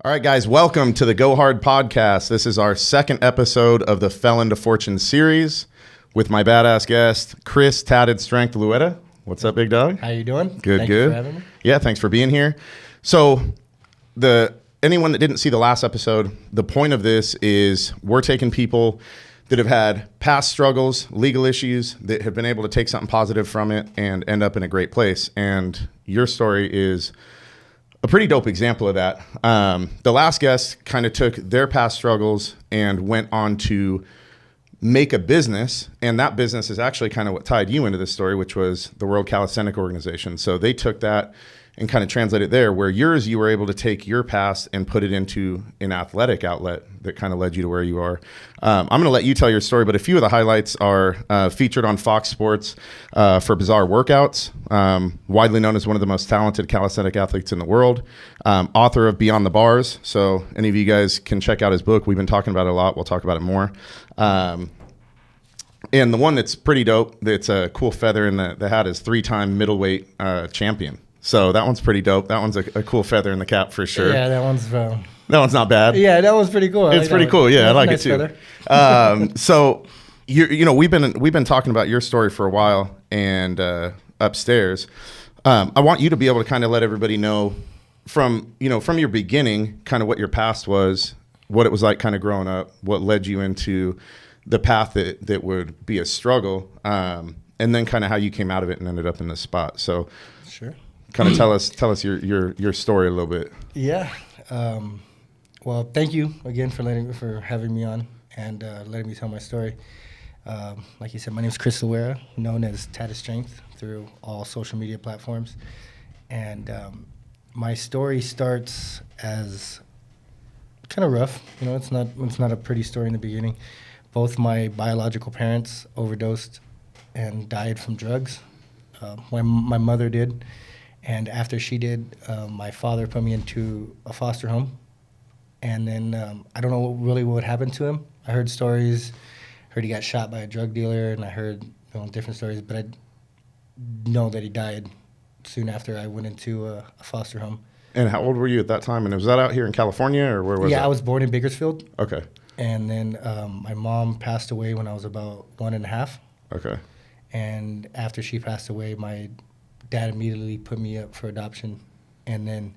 All right, guys, welcome to the GoHard podcast. This is our second episode of the Felon to Fortune series with my badass guest, Chris Tatted Strength Luera. What's up, big dog? How you doing? Good, Thank good. you for having me. Yeah, thanks for being here. So, anyone that didn't see the last episode, the point of this is we're taking people that have had past struggles, legal issues, that have been able to take something positive from it and end up in a great place. And your story is a pretty dope example of that. The last guest kind of took their past struggles and went on to make a business, and that business is actually kind of what tied you into this story, which was the World Calisthenic Organization. So they took that and kind of translated it there, where yours, you were able to take your past and put it into an athletic outlet that kind of led you to where you are. I'm going to let you tell your story, but a few of the highlights are featured on Fox Sports for bizarre workouts, widely known as one of the most talented calisthenic athletes in the world, author of Beyond the Bars. So any of you guys can check out his book. We've been talking about it a lot. We'll talk about it more. And the one that's pretty dope, that's a cool feather in the hat, is 3-time middleweight champion. So that one's pretty dope. That one's a cool feather in the cap for sure. Yeah, that one's not bad. Yeah, that was pretty cool. It's pretty cool. Yeah, I like it too. So you know, we've been talking about your story for a while, and upstairs, I want you to be able to kind of let everybody know from your beginning, kind of what your past was, what it was like kind of growing up, what led you into the path that would be a struggle, and then kind of how you came out of it and ended up in this spot. So sure. Kind of tell us your story a little bit. Yeah. Well, thank you again for having me on and letting me tell my story. Like you said, my name is Chris Luera, known as Tatted Strength through all social media platforms. And my story starts as kind of rough. You know, it's not a pretty story in the beginning. Both my biological parents overdosed and died from drugs. My mother did. And after she did, my father put me into a foster home. And then I don't know really what happened to him. I heard stories, heard he got shot by a drug dealer, and I heard different stories, but I know that he died soon after I went into a foster home. And how old were you at that time? And was that out here in California, or where was it? Yeah, I was born in Bakersfield. Okay. And then my mom passed away when I was about 1.5. Okay. And after she passed away, my dad immediately put me up for adoption, and then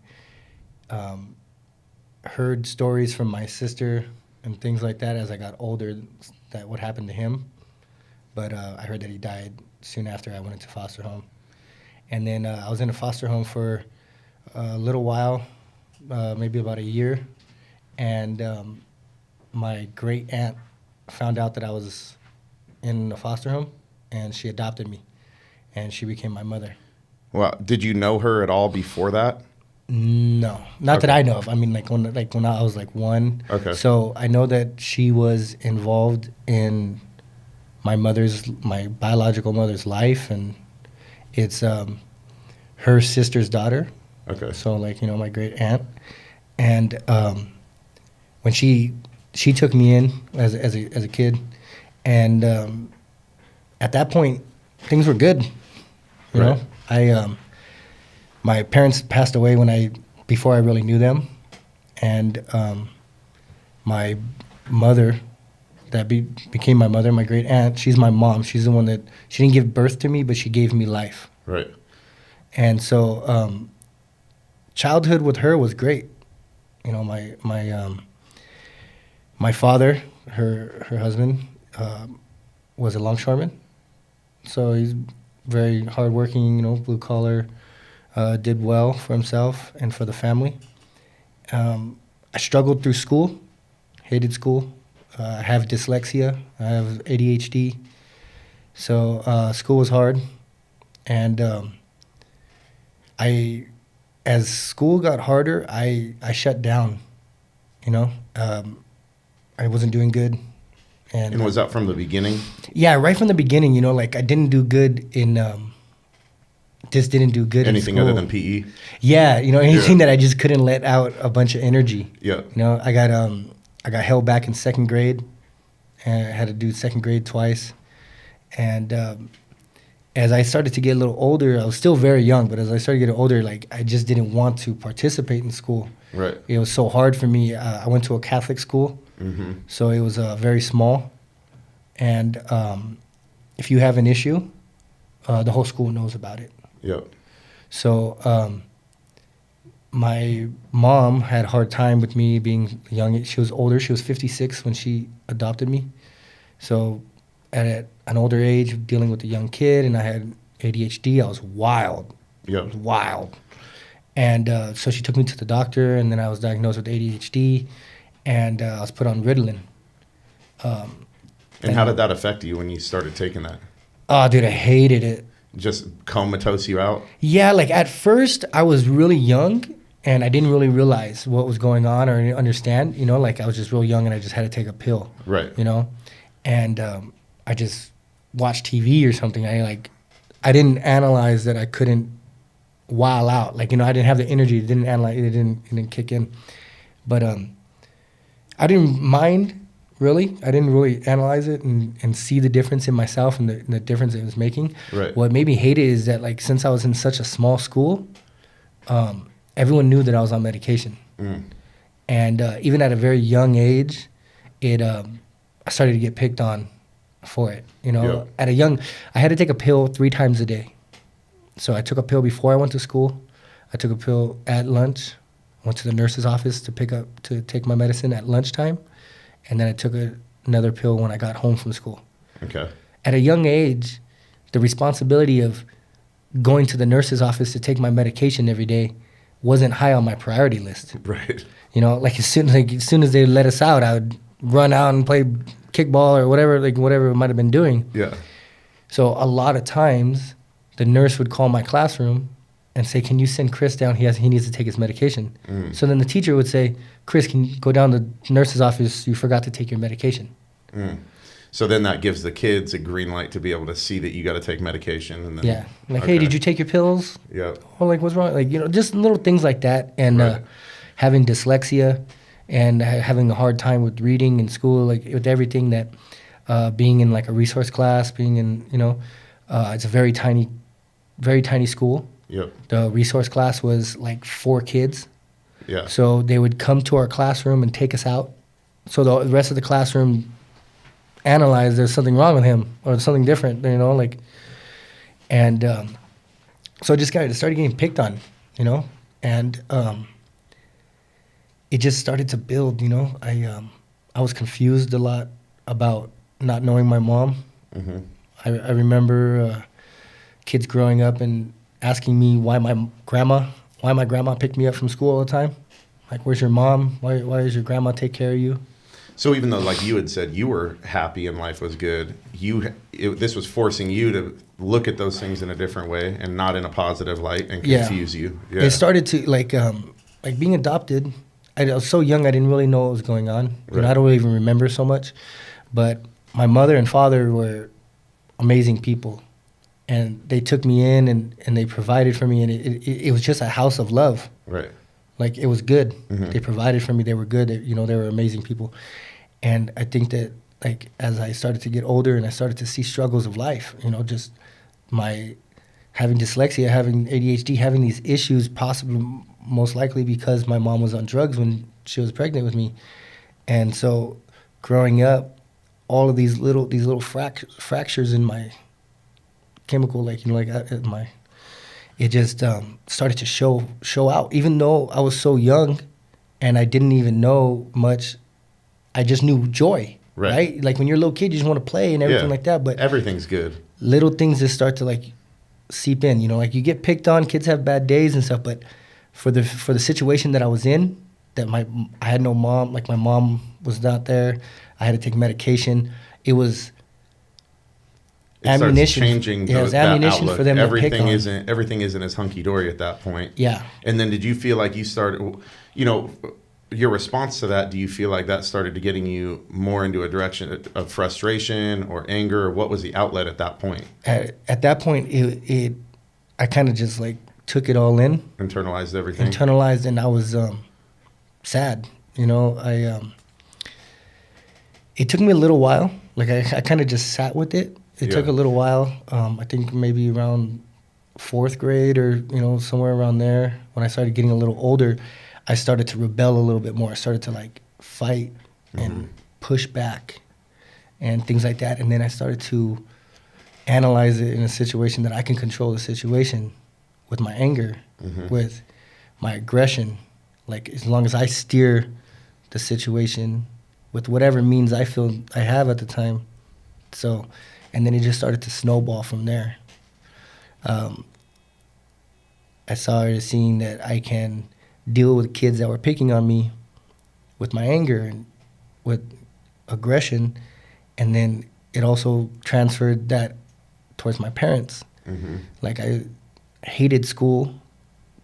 heard stories from my sister and things like that as I got older that would happen to him. But I heard that he died soon after I went into foster home. And then I was in a foster home for a little while, maybe about a year, and my great aunt found out that I was in a foster home, and she adopted me, and she became my mother. Well, did you know her at all before that? No, not that I know of. I mean, when I was like 1. Okay. So I know that she was involved in my biological mother's life, and it's her sister's daughter. Okay. So my great aunt, and when she took me in as a kid, and at that point things were good. You know, my parents passed away before I really knew them, and my mother, that became my mother, my great aunt, she's my mom. She's the one that, she didn't give birth to me, but she gave me life. Right. And so childhood with her was great. You know, my father, her husband, was a longshoreman, so he's very hardworking, blue collar, did well for himself and for the family. I struggled through school, hated school. I have dyslexia, I have ADHD, so school was hard. And as school got harder, I shut down, I wasn't doing good. And was that from the beginning? Yeah, right from the beginning. I didn't do good in just didn't do good anything in school. Other than PE. Yeah, anything that I just couldn't let out a bunch of energy. Yeah. I got held back in second grade, and I had to do second grade twice. And as I started to get a little older, I was still very young, but as I started getting older, I just didn't want to participate in school. Right. It was so hard for me. I went to a Catholic school, so it was very small. And if you have an issue, the whole school knows about it. Yep. So my mom had a hard time with me being young. She was older. She was 56 when she adopted me. So at an older age, dealing with a young kid, and I had ADHD, I was wild. Yep. I was wild. And so she took me to the doctor, and then I was diagnosed with ADHD, and I was put on Ritalin. And how did that affect you when you started taking that? Oh, dude, I hated it. Just comatose you out? Yeah, like at first I was really young and I didn't really realize what was going on or understand, you know, like I was just real young and I just had to take a pill. Right. You know? And I just watched TV or something. I didn't analyze that I couldn't while out. Like, you know, I didn't have the energy. It didn't analyze, it didn't kick in. But I didn't mind. Really, I didn't really analyze it and see the difference in myself and the difference it was making. Right. What made me hate it is that, like, since I was in such a small school, everyone knew that I was on medication. And even at a very young age, I started to get picked on for it. You know, I had to take a pill 3 times a day. So I took a pill before I went to school. I took a pill at lunch. I went to the nurse's office to take my medicine at lunchtime. And then I took another pill when I got home from school. Okay. At a young age, the responsibility of going to the nurse's office to take my medication every day wasn't high on my priority list. Right. You know, like as soon as they let us out, I would run out and play kickball or whatever we might have been doing. Yeah. So a lot of times, the nurse would call my classroom and say, "Can you send Chris down? He needs to take his medication." So then the teacher would say, "Chris, can you go down to the nurse's office? You forgot to take your medication." So then that gives the kids a green light to be able to see that you got to take medication. And then, Hey, did you take your pills? Yeah. Or like, what's wrong? Like, you know, just little things like that. And having dyslexia and having a hard time with reading in school, like with everything that being in like a resource class, being in, you know, it's a very tiny school. Yep. The resource class was like 4 kids. Yeah. So they would come to our classroom and take us out. So the rest of the classroom analyzed there's something wrong with him or something different, you know, like, and so I just started getting picked on, you know, and it just started to build, you know. I was confused a lot about not knowing my mom. I remember kids growing up and asking me why my grandma picked me up from school all the time. Like, where's your mom? Why does your grandma take care of you? So even though, like you had said, you were happy and life was good, this was forcing you to look at those things in a different way and not in a positive light and confuse you. Yeah. It started to like being adopted. I was so young, I didn't really know what was going on. You know, I don't even remember so much. But my mother and father were amazing people. And they took me in and they provided for me. And it was just a house of love. Right. Like, it was good. They provided for me. They were good. You know, they were amazing people. And I think that, like, as I started to get older and I started to see struggles of life, you know, just my having dyslexia, having ADHD, having these issues, possibly most likely because my mom was on drugs when she was pregnant with me. And so growing up, all of these little fractures in my chemical, like, you know, like it just started to show out. Even though I was so young and I didn't even know much, I just knew joy, right? Like, when you're a little kid, you just want to play and everything like that. But everything's good. Little things just start to, like, seep in, you know, like you get picked on, kids have bad days and stuff. But for the situation that I was in, that I had no mom, like my mom was not there. I had to take medication. It was ammunition. Changing it was ammunition for them to pick on. Everything isn't as hunky-dory at that point. Yeah. And then did you feel like you started, you know, your response to that, do you feel like that started to getting you more into a direction of frustration or anger? Or what was the outlet at that point? At that point, I kind of just, like, took it all in. Internalized everything? Internalized, and I was sad. You know, it took me a little while. Like, I kind of just sat with it. It took a little while. I think maybe around 4th grade or, you know, somewhere around there when I started getting a little older. I started to rebel a little bit more. I started to like fight and push back and things like that. And then I started to analyze it in a situation that I can control the situation with my anger, with my aggression. Like as long as I steer the situation with whatever means I feel I have at the time. So, and then it just started to snowball from there. I started seeing that I can deal with kids that were picking on me with my anger and with aggression, and then it also transferred that towards my parents. Like I hated school,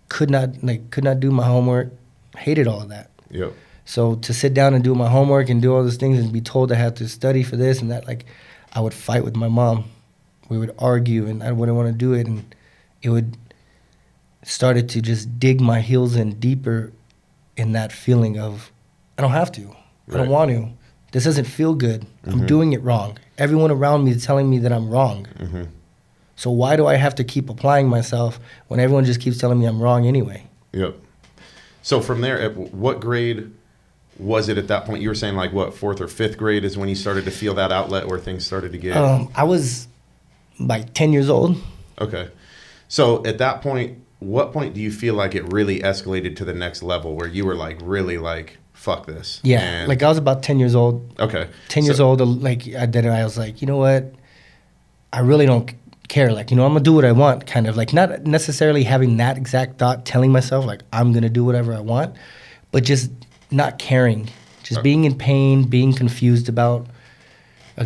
could not do my homework, hated all of that. Yep. So to sit down and do my homework and do all those things and be told I had to study for this and that, like I would fight with my mom. We would argue and I wouldn't want to do it, and it would started to just dig my heels in deeper in that feeling of I don't have to. I don't want to. This doesn't feel good. I'm doing it wrong. Everyone around me is telling me that I'm wrong. So why do I have to keep applying myself when everyone just keeps telling me I'm wrong anyway? Yep. So from there, at what grade was it at that point? You were saying like what, 4th or 5th grade is when you started to feel that outlet where things started to get... I was like 10 years old. Okay. So at that point, what point do you feel like it really escalated to the next level where you were like really like, fuck this? Yeah, and like I was about 10 years old. Okay. 10 years old, like I was like, you know what? I really don't care. Like, you know, I'm going to do what I want, kind of. Like not necessarily having that exact thought, telling myself like I'm going to do whatever I want, but just not caring. Just being in pain, being confused about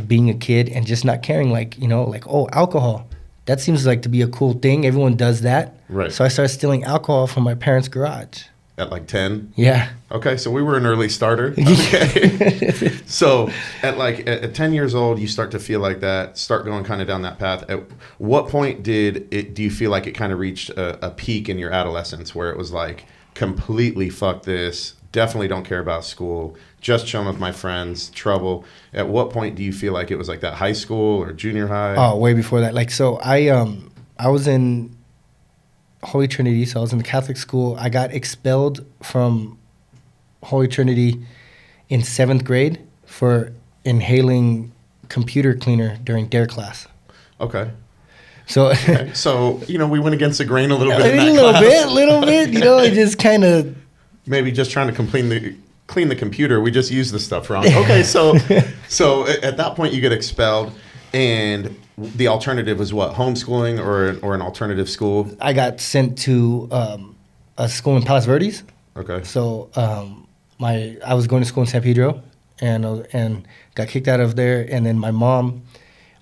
being a kid and just not caring. Like, you know, like, oh, alcohol. That seems like to be a cool thing. Everyone does that. Right. So I started stealing alcohol from my parents' garage. At like 10? Yeah. Okay, so we were an early starter. Okay. So at 10 years old, you start to feel like that, start going kind of down that path. At what point do you feel like it kind of reached a peak in your adolescence where it was like completely fuck this, definitely don't care about school, just chilling with my friends, trouble? At what point do you feel like it was like that, high school or junior high? Oh, way before that. Like, so I was in Holy Trinity, so I was in the Catholic school. I got expelled from Holy Trinity in 7th grade for inhaling computer cleaner during DARE class. Okay. So, Okay. So, you know, we went against the grain a little bit in that a little bit, you know, it just kind of... Maybe just trying to clean the computer. We just used the stuff wrong. Okay, so at that point you get expelled, and the alternative was what? Homeschooling or an alternative school? I got sent to a school in Palos Verdes. Okay. So I was going to school in San Pedro, and got kicked out of there. And then my mom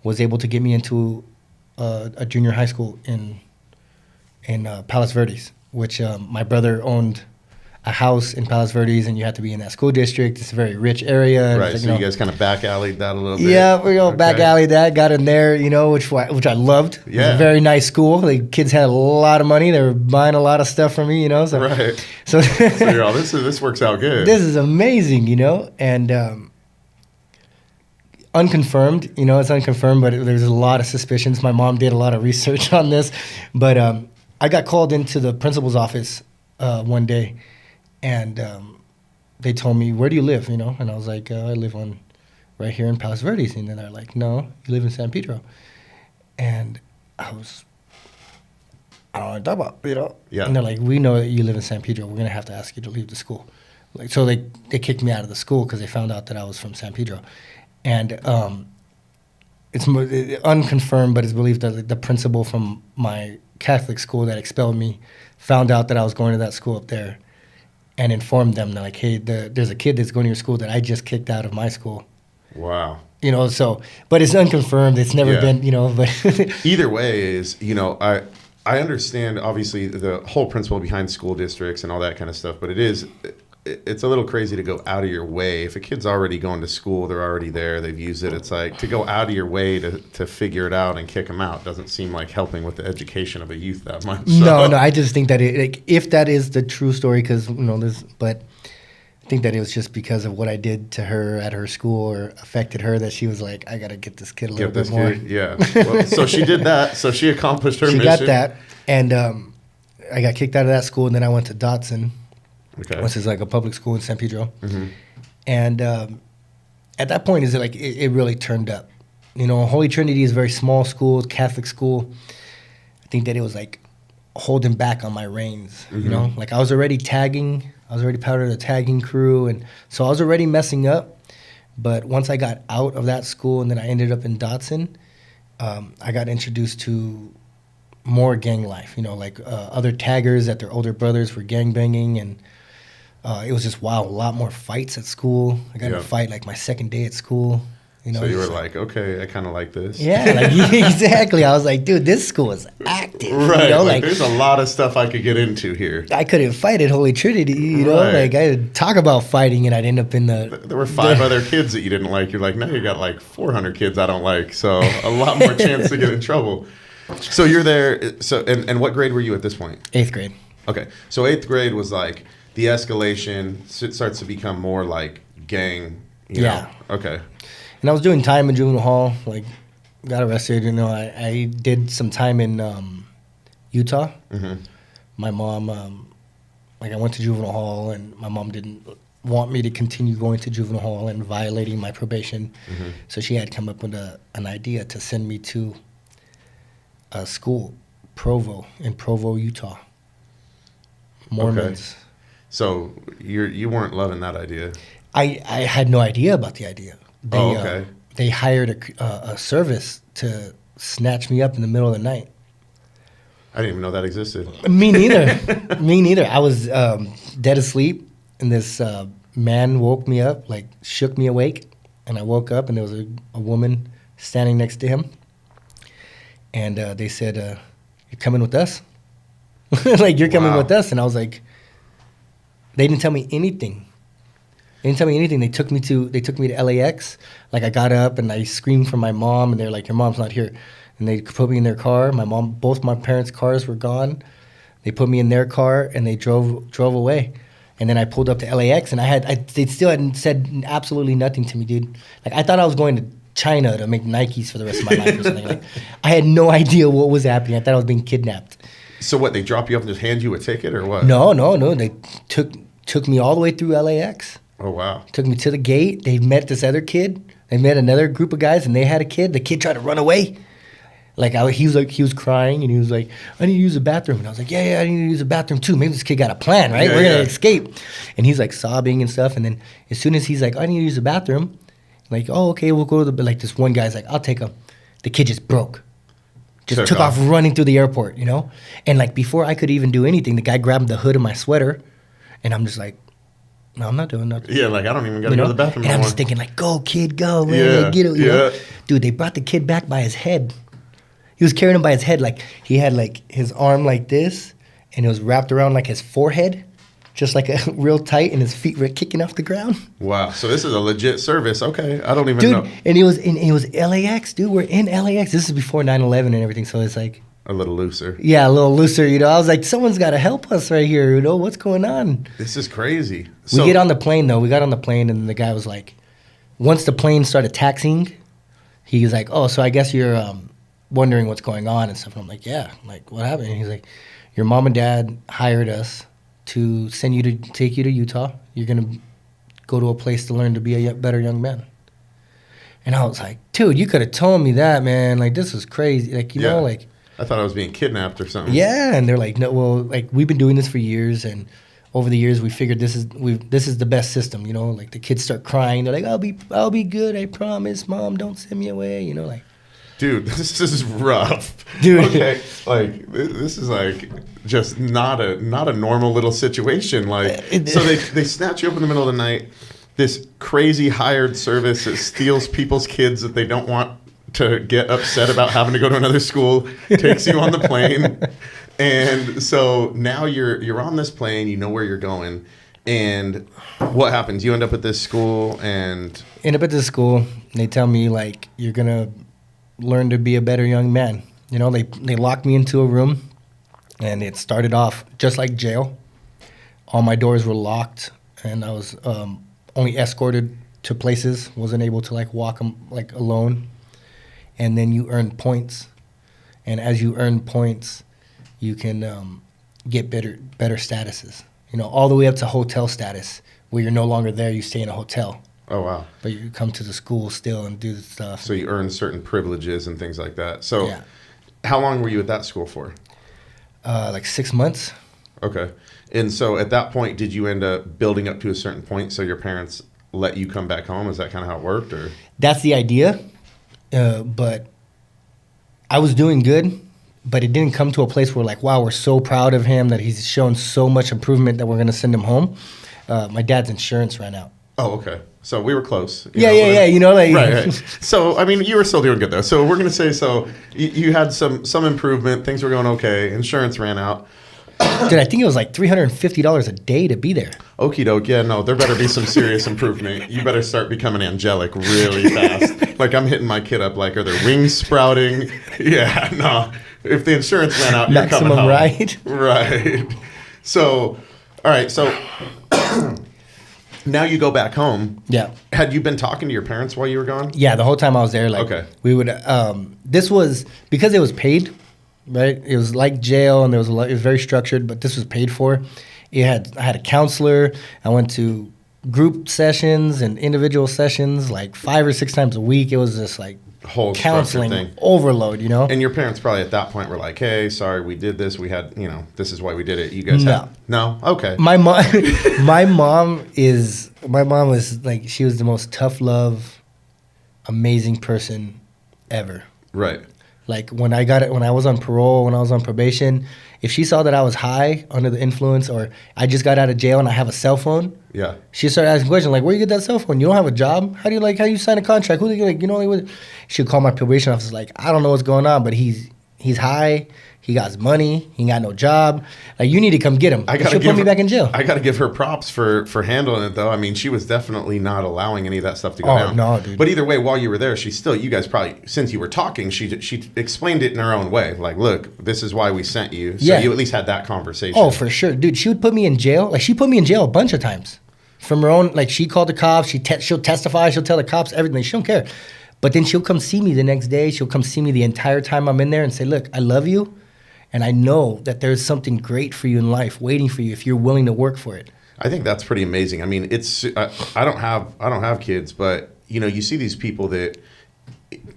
was able to get me into a junior high school in Palos Verdes, which my brother owned a house in Palos Verdes, and you have to be in that school district. It's a very rich area. Right, like, so you guys kind of back-alleyed that a little bit. Yeah, we back-alleyed that, got in there, you know, which I loved. Yeah. It was a very nice school. The kids had a lot of money. They were buying a lot of stuff from me, you know. So, right. So you're all, this works out good. This is amazing, you know, and unconfirmed, you know, it's unconfirmed, but there's a lot of suspicions. My mom did a lot of research on this, but I got called into the principal's office one day. And they told me, where do you live, you know? And I was like, I live right here in Palos Verdes. And then they're like, no, you live in San Pedro. And I don't know what to talk about, you know? Yeah. And they're like, we know that you live in San Pedro. We're going to have to ask you to leave the school. Like, so they kicked me out of the school because they found out that I was from San Pedro. And it's unconfirmed, but it's believed that the principal from my Catholic school that expelled me found out that I was going to that school up there, and informed them that, like, hey, there's a kid that's going to your school that I just kicked out of my school. Wow. You know, so, but it's unconfirmed. It's never been, you know, but. Either way is, you know, I understand, obviously, the whole principle behind school districts and all that kind of stuff, but it's a little crazy to go out of your way. If a kid's already going to school, they're already there, they've used it. It's like to go out of your way to figure it out and kick them out doesn't seem like helping with the education of a youth that much. So. No, I just think that if that is the true story, because, you know, but I think that it was just because of what I did to her at her school or affected her that she was like, I got to get this kid a little bit more. Yeah. Well, so she did that. So she accomplished her mission. She got that. And I got kicked out of that school, and then I went to Dotson. Okay. which is like a public school in San Pedro. Mm-hmm. And at that point, is like it really turned up. You know, Holy Trinity is a very small school, Catholic school. I think that it was like holding back on my reins. Mm-hmm. You know, like I was already tagging. I was already part of the tagging crew, and so I was already messing up. But once I got out of that school and then I ended up in Dotson, I got introduced to more gang life. You know, like other taggers that their older brothers were gang banging, and it was just wow, a lot more fights at school. I got in a fight like my second day at school. You know, so you were like, okay, I kind of like this. yeah, like exactly. I was like, dude, this school is active. Right. You know, like there's a lot of stuff I could get into here. I couldn't fight at Holy Trinity. You know, like I would talk about fighting, and I'd end up in the. There were 5 other kids that you didn't like. You're like, now you got like 400 kids I don't like. So a lot more chance to get in trouble. So you're there. So and what grade were you at this point? 8th grade. Okay. So 8th grade was like the escalation. It starts to become more like gang. You know? Okay. And I was doing time in juvenile hall, like got arrested. You know, I did some time in Utah. Mm-hmm. My mom, like I went to juvenile hall, and my mom didn't want me to continue going to juvenile hall and violating my probation. Mm-hmm. So she had come up with an idea to send me to a school, in Provo, Utah. Mormons. Okay. So you weren't loving that idea. I had no idea about the idea. Okay. They hired a service to snatch me up in the middle of the night. I didn't even know that existed. Me neither. Me neither. I was dead asleep, and this man woke me up, like shook me awake, and I woke up, and there was a woman standing next to him, and they said, "You're coming with us." Like, you're coming with us. And I was like, they didn't tell me anything. They took me to LAX. Like, I got up and I screamed for my mom, and they're like, your mom's not here. And they put me in their car. Both my parents' cars were gone. They put me in their car, and they drove away. And then I pulled up to LAX, and they still hadn't said absolutely nothing to me, dude. Like, I thought I was going to China to make Nikes for the rest of my life or something. Like, I had no idea what was happening. I thought I was being kidnapped. So what, they drop you off and just hand you a ticket or what? No. They took me all the way through LAX. Oh, wow. Took me to the gate. They met this other kid. They met another group of guys, and they had a kid. The kid tried to run away. Like, he was crying, and he was like, I need to use the bathroom. And I was like, yeah, I need to use the bathroom too. Maybe this kid got a plan, right? We're going to escape. And he's like sobbing and stuff. And then as soon as he's like, I need to use the bathroom, like, oh, okay, we'll go to the, like, this one guy's like, I'll take him. The kid just broke. Just took off running through the airport, you know? And like, before I could even do anything, the guy grabbed the hood of my sweater, and I'm just like, no, I'm not doing nothing. Yeah, like, I don't even got to go to the bathroom And I'm just thinking, like, go, kid, go, man. Like, get it, you know? Dude, they brought the kid back by his head. He was carrying him by his head. Like, he had, like, his arm like this, and it was wrapped around, like, his forehead, just, like, real tight, and his feet were kicking off the ground. Wow. So this is a legit service. Okay. I don't even dude, know. And it was LAX, dude. We're in LAX. This is before 9/11 and everything, so it's like... A little looser. Yeah, a little looser, you know. I was like, someone's got to help us right here, you know. What's going on? This is crazy. We get on the plane, though. We got on the plane, and the guy was like, once the plane started taxiing, he was like, oh, so I guess you're wondering what's going on and stuff. And I'm like, yeah. I'm like, what happened? And he's like, your mom and dad hired us to take you to Utah. You're going to go to a place to learn to be a better young man. And I was like, dude, you could have told me that, man. Like, this is crazy. Like, you know, like... I thought I was being kidnapped or something. Yeah, and they're like, no, well, like, we've been doing this for years, and over the years we figured this is the best system, you know. Like, the kids start crying, they're like, I'll be good, I promise, Mom, don't send me away, you know, like. Dude, this is rough. Dude, okay, like, this is like just not a normal little situation. Like, so they snatch you up in the middle of the night. This crazy hired service that steals people's kids that they don't want to get upset about having to go to another school, takes you on the plane. And so now you're on this plane, you know where you're going. And what happens? You end up at this school and... End up at this school, they tell me, like, you're going to learn to be a better young man. You know, they locked me into a room, and it started off just like jail. All my doors were locked, and I was only escorted to places, wasn't able to, like, walk like alone. And then you earn points, and as you earn points, you can get better statuses. you know, all the way up to hotel status, where you're no longer there, you stay in a hotel. Oh, wow. But you come to the school still and do the stuff. So you earn certain privileges and things like that. So Yeah. how long were you at that school for? Like 6 months. Okay. And so at that point, did you end up building up to a certain point so your parents let you come back home? Is that kind of how it worked? Or That's the idea. But I was doing good, but it didn't come to a place where like, wow, we're so proud of him that he's shown so much improvement that we're going to send him home. My dad's insurance ran out. Oh, okay. So we were close. Yeah. You know, like Right. So, I mean, you were still doing good, though. So we're going to say, so you had some improvement. Things were going okay. Insurance ran out. Dude, I think it was like $350 a day to be there. Okie doke. Yeah, no, there better be some serious improvement. You better start becoming angelic really fast. Like, I'm hitting my kid up, like, are their wings sprouting? Yeah, no. If the insurance ran out, you're coming home. Right? Right. So, all right. So now you go back home. Yeah. Had you been talking to your parents while you were gone? Yeah, the whole time I was there, like, Okay. we would, this was, because it was paid, right? It was like jail, and there was a lot, it was very structured, but this was paid for. I had a counselor. I went to group sessions and individual sessions like 5 or 6 times a week. It was just like Whole counseling thing. overload, you know? And your parents probably at that point were like, hey, sorry, we did this. We had, you know, this is why we did it. You guys No. have. No? Okay. My mom, my mom was like, she was the most tough love, amazing person ever. Right. Like when I was on parole, when I was on probation, if she saw that I was high under the influence, or I just got out of jail and I have a cell phone, Yeah. she started asking questions like, "Where you get that cell phone? You don't have a job? How do you sign a contract? Who do you like? You know?" Like, she'd call my probation officer like, "I don't know what's going on, but he's high. He got his money. He got no job. Like, you need to come get him. She'll put me back in jail." I got to give her props for handling it, though. I mean, she was definitely not allowing any of that stuff to go Oh, down. no, dude. But either way, while you were there, you guys probably, since you were talking, she explained it in her own way. Like, look, this is why we sent you. So Yeah. you at least had that conversation. Oh, for sure, dude. She would put me in jail. Like, she put me in jail a bunch of times from her own. Like, she called the cops. She'll testify. She'll tell the cops everything. She don't care. But then she'll come see me the next day. She'll come see me the entire time I'm in there and say, "Look, I love you. And I know that there's something great for you in life waiting for you if you're willing to work for it." I think that's pretty amazing. I mean, it's I don't have kids, but you know, you see these people that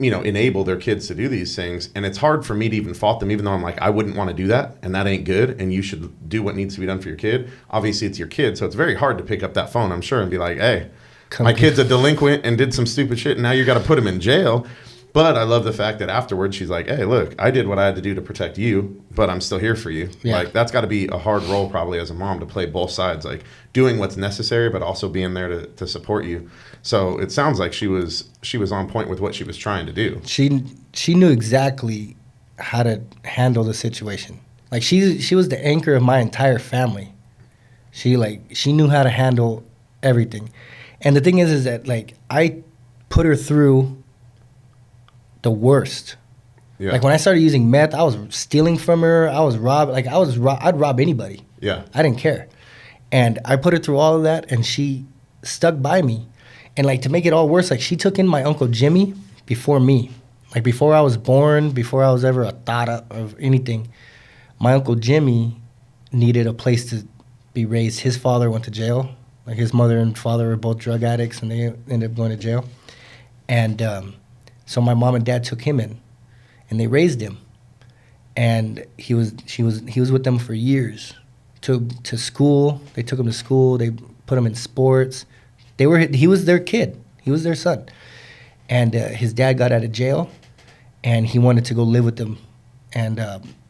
enable their kids to do these things, and it's hard for me to even fault them, even though I'm like, I wouldn't want to do that, and that ain't good, and you should do what needs to be done for your kid. Obviously, it's your kid, so it's very hard to pick up that phone, I'm sure, and be like, hey, my kid's a delinquent and did some stupid shit, and now you got to put him in jail. But I love the fact that afterwards she's like, hey, look, I did what I had to do to protect you, but I'm still here for you. Yeah. Like, that's got to be a hard role probably as a mom to play both sides, like doing what's necessary, but also being there to support you. So it sounds like she was on point with what she was trying to do. She knew exactly how to handle the situation. Like, she was the anchor of my entire family. She knew how to handle everything. And the thing is that like I put her through the worst. Yeah. Like when I started using meth, I was stealing from her. I was I'd rob anybody. Yeah. I didn't care. And I put her through all of that, and she stuck by me. And like to make it all worse, like she took in my Uncle Jimmy before me. Like before I was born, before I was ever a thought of anything, my Uncle Jimmy needed a place to be raised. His father went to jail. Like his mother and father were both drug addicts, and they ended up going to jail. And so my mom and dad took him in, and they raised him. And he was with them for years. To school, they took him to school. They put him in sports. He was their kid. He was their son. And his dad got out of jail, and he wanted to go live with them. And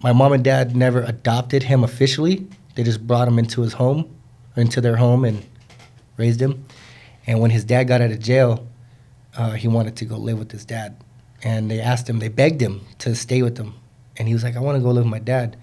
my mom and dad never adopted him officially. They just brought him into their home, and raised him. And when his dad got out of jail, he wanted to go live with his dad. And they begged him to stay with them. And he was like, I want to go live with my dad.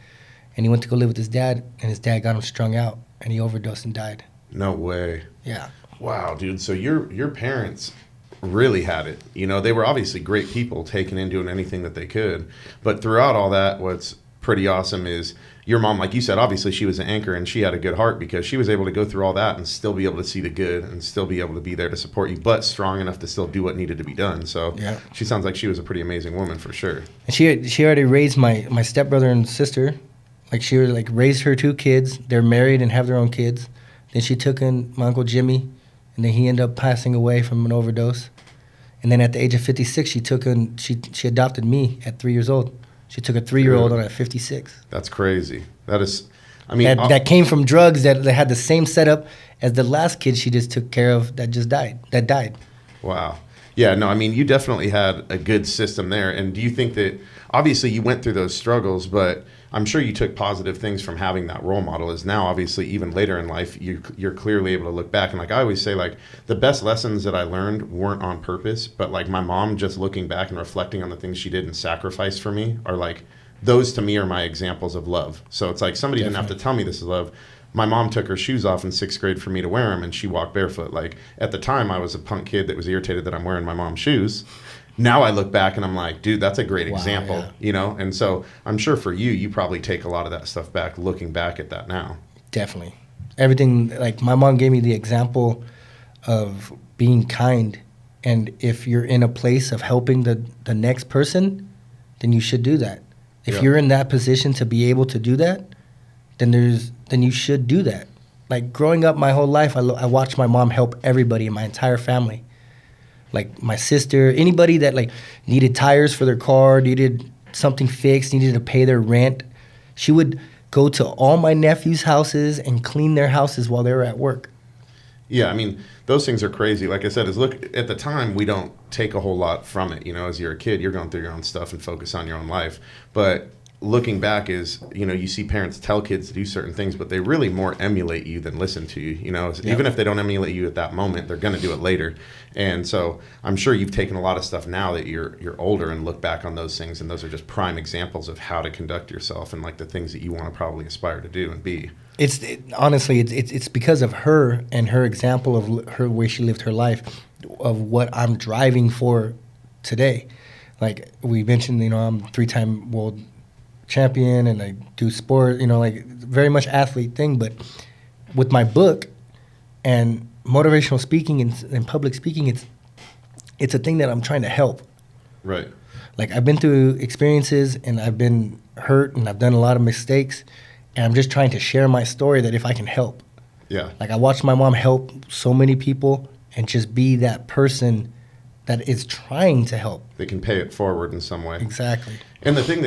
And he went to go live with his dad, and his dad got him strung out, and he overdosed and died. No way. Yeah. Wow, dude. So your parents really had it. They were obviously great people, taking in, doing anything that they could. But throughout all that, what's pretty awesome is your mom, like you said, obviously she was an anchor, and she had a good heart because she was able to go through all that and still be able to see the good and still be able to be there to support you, but strong enough to still do what needed to be done. So yeah. She sounds like she was a pretty amazing woman for sure. And she already raised my stepbrother and sister. Like she was like raised her 2 kids. They're married and have their own kids. Then she took in my Uncle Jimmy, and then he ended up passing away from an overdose. And then at the age of 56, she adopted me at 3 years old. She took a 3-year-old on at 56. That's crazy. That is, I mean, that came from drugs that had the same setup as the last kid she just took care of that died. Wow. Yeah, no, I mean, you definitely had a good system there. And do you think that, obviously you went through those struggles, but I'm sure you took positive things from having that role model, is now obviously even later in life, you're clearly able to look back. And like I always say, like the best lessons that I learned weren't on purpose, but like my mom just looking back and reflecting on the things she did and sacrificed for me are like, those to me are my examples of love. So it's like somebody didn't have to tell me this is love. My mom took her shoes off in 6th grade for me to wear them, and she walked barefoot. Like at the time I was a punk kid that was irritated that I'm wearing my mom's shoes. Now I look back and I'm like, dude, that's a great example, yeah. you know? And so I'm sure for you probably take a lot of that stuff back, looking back at that now. Definitely. Everything, like my mom gave me the example of being kind. And if you're in a place of helping the next person, then you should do that. If you're in that position to be able to do that, then you should do that. Like growing up my whole life, I watched my mom help everybody in my entire family. Like my sister, anybody that like needed tires for their car, needed something fixed, needed to pay their rent, she would go to all my nephews' houses and clean their houses while they were at work. Yeah, I mean, those things are crazy. Like I said, look, at the time, we don't take a whole lot from it. You know, as you're a kid, you're going through your own stuff and focus on your own life. But looking back is, you know, you see parents tell kids to do certain things, but they really more emulate you than listen to you. You know, even if they don't emulate you at that moment, they're going to do it later. And so I'm sure you've taken a lot of stuff now that you're older and look back on those things, and those are just prime examples of how to conduct yourself and like the things that you want to probably aspire to do and be. Honestly, it's because of her and her example of her way she lived her life, of what I'm driving for today. Like we mentioned, you know, I'm 3-time world champion and I do sport, you know, like very much athlete thing. But with my book and motivational speaking and public speaking, it's a thing that I'm trying to help. Right. Like I've been through experiences and I've been hurt and I've done a lot of mistakes, and I'm just trying to share my story that if I can help. Yeah. Like I watched my mom help so many people and just be that person that is trying to help. They can pay it forward in some way. Exactly. And the thing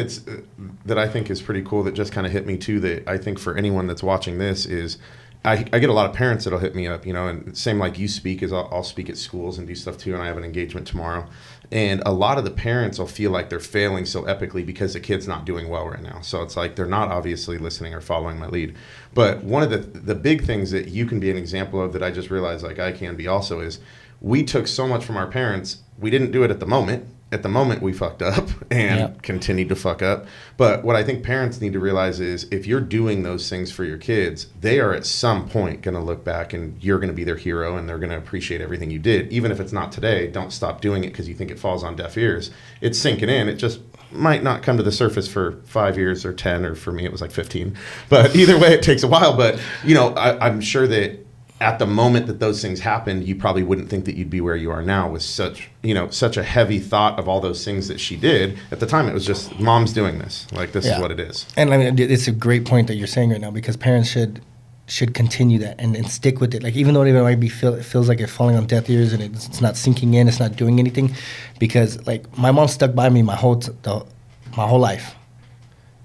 that I think is pretty cool that just kind of hit me too, that I think for anyone that's watching this is I get a lot of parents that'll hit me up, you know, and same like you speak, is I'll speak at schools and do stuff too, and I have an engagement tomorrow. And a lot of the parents will feel like they're failing so epically because the kid's not doing well right now. So it's like they're not obviously listening or following my lead. But one of the big things that you can be an example of that I just realized like I can be also is we took so much from our parents. We didn't do it at the moment. At the moment, we fucked up and continued to fuck up. But what I think parents need to realize is if you're doing those things for your kids, they are at some point going to look back and you're going to be their hero and they're going to appreciate everything you did. Even if it's not today, don't stop doing it because you think it falls on deaf ears. It's sinking in. It just might not come to the surface for 5 years or 10, or for me, it was like 15. But either way, it takes a while. But, you know, I'm sure that at the moment that those things happened, you probably wouldn't think that you'd be where you are now with such a heavy thought of all those things that she did. At the time, it was just, mom's doing this. Like, this is what it is. And I mean, it's a great point that you're saying right now, because parents should continue that and stick with it. Like, even though it might be it feels like it's falling on deaf ears and it's not sinking in, it's not doing anything, because like my mom stuck by me my whole life,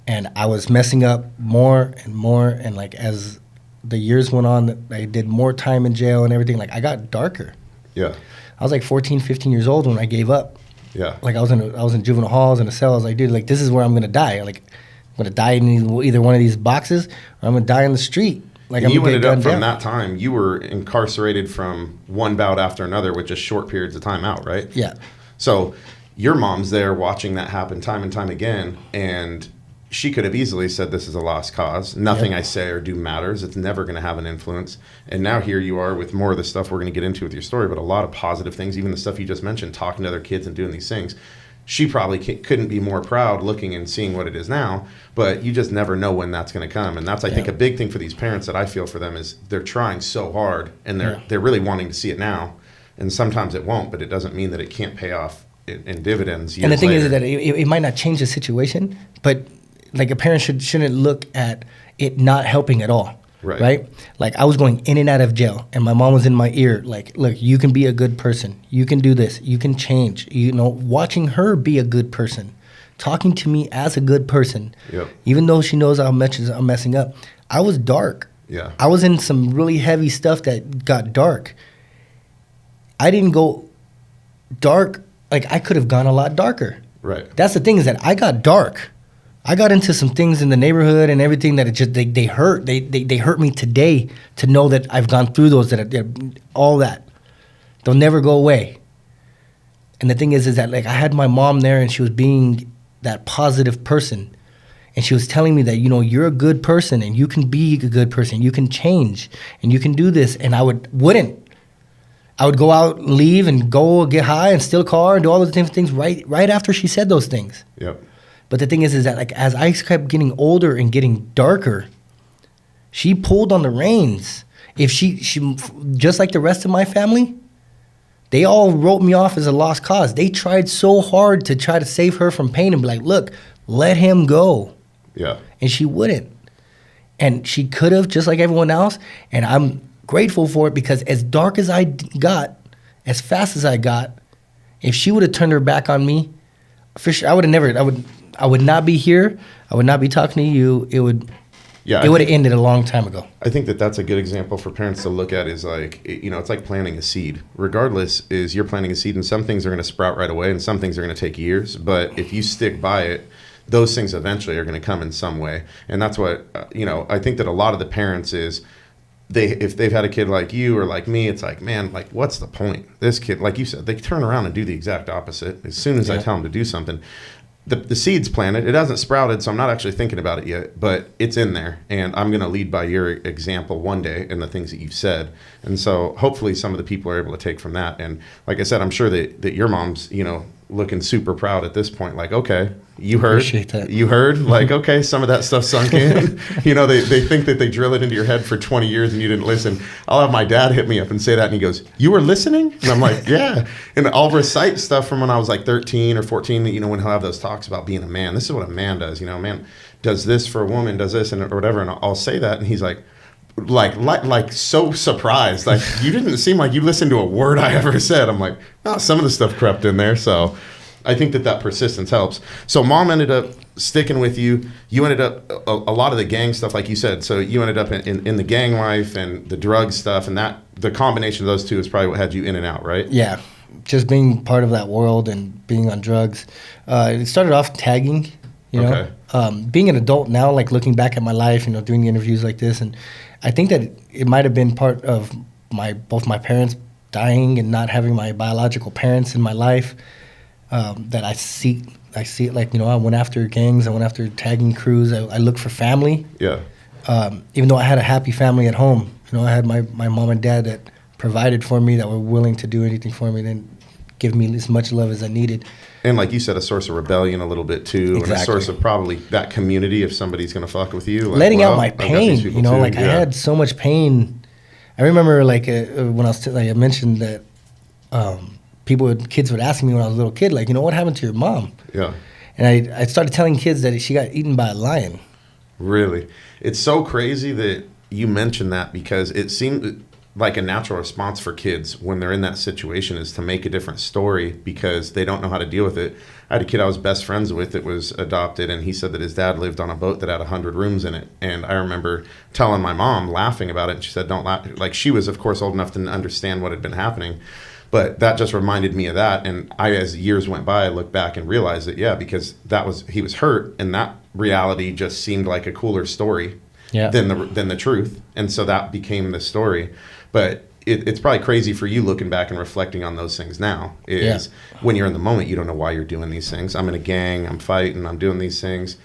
and I was messing up more and more, and like as the years went on, I did more time in jail and everything. Like I got darker. Yeah. I was like 14, 15 years old when I gave up. Yeah. Like I was in juvenile halls in a cell. I was like, dude, like this is where I'm gonna die. Like I'm gonna die in either one of these boxes, or I'm gonna die in the street. Like and you ended up from that time, you were incarcerated from one bout after another with just short periods of time out, right? Yeah. So your mom's there watching that happen time and time again, and she could have easily said, this is a lost cause. Nothing I say or do matters. It's never going to have an influence. And now here you are with more of the stuff we're going to get into with your story, but a lot of positive things, even the stuff you just mentioned, talking to other kids and doing these things. She probably couldn't be more proud looking and seeing what it is now, but you just never know when that's going to come. And that's, I think, a big thing for these parents that I feel for them is they're trying so hard, and they're really wanting to see it now. And sometimes it won't, but it doesn't mean that it can't pay off in dividends years And the thing later. is that it might not change the situation, but like a parent shouldn't look at it not helping at all. Right? Like I was going in and out of jail and my mom was in my ear like, look, you can be a good person. You can do this. You can change. You know, watching her be a good person, talking to me as a good person, even though she knows how much I'm messing up. I was dark. Yeah. I was in some really heavy stuff that got dark. I didn't go dark. Like I could have gone a lot darker. Right. That's the thing is that I got dark. I got into some things in the neighborhood and everything that it just they hurt. They hurt me today to know that I've gone through those, all that. They'll never go away. And the thing is that like I had my mom there and she was being that positive person. And she was telling me that, you know, you're a good person and you can be a good person. You can change and you can do this. And I wouldn't. I would go out, leave and go get high and steal a car and do all those different things right after she said those things. Yep. But the thing is that like as I kept getting older and getting darker, she pulled on the reins. If she just like the rest of my family, they all wrote me off as a lost cause. They tried so hard to try to save her from pain and be like, look, let him go. Yeah. And she wouldn't. And she could have, just like everyone else. And I'm grateful for it because as dark as I got, as fast as I got, if she would have turned her back on me, for sure, I would not be here. I would not be talking to you. It would have ended a long time ago. I think that that's a good example for parents to look at is like, you know, it's like planting a seed. Regardless, is you're planting a seed and some things are going to sprout right away and some things are going to take years. But if you stick by it, those things eventually are going to come in some way. And that's what, you know, I think that a lot of the parents is, if they've had a kid like you or like me, it's like, man, like, what's the point? This kid, like you said, they turn around and do the exact opposite. As soon as I tell them to do something, the seed's planted. It hasn't sprouted, so I'm not actually thinking about it yet, but it's in there. And I'm going to lead by your example one day in the things that you've said. And so hopefully some of the people are able to take from that. And like I said, I'm sure that your mom's, you know, looking super proud at this point. Like, okay, you heard. Appreciate that. You heard? Like, okay, some of that stuff sunk in. You know, they think that they drill it into your head for 20 years and you didn't listen. I'll have my dad hit me up and say that, and he goes, you were listening? And I'm like, yeah. And I'll recite stuff from when I was like 13 or 14, you know, when he'll have those talks about being a man. This is what a man does. You know, a man does this for a woman, does this and or whatever. And I'll say that, and he's like so surprised. Like, you didn't seem like you listened to a word I ever said. I'm like, oh, some of the stuff crept in there. So I think that persistence helps. So mom ended up sticking with you. You ended up a lot of the gang stuff, like you said. So you ended up in the gang life and the drug stuff, and that the combination of those two is probably what had you in and out, right? Yeah, just being part of that world and being on drugs. It started off tagging, you know. Okay. Being an adult now, like looking back at my life, you know, doing interviews like this, and I think that it might have been part of both my parents dying and not having my biological parents in my life. That I see it like, you know, I went after gangs, I went after tagging crews, I looked for family. Yeah. Even though I had a happy family at home, you know, I had my mom and dad that provided for me, that were willing to do anything for me, then give me as much love as I needed. And like you said, a source of rebellion a little bit too, Exactly. and a source of probably that community if somebody's going to fuck with you. Like, letting out my pain, you know, like I had so much pain. I remember like when I was I mentioned that kids would ask me when I was a little kid, like, you know, what happened to your mom? Yeah. And I started telling kids that she got eaten by a lion. Really? It's so crazy that you mentioned that, because it seemed like a natural response for kids when they're in that situation is to make a different story because they don't know how to deal with it. I had a kid I was best friends with that was adopted, and he said that his dad lived on a boat that had 100 rooms in it. And I remember telling my mom, laughing about it, and she said, don't laugh. Like, she was, of course, old enough to understand what had been happening. But that just reminded me of that. And as years went by, I looked back and realized that, yeah, because he was hurt, and that reality just seemed like a cooler story than the truth. And so that became the story. But it's probably crazy for you looking back and reflecting on those things now. When you're in the moment, you don't know why you're doing these things. I'm in a gang, I'm fighting, I'm doing these things.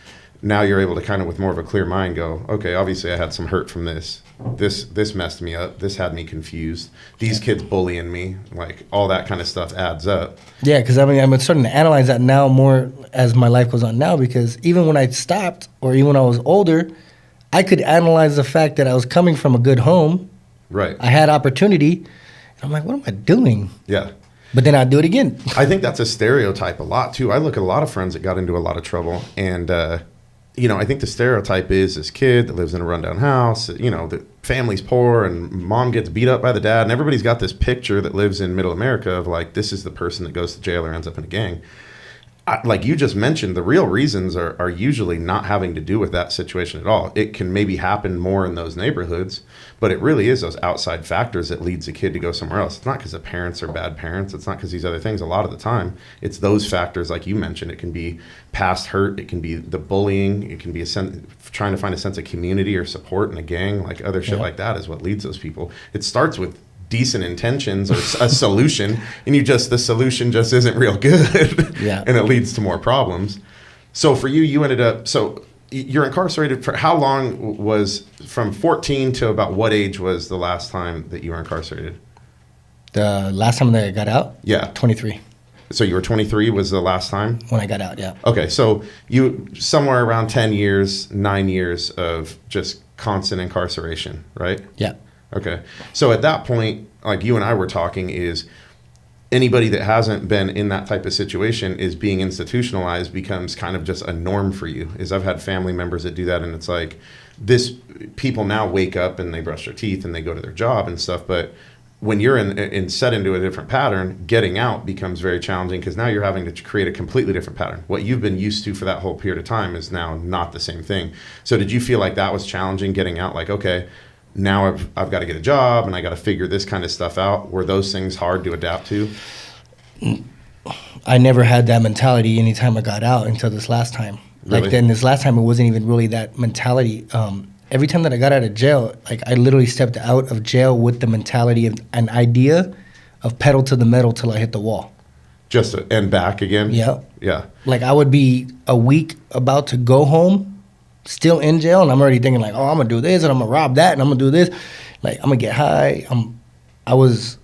Now you're able to kind of, with more of a clear mind, go, okay, obviously I had some hurt from this. This messed me up. This had me confused. These kids bullying me, like all that kind of stuff adds up. Yeah, because I mean, I'm starting to analyze that now more as my life goes on now, because even when I stopped, or even when I was older, I could analyze the fact that I was coming from a good home. Right. I had opportunity. And I'm like, what am I doing? Yeah. But then I'd do it again. I think that's a stereotype a lot, too. I look at a lot of friends that got into a lot of trouble, and I think the stereotype is this kid that lives in a rundown house, the family's poor and mom gets beat up by the dad. And everybody's got this picture that lives in middle America of like, this is the person that goes to jail or ends up in a gang. Like you just mentioned, the real reasons are usually not having to do with that situation at all. It can maybe happen more in those neighborhoods, but it really is those outside factors that leads a kid to go somewhere else. It's not because the parents are bad parents. It's not because these other things. A lot of the time, it's those factors like you mentioned. It can be past hurt. It can be the bullying. It can be trying to find a sense of community or support in a gang, like other shit like that is what leads those people. It starts with decent intentions or a solution, and the solution just isn't real good. Yeah. And it leads to more problems. So for you ended up, so you're incarcerated for how long? Was from 14 to about what age was the last time that you were incarcerated? The last time that I got out? Yeah. 23. So you were 23 was the last time? When I got out, yeah. Okay, so you somewhere around 10 years, 9 years of just constant incarceration, right? Yeah. Okay. So at that point, like you and I were talking, is anybody that hasn't been in that type of situation is being institutionalized becomes kind of just a norm for you. I've had family members that do that, and it's like people now wake up and they brush their teeth and they go to their job and stuff, but when you're in set into a different pattern, getting out becomes very challenging because now you're having to create a completely different pattern. What you've been used to for that whole period of time is now not the same thing. So did you feel like that was challenging getting out? Like, okay, now I've got to get a job and I got to figure this kind of stuff out. Were those things hard to adapt to? I never had that mentality anytime I got out until this last time. Really? Like then this last time, it wasn't even really that mentality. Every time that I got out of jail, like I literally stepped out of jail with the mentality of an idea of pedal to the metal till I hit the wall. And back again? Yeah. Yeah. Like I would be a week about to go home, still in jail, and I'm already thinking like, oh, I'm gonna do this and I'm gonna rob that and I'm gonna do this, like I'm gonna get high. I was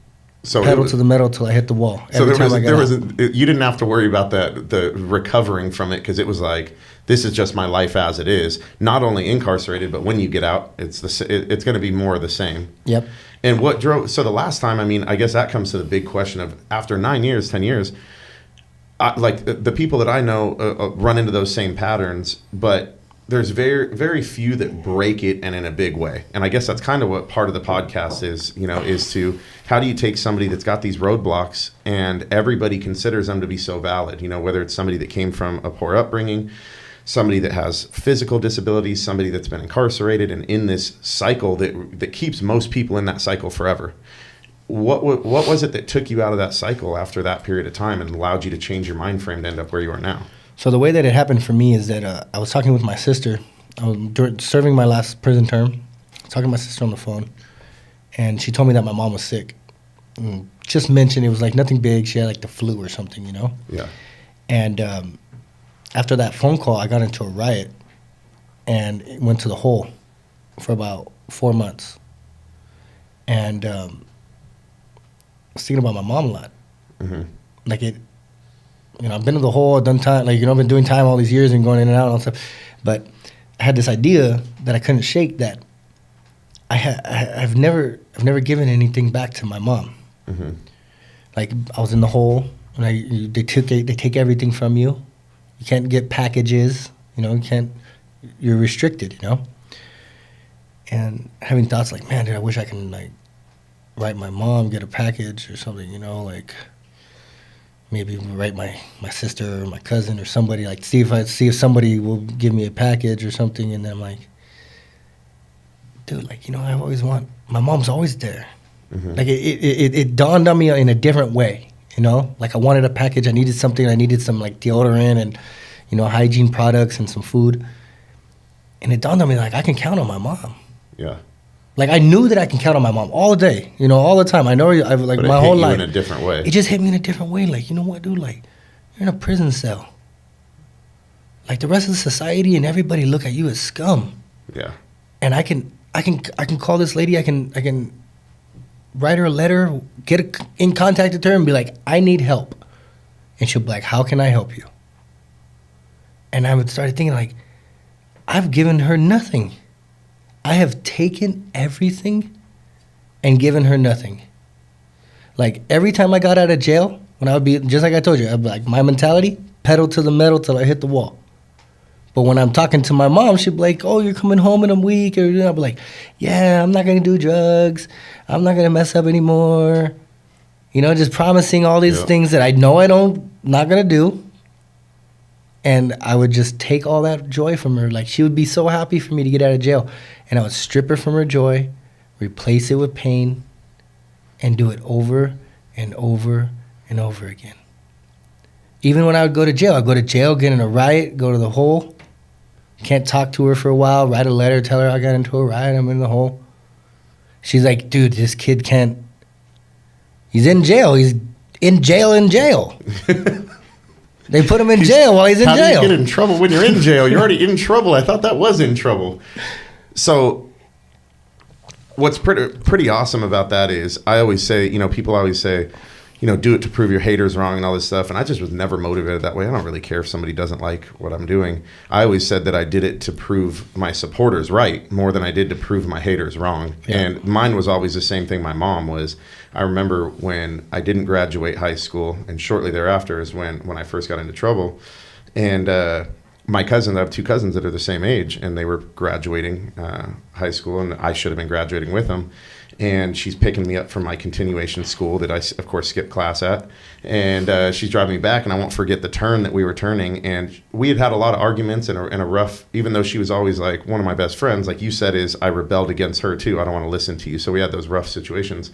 pedal to the metal till I hit the wall. So you didn't have to worry about the recovering from it because it was like, this is just my life as it is. Not only incarcerated, but when you get out, it's going to be more of the same. Yep. And what drove? So the last time, I mean, I guess that comes to the big question of after 9 years, 10 years. Like the people that I know run into those same patterns, but there's very, very few that break it and in a big way. And I guess that's kind of what part of the podcast is, is to how do you take somebody that's got these roadblocks and everybody considers them to be so valid, whether it's somebody that came from a poor upbringing, somebody that has physical disabilities, somebody that's been incarcerated and in this cycle that keeps most people in that cycle forever. What was it that took you out of that cycle after that period of time and allowed you to change your mind frame to end up where you are now? So the way that it happened for me is that I was talking with my sister. I was serving my last prison term, talking to my sister on the phone, and she told me that my mom was sick. Just mentioned it was like nothing big. She had like the flu or something, Yeah. And after that phone call, I got into a riot and went to the hole for about 4 months. And I was thinking about my mom a lot. Mm-hmm. Like I've been to the hole, I've done time, I've been doing time all these years and going in and out and all stuff. But I had this idea that I couldn't shake that I've never given anything back to my mom. Mm-hmm. Like I was in the hole and they take everything from you. You can't get packages, you're restricted, And having thoughts like, man, dude, I wish I can write my mom, get a package or something, maybe write my sister or my cousin or somebody, see if somebody will give me a package or something. And then I'm like, dude, I always my mom's always there. Mm-hmm. It dawned on me in a different way, I wanted a package. I needed something. I needed some deodorant and, hygiene products and some food. And it dawned on me I can count on my mom. Yeah. I knew that I can count on my mom all day, all the time. I know I've but my whole life. It hit you in a different way. It just hit me in a different way. You know what, dude? You're in a prison cell. The rest of the society and everybody look at you as scum. Yeah. And I can call this lady. I can write her a letter, get in contact with her, and be like, I need help. And she'll be like, how can I help you? And I would start thinking I've given her nothing. I have taken everything and given her nothing. Every time I got out of jail, when I would be, just like I told you, I'd be my mentality, pedal to the metal till I hit the wall. But when I'm talking to my mom, she'd be like, oh, you're coming home in a week. Or I'll be like, yeah, I'm not going to do drugs. I'm not going to mess up anymore. You know, just promising all these things that I know not going to do. And I would just take all that joy from her. Like, she would be so happy for me to get out of jail. And I would strip her from her joy, replace it with pain, and do it over and over and over again. Even when I would go to jail, I'd go to jail, get in a riot, go to the hole, can't talk to her for a while, write a letter, tell her I got into a riot, I'm in the hole. She's like, dude, this kid can't, he's in jail. He's in jail. They put him in jail while he's in jail. How do you get in trouble when you're in jail? You're already in trouble. I thought that was in trouble. So what's pretty awesome about that is I always say, you know, people always say, you know, do it to prove your haters wrong and all this stuff. And I just was never motivated that way. I don't really care if somebody doesn't like what I'm doing. I always said that I did it to prove my supporters right more than I did to prove my haters wrong. Yeah. And mine was always the same thing my mom was. I remember when I didn't graduate high school, and shortly thereafter is when I first got into trouble. And my cousin, I have two cousins that are the same age, and they were graduating high school, and I should have been graduating with them. And she's picking me up from my continuation school that I, of course, skipped class at. And she's driving me back, and I won't forget the turn that we were turning. And we had a lot of arguments and a rough, even though she was always like one of my best friends, like you said, is I rebelled against her too. I don't want to listen to you. So we had those rough situations.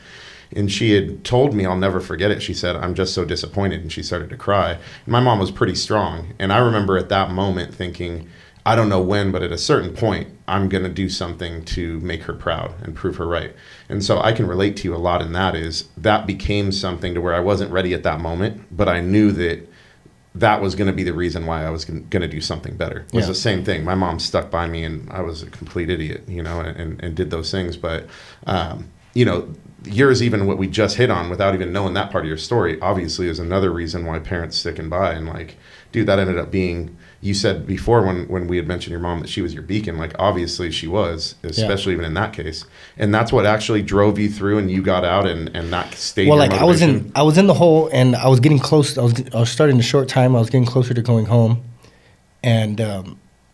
And she had told me, I'll never forget it. She said, I'm just so disappointed. And she started to cry. And my mom was pretty strong. And I remember at that moment thinking, I don't know when, but at a certain point, I'm going to do something to make her proud and prove her right. And so I can relate to you a lot in that is that became something to where I wasn't ready at that moment, but I knew that that was going to be the reason why I was going to do something better. It was the same thing. My mom stuck by me and I was a complete idiot, you know, and did those things. But, you know, yours, even what we just hit on without even knowing that part of your story, obviously is another reason why parents sticking by. And like, dude, that ended up being, you said before when we had mentioned your mom that she was your beacon, like obviously she was, especially even in that case. And that's what actually drove you through and you got out and that stayed. Well, like I was in the hole and I was getting close. I was starting a short time. I was getting closer to going home. And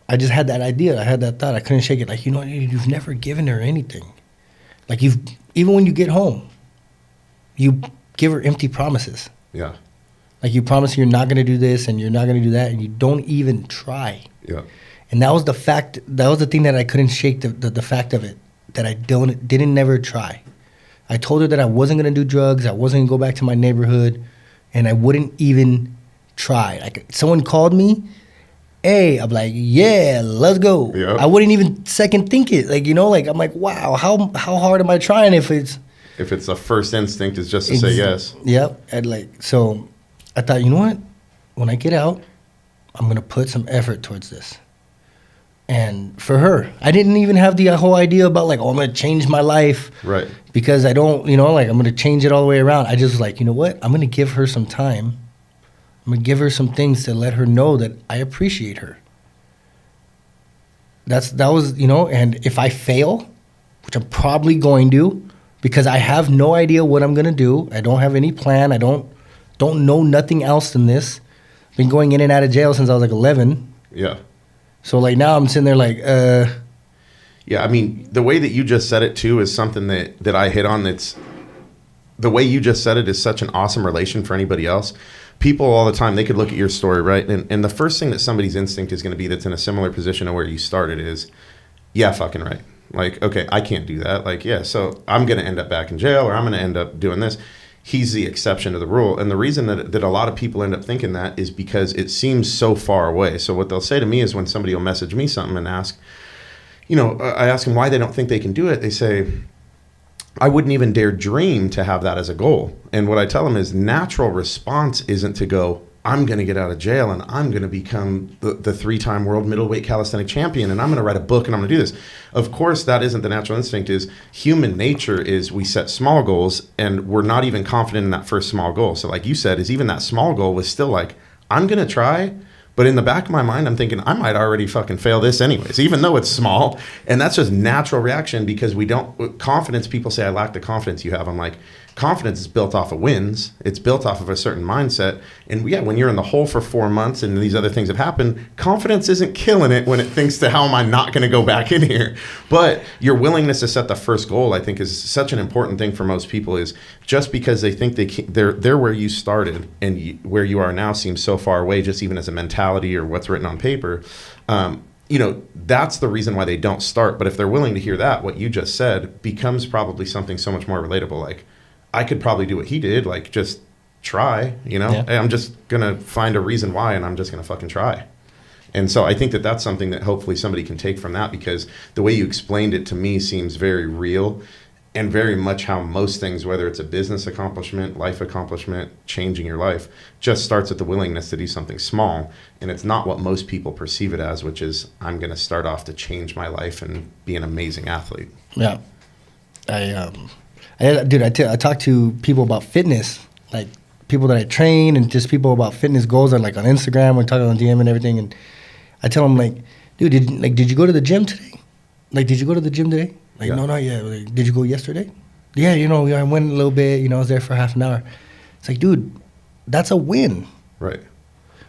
I just had that idea. I had that thought. I couldn't shake it. Like, you know, you've never given her anything. Like even when you get home, you give her empty promises. Yeah. Like you promise you're not going to do this and you're not going to do that, and you don't even try. Yeah. And that was the fact. That was the thing that I couldn't shake. The fact of it that I didn't never try. I told her that I wasn't going to do drugs. I wasn't going to go back to my neighborhood, and I wouldn't even try. Like someone called me, hey, I'm like, yeah, let's go. Yeah. I wouldn't even second think it. Like, you know, like I'm like, wow, how hard am I trying if it's the first instinct is just to say yes. Yep. And like so. I thought, you know what? When I get out, I'm going to put some effort towards this. And for her, I didn't even have the whole idea about like, oh, I'm going to change my life. Right. Because I don't, you know, like I'm going to change it all the way around. I just was like, you know what? I'm going to give her some time. I'm going to give her some things to let her know that I appreciate her. That was, you know, and if I fail, which I'm probably going to, because I have no idea what I'm going to do. I don't have any plan. I don't know nothing else than this. Been going in and out of jail since I was like 11. Yeah. So like now I'm sitting there like, Yeah, I mean, the way that you just said it too is something that I hit on. That's the way you just said it is such an awesome relation for anybody else. People all the time, they could look at your story, right? And the first thing that somebody's instinct is going to be that's in a similar position to where you started is, yeah, fucking right. Like, okay, I can't do that. Like, yeah, so I'm going to end up back in jail or I'm going to end up doing this. He's the exception to the rule. And the reason that a lot of people end up thinking that is because it seems so far away. So what they'll say to me is when somebody will message me something and ask, you know, I ask them why they don't think they can do it. They say, I wouldn't even dare dream to have that as a goal. And what I tell them is natural response isn't to go, I'm going to get out of jail and I'm going to become the 3-time world middleweight calisthenic champion and I'm going to write a book and I'm going to do this. Of course, that isn't the natural instinct. Is human nature is we set small goals and we're not even confident in that first small goal. So like you said, is even that small goal was still like, I'm going to try. But in the back of my mind, I'm thinking I might already fucking fail this anyways, even though it's small. And that's just natural reaction because we don't confidence. People say, I lack the confidence you have. I'm like, confidence is built off of wins. It's built off of a certain mindset. And yeah, when you're in the hole for 4 months and these other things have happened, confidence isn't killing it when it thinks to how am I not going to go back in here? But your willingness to set the first goal, I think, is such an important thing for most people. Is just because they think they're where you started and where you are now seems so far away, just even as a mentality or what's written on paper. That's the reason why they don't start. But if they're willing to hear that, what you just said becomes probably something so much more relatable. Like, I could probably do what he did, like just try, Yeah. I'm just going to find a reason why, and I'm just going to fucking try. And so I think that that's something that hopefully somebody can take from that, because the way you explained it to me seems very real and very much how most things, whether it's a business accomplishment, life accomplishment, changing your life, just starts with the willingness to do something small. And it's not what most people perceive it as, which is I'm going to start off to change my life and be an amazing athlete. Yeah. I talk to people about fitness, like people that I train and just people about fitness goals, like on Instagram, we're talking on DM and everything. And I tell them, like, dude, did you go to the gym today? Like, did you go to the gym today? Like, yeah. No, not yet. Like, did you go yesterday? Yeah, I went a little bit, I was there for half an hour. It's like, dude, that's a win. Right.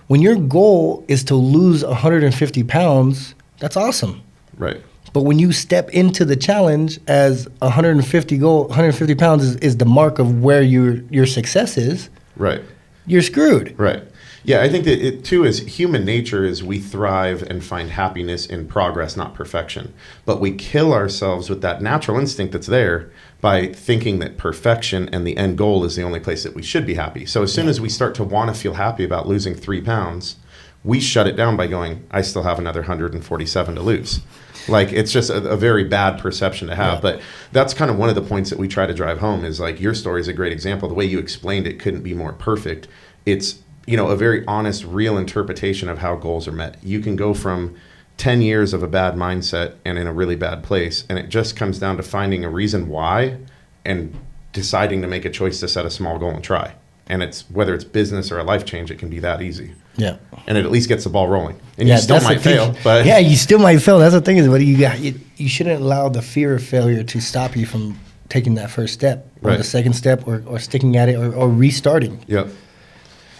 When your goal is to lose 150 pounds, that's awesome. Right. But when you step into the challenge as 150 pounds is the mark of where your success is, right, you're screwed. Right. Yeah, I think that it too is human nature is we thrive and find happiness in progress, not perfection. But we kill ourselves with that natural instinct that's there by thinking that perfection and the end goal is the only place that we should be happy. So as soon as we start to want to feel happy about losing 3 pounds, we shut it down by going, I still have another 147 to lose. Like, it's just a very bad perception to have. Yeah. But that's kind of one of the points that we try to drive home is, like, your story is a great example. The way you explained it couldn't be more perfect. It's, a very honest, real interpretation of how goals are met. You can go from 10 years of a bad mindset and in a really bad place, and it just comes down to finding a reason why and deciding to make a choice to set a small goal and try. And it's whether it's business or a life change, it can be that easy. Yeah. And it at least gets the ball rolling. And you still might fail. But yeah, you still might fail. That's the thing is, but you shouldn't allow the fear of failure to stop you from taking that first step or right. the second step or sticking at it or restarting. Yep.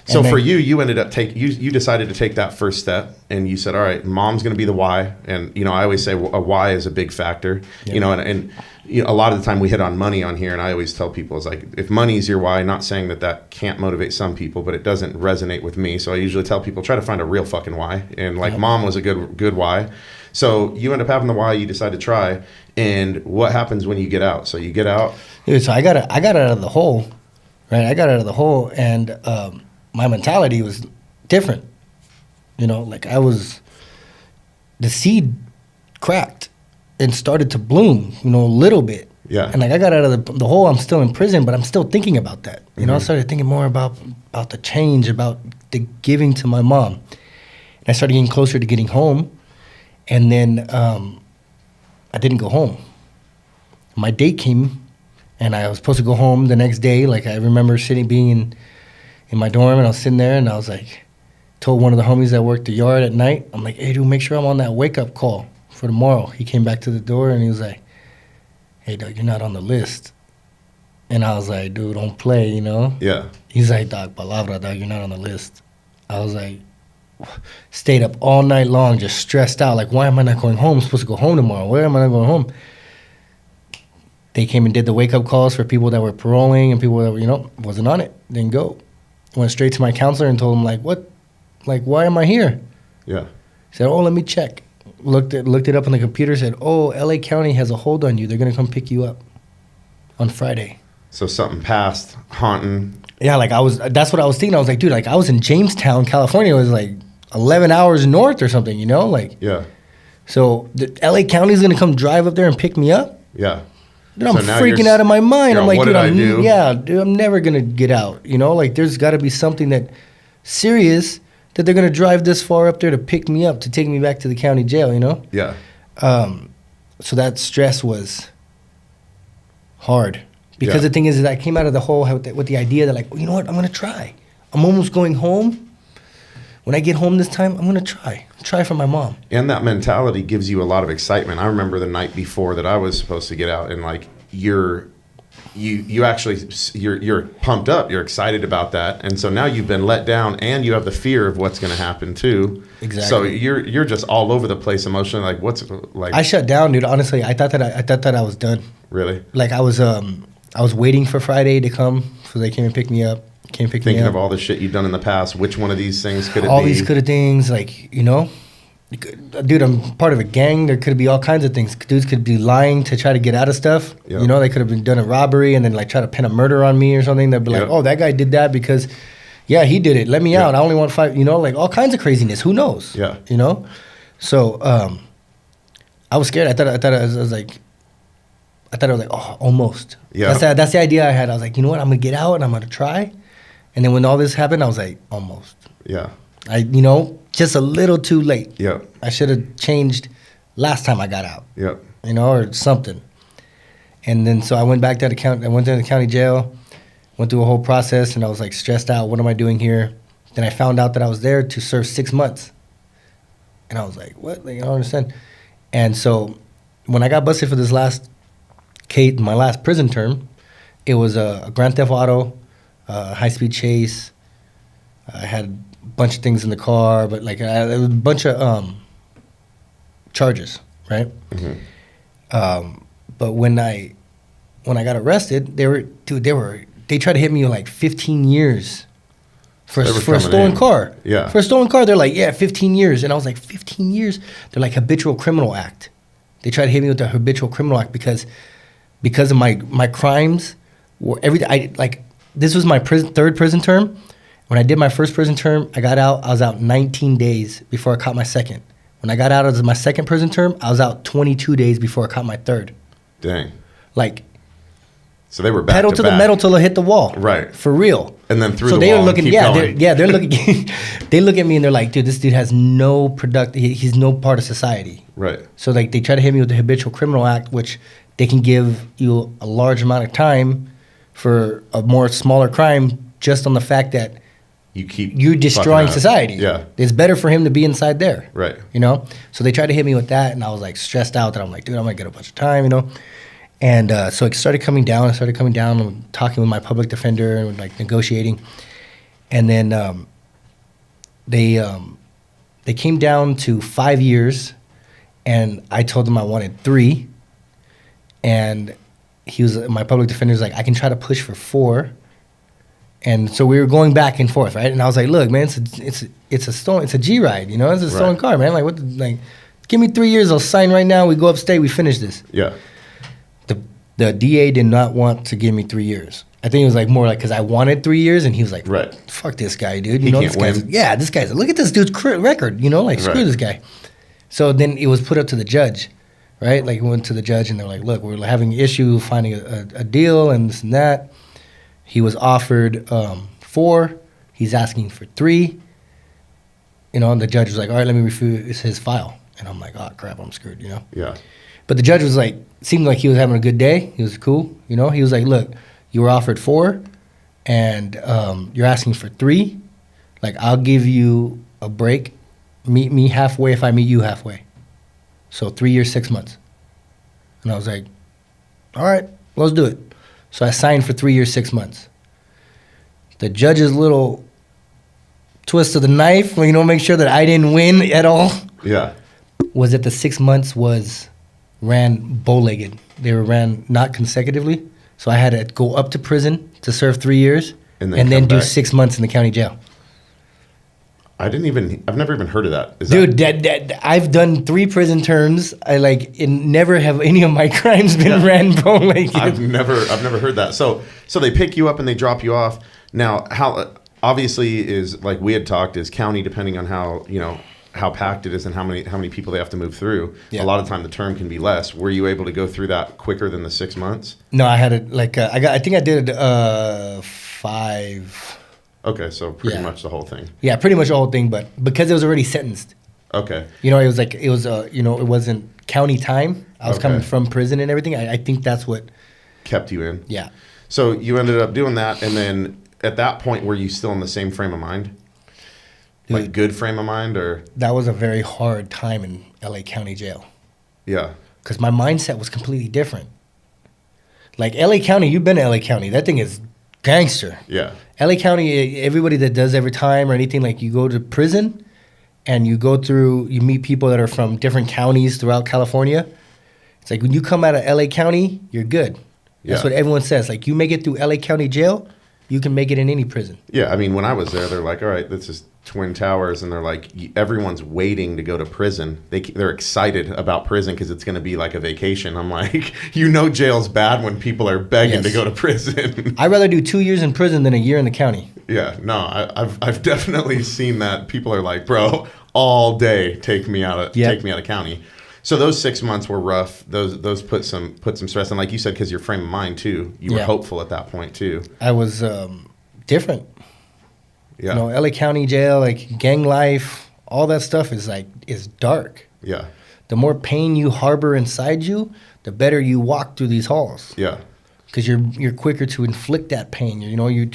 So for you ended up you decided to take that first step, and you said, all right, mom's going to be the why. And, I always say a why is a big factor, yeah. And a lot of the time we hit on money on here, and I always tell people is like, if money's your why, not saying that can't motivate some people, but it doesn't resonate with me. So I usually tell people, try to find a real fucking why. And like, mom was a good why. So you end up having the why, you decide to try. And what happens when you get out? So you get out. Dude, so I got out of the hole, right? I got out of the hole, and my mentality was different. Like the seed cracked and started to bloom, a little bit. Yeah. And like I got out of the hole, I'm still in prison, but I'm still thinking about that. I started thinking more about the change, about the giving to my mom. And I started getting closer to getting home. And then I didn't go home. My date came, and I was supposed to go home the next day. Like, I remember being in my dorm, and I was sitting there, and I was like, told one of the homies that worked the yard at night, I'm like, hey, dude, make sure I'm on that wake-up call for tomorrow. He came back to the door, and he was like, hey, dog, you're not on the list. And I was like, dude, don't play, Yeah. He's like, dog, palabra, dog, you're not on the list. I was like, stayed up all night long, just stressed out. Like, why am I not going home? I'm supposed to go home tomorrow. Where am I not going home? They came and did the wake-up calls for people that were paroling and people that were, wasn't on it. Didn't go. Went straight to my counselor and told him, like, what? Like, why am I here? Yeah. He said, oh, let me check. Looked it up on the computer, said, oh, LA County has a hold on you. They're going to come pick you up on Friday. So something passed, haunting. Yeah, like that's what I was thinking. I was like, dude, like I was in Jamestown, California. It was like 11 hours north or something, Like, yeah. So the LA County is going to come drive up there and pick me up? Yeah. Dude, I'm freaking out of my mind. I'm like, dude, I'm never going to get out. Like, there's got to be something that serious that they're going to drive this far up there to pick me up, to take me back to the county jail, Yeah. So that stress was hard. Because the thing is that I came out of the hole with the idea that, like, well, you know what, I'm going to try. I'm almost going home. When I get home this time, I'm going to try for my mom. And that mentality gives you a lot of excitement. I remember the night before that I was supposed to get out, and like you're you actually you're pumped up, you're excited about that, and so now you've been let down, and you have the fear of what's going to happen too. Exactly. So you're just all over the place emotionally. Like what's like? I shut down, dude. Honestly, I thought that I was done. Really? Like I was waiting for Friday to come, so they came and picked me up. Thinking of all the shit you've done in the past, which one of these things could it be? All these could have things, like, you know, dude, I'm part of a gang. There could be all kinds of things. Dudes could be lying to try to get out of stuff. Yep. You know, they could have been done a robbery and then like try to pin a murder on me or something. They'd be like, oh, that guy did that because, yeah, he did it. Let me out. I only want 5. You know, like all kinds of craziness. Who knows? Yeah. You know, so I was scared. I thought I was like, oh, almost. Yeah. That's the idea I had. I was like, you know what? I'm gonna get out and I'm gonna try. And then when all this happened, I was like, almost. Yeah. You know, just a little too late. Yeah. I should have changed last time I got out. Yeah. You know, or something. And then so I went back to the county. I went to the county jail, went through a whole process, and I was like stressed out. What am I doing here? Then I found out that I was there to serve 6 months. And I was like, what? Like, I don't understand. And so when I got busted for this last case, my last prison term, it was a grand theft auto, high-speed chase. I had a bunch of things in the car, but like there was a bunch of charges, right? Mm-hmm. But when I got arrested, they tried to hit me with like 15 years for a stolen car. Yeah. For a stolen car, they're like, yeah, 15 years. And I was like, 15 years? They're like habitual criminal act. They tried to hit me with the habitual criminal act because of my crimes. This was my third prison term. When I did my first prison term, I was out 19 days before I caught my second. When I got out of my second prison term, I was out 22 days before I caught my third. Dang. Like, so they were back pedal to the metal till I hit the wall. Right. For real. And then through so the they wall were looking, and keep going. they're looking, they look at me and they're like, dude, this dude has no he's no part of society. Right. So like they try to hit me with the habitual criminal act, which they can give you a large amount of time for a more smaller crime just on the fact that you're destroying society. Yeah. It's better for him to be inside there. Right. You know? So they tried to hit me with that, and I was like stressed out that I'm like, dude, I'm going to get a bunch of time, you know? And so it started coming down. I'm talking with my public defender and like negotiating. And then they came down to 5 years, and I told them I wanted 3. And my public defender was like, I can try to push for 4. And so we were going back and forth, right? And I was like, look, man, it's a G ride, you know? It's a stolen car, man. Like, give me 3 years, I'll sign right now, we go upstate, we finish this. Yeah. The DA did not want to give me 3 years. I think it was like more like because I wanted 3 years, and he was like, right, fuck this guy, dude. You know, this guy's, this guy's, look at this dude's record, you know, like screw this guy. So then it was put up to the judge, right? Like we went to the judge, and they're like, look, we're having an issue finding a deal and this and that. He was offered 4. He's asking for 3. You know, and the judge was like, all right, let me refuse his file. And I'm like, oh, crap, I'm screwed, you know? Yeah. But the judge was like, seemed like he was having a good day. He was cool, you know? He was like, look, you were offered 4, and you're asking for 3. Like, I'll give you a break. Meet me halfway if I meet you halfway. So 3 years, 6 months. And I was like, all right, let's do it. So I signed for 3 years, 6 months. The judge's little twist of the knife, you know, make sure that I didn't win at all. Yeah. Was that the 6 months ran bow-legged. They were ran not consecutively. So I had to go up to prison to serve 3 years and then do 6 months in the county jail. I've never even heard of that. Dude, I've done 3 prison terms. Never have any of my crimes been ran bow-legged. I've never heard that. So they pick you up and they drop you off. Now, how obviously is like we had talked is county depending on how, you know, how packed it is and how many people they have to move through. Yeah. A lot of time the term can be less. Were you able to go through that quicker than the 6 months? No, I had it I think I did 5. Okay, so pretty much the whole thing. Yeah, pretty much the whole thing, but because it was already sentenced. Okay. You know, it wasn't county time. I was coming from prison and everything. I think that's what kept you in. Yeah. So you ended up doing that, and then at that point, were you still in the same frame of mind? Dude, like good frame of mind, or? That was a very hard time in LA County Jail. Yeah. Because my mindset was completely different. Like LA County, you've been to LA County. That thing is gangster. Yeah. LA County, everybody that does every time or anything, like you go to prison and you go through, you meet people that are from different counties throughout California. It's like when you come out of LA County, you're good. That's what everyone says. Like you make it through LA County jail, you can make it in any prison. Yeah, I mean, when I was there, they're like, all right, this is Twin Towers, and they're like, everyone's waiting to go to prison. They're excited about prison because it's going to be like a vacation. I'm like, jail's bad when people are begging to go to prison. I'd rather do 2 years in prison than a year in the county. Yeah, no, I've definitely seen that. People are like, bro, all day take me out of county. So those 6 months were rough. Those put some stress, and like you said, because your frame of mind too, you were hopeful at that point too. I was different. Yeah. LA County jail, like gang life, all that stuff is dark. Yeah. The more pain you harbor inside you, the better you walk through these halls. Yeah. Because you're quicker to inflict that pain. You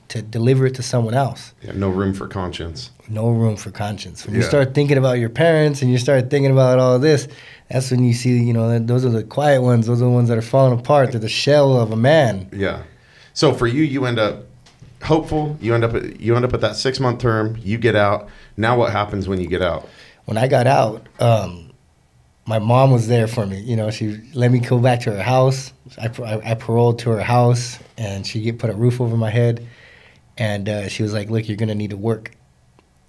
to deliver it to someone else. Yeah. No room for conscience. No room for conscience. When you start thinking about your parents and you start thinking about all this, that's when you see, those are the quiet ones. Those are the ones that are falling apart. They're the shell of a man. Yeah. So for you end up hopeful. You end up at that 6 month term. You get out. Now what happens when you get out? When I got out, my mom was there for me. She let me go back to her house. I paroled to her house, and she put a roof over my head. And she was like, look, you're going to need to work.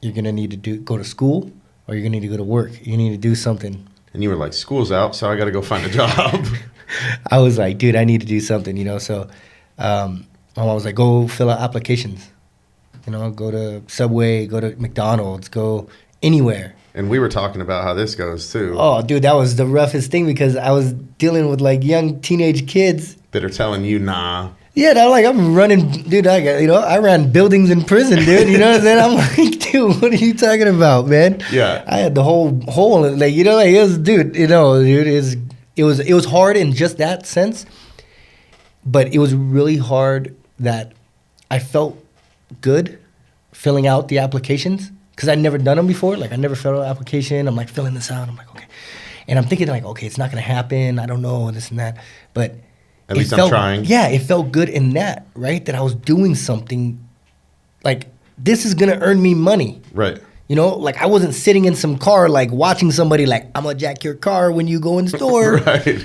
You're going to need to go to school, or you're going to need to go to work. You need to do something. And you were like, school's out, so I got to go find a job. I was like, dude, I need to do something, So my mom was like, go fill out applications. Go to Subway, go to McDonald's, go anywhere. And we were talking about how this goes, too. Oh, dude, that was the roughest thing because I was dealing with, like, young teenage kids. That are telling you, nah. Yeah, I'm running, dude, I ran buildings in prison, dude, you know what I'm saying? I'm like, dude, what are you talking about, man? Yeah. I had the whole hole, it was, dude, it was hard in just that sense, but it was really hard that I felt good filling out the applications because I'd never done them before. Like, I never filled out an application. I'm, like, filling this out. I'm like, okay. And I'm thinking, like, okay, it's not going to happen. I don't know, this and that. But at least I'm trying. Yeah, it felt good in that, right? That I was doing something, like, this is going to earn me money. Right. Like, I wasn't sitting in some car, like, watching somebody, like, I'm going to jack your car when you go in the store. Right.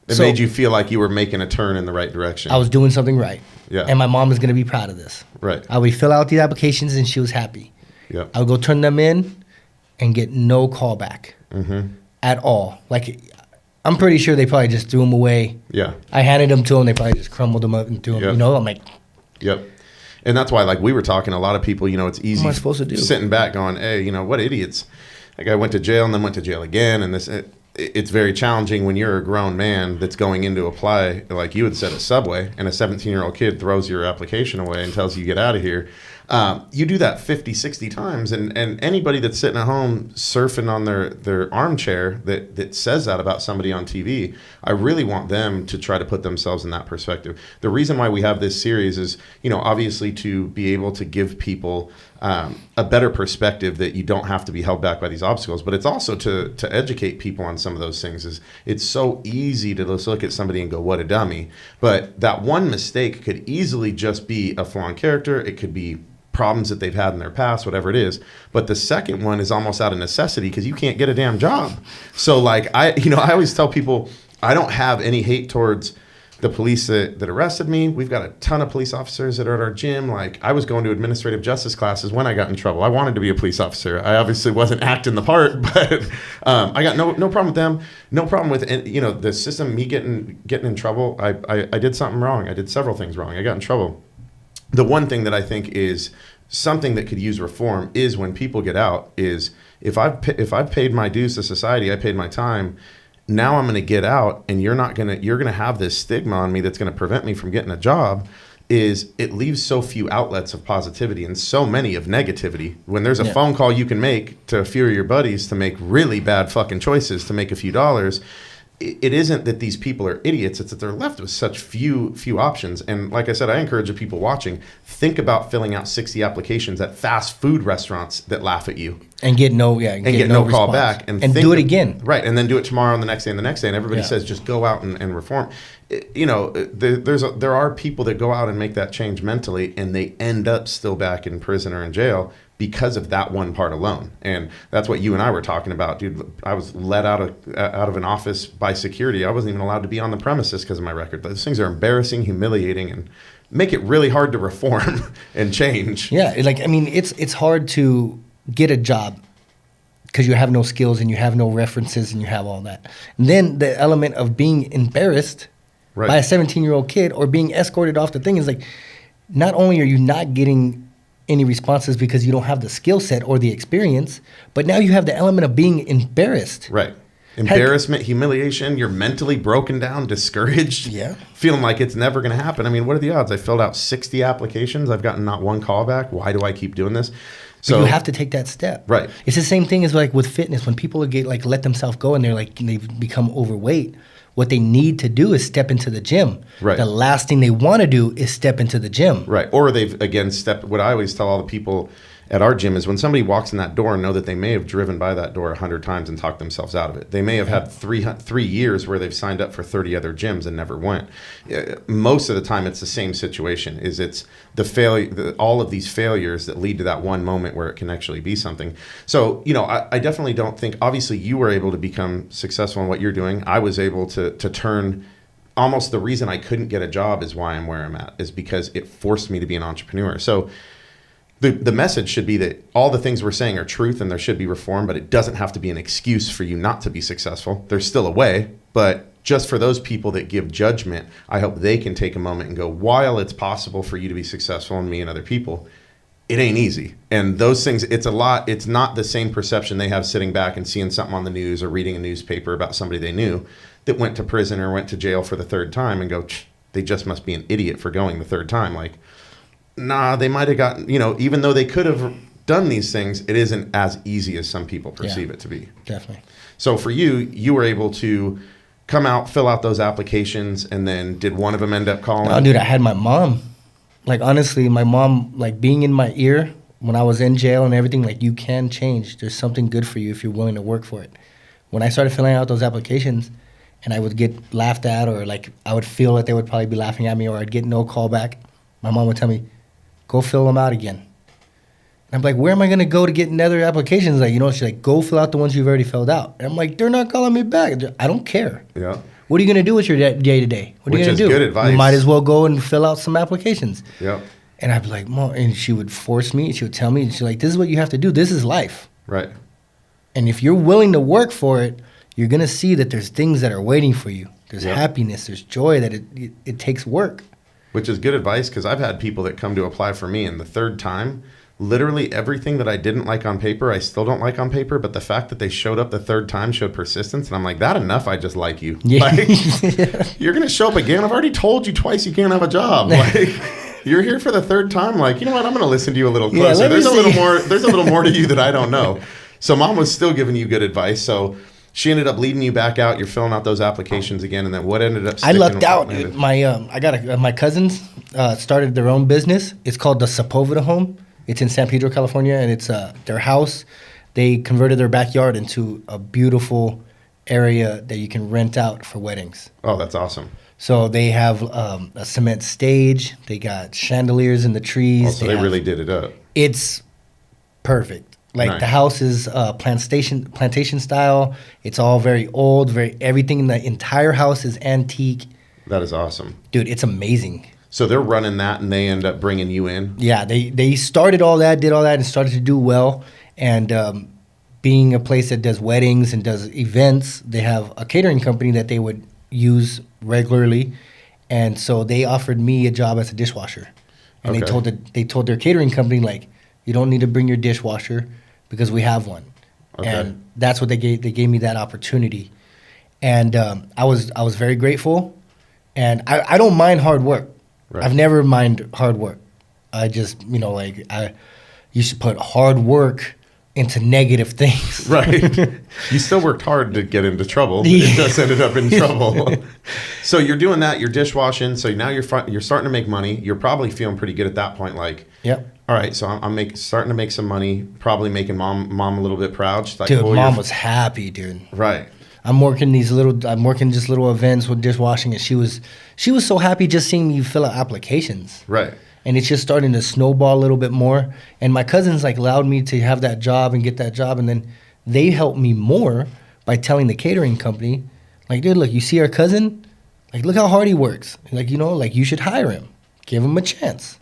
It made you feel like you were making a turn in the right direction. I was doing something right. Yeah. And my mom was going to be proud of this. Right. I would fill out the applications, and she was happy. Yep. I would go turn them in and get no callback at all. Like, I'm pretty sure they probably just threw them away. Yeah. I handed them to them. They probably just crumbled them up and threw them. Yep. I'm like... Yep. And that's why, like, we were talking, a lot of people, it's easy. What am I supposed to do? Sitting back going, hey, what idiots. Like, I went to jail and then went to jail again, and it's very challenging when you're a grown man that's going in to apply, like you had said, at Subway, and a 17-year-old kid throws your application away and tells you get out of here. You do that 50, 60 times, and anybody that's sitting at home surfing on their armchair that says that about somebody on TV, I really want them to try to put themselves in that perspective. The reason why we have this series is, obviously to be able to give people a better perspective that you don't have to be held back by these obstacles, but it's also to educate people on some of those things. It's so easy to just look at somebody and go, what a dummy. But that one mistake could easily just be a flaw in character. It could be problems that they've had in their past, whatever it is. But the second one is almost out of necessity because you can't get a damn job. So like I always tell people, I don't have any hate towards the police that arrested me. We've got a ton of police officers that are at our gym. Like, I was going to administrative justice classes when I got in trouble. I wanted to be a police officer. I obviously wasn't acting the part, but I got no problem with them. No problem with the system. Me getting in trouble. I did something wrong. I did several things wrong. I got in trouble. The one thing that I think is something that could use reform is when people get out. Is if I've paid my dues to society, I paid my time. Now I'm going to get out, and you're going to have this stigma on me that's going to prevent me from getting a job. Is it leaves so few outlets of positivity and so many of negativity. When there's a phone call you can make to a few of your buddies to make really bad fucking choices to make a few dollars, it isn't that these people are idiots. It's that they're left with such few options. And like I said, I encourage the people watching, think about filling out 60 applications at fast food restaurants that laugh at you. And get no call back. And do it again. Right. And then do it tomorrow and the next day and the next day. And everybody says, just go out and reform. There are people that go out and make that change mentally, and they end up still back in prison or in jail because of that one part alone. And that's what you and I were talking about, dude. I was let out of an office by security. I wasn't even allowed to be on the premises because of my record. Those things are embarrassing, humiliating, and make it really hard to reform and change. Yeah, it's hard to get a job because you have no skills and you have no references and you have all that. And then the element of being embarrassed by a 17-year-old kid or being escorted off the thing is like, not only are you not getting any responses because you don't have the skill set or the experience, but now you have the element of being embarrassed. Right. Embarrassment, humiliation, you're mentally broken down, discouraged, feeling like it's never going to happen. I mean, what are the odds? I filled out 60 applications. I've gotten not one call back. Why do I keep doing this? So you have to take that step. Right. It's the same thing as like with fitness. When people get like let themselves go and they've become overweight, what they need to do is step into the gym. Right. The last thing they want to do is step into the gym. Right. Or they've, again, what I always tell all the people at our gym is when somebody walks in that door and know that they may have driven by that door 100 times and talked themselves out of it. They may have had 3 years where they've signed up for 30 other gyms and never went. Most of the time it's the same situation. It's the failure, all of these failures that lead to that one moment where it can actually be something. So, I definitely don't think, obviously you were able to become successful in what you're doing. I was able to turn, almost the reason I couldn't get a job is why I'm where I'm at, is because it forced me to be an entrepreneur. So the message should be that all the things we're saying are truth and there should be reform, but it doesn't have to be an excuse for you not to be successful. There's still a way, but just for those people that give judgment, I hope they can take a moment and go, while it's possible for you to be successful and me and other people, it ain't easy. And those things, it's not the same perception they have sitting back and seeing something on the news or reading a newspaper about somebody they knew that went to prison or went to jail for the 3rd time and go, they just must be an idiot for going the 3rd time. Like, nah, they might have gotten, even though they could have done these things, it isn't as easy as some people perceive it to be. Definitely. So for you were able to come out, fill out those applications, and then did one of them end up calling? Oh, dude, I had my mom. Like, honestly, my mom, like, being in my ear when I was in jail and everything, like, you can change. There's something good for you if you're willing to work for it. When I started filling out those applications and I would get laughed at, or, like, I would feel that they would probably be laughing at me, or I'd get no call back, my mom would tell me, go fill them out again. And I'm like, where am I going to go to get another applications? Like, she's like, go fill out the ones you've already filled out. And I'm like, they're not calling me back. I don't care. Yeah. What are you going to do with your day-to-day? What are you going to do? Which is good advice. You might as well go and fill out some applications. Yep. And I'd be like, Mom, and she would force me. She would tell me, she's like, this is what you have to do. This is life. Right. And if you're willing to work for it, you're going to see that there's things that are waiting for you. There's happiness. There's joy, that it takes work. Which is good advice, because I've had people that come to apply for me, and the 3rd time, literally everything that I didn't like on paper, I still don't like on paper, but the fact that they showed up the 3rd time showed persistence, and I'm like, that enough, I just like you. Yeah. Like, you're going to show up again? I've already told you twice you can't have a job. Like, you're here for the 3rd time? Like, you know what, I'm going to listen to you a little closer. Yeah, there's a little more to you that I don't know. So Mom was still giving you good advice, so she ended up leading you back out. You're filling out those applications again, and then what ended up sticking? I lucked out. My cousins started their own business. It's called the Sepulveda Home. It's in San Pedro, California, and it's their house. They converted their backyard into a beautiful area that you can rent out for weddings. Oh, that's awesome. So they have a cement stage. They got chandeliers in the trees. Oh, so they really did it up. It's perfect. Like, nice. The house is plantation style. It's all very old. Everything in the entire house is antique. That is awesome. Dude, it's amazing. So they're running that, and they end up bringing you in? Yeah, they started all that, did all that, and started to do well. And being a place that does weddings and does events, they have a catering company that they would use regularly. And so they offered me a job as a dishwasher. And they told their catering company, like, you don't need to bring your dishwasher because we have one. Okay. And that's what they gave me that opportunity. And I was very grateful. And I don't mind hard work. Right. I've never minded hard work. I just, I used to put hard work into negative things. Right. You still worked hard to get into trouble. Yeah. It just ended up in trouble. So you're doing that. You're dishwashing. So now you're starting to make money. You're probably feeling pretty good at that point. Like, Yep. all right, so I'm starting to make some money. Probably making mom a little bit proud. She's like, Dude, "Oh, mom was happy, dude. right." I'm working just little events with dishwashing, and she was so happy just seeing me fill out applications. Right. And it's just starting to snowball a little bit more. And my cousins like allowed me to have that job and get that job, and then they helped me more by telling the catering company, like, dude, look, you see our cousin, like, look how hard he works. Like, you know, like, you should hire him, give him a chance.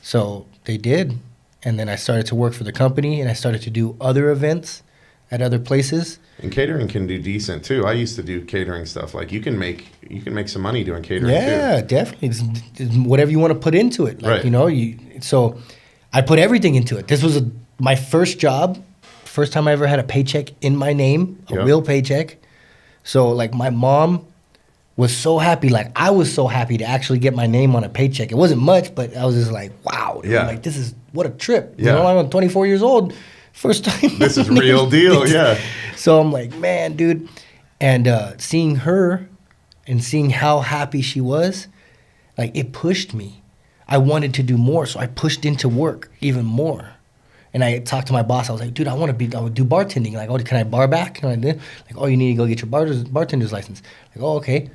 So they did, and then I started to work for the company, and I started to do other events at other places. And catering can do decent too. I used to do catering stuff. Like you can make some money doing catering Yeah, too. definitely. It's whatever you want to put into it. Like, Right. you know, so I put everything into it. This was my first job, first time I ever had a paycheck in my name, a Yep. real paycheck. So like my mom was so happy. Like I was so happy to actually get my name on a paycheck. It wasn't much, but I was just like, wow. Yeah. Like this is what a trip. Yeah. You know, I'm 24 years old. First time. This is real deal. Yeah. So I'm like, man, dude. And seeing her and seeing how happy she was, like it pushed me. I wanted to do more, so I pushed into work even more. And I talked to my boss. I was like, dude, I would do bartending. Like, oh, can I bar back? And I did. Like, oh, you need to go get your bartender's license. Like, oh, okay.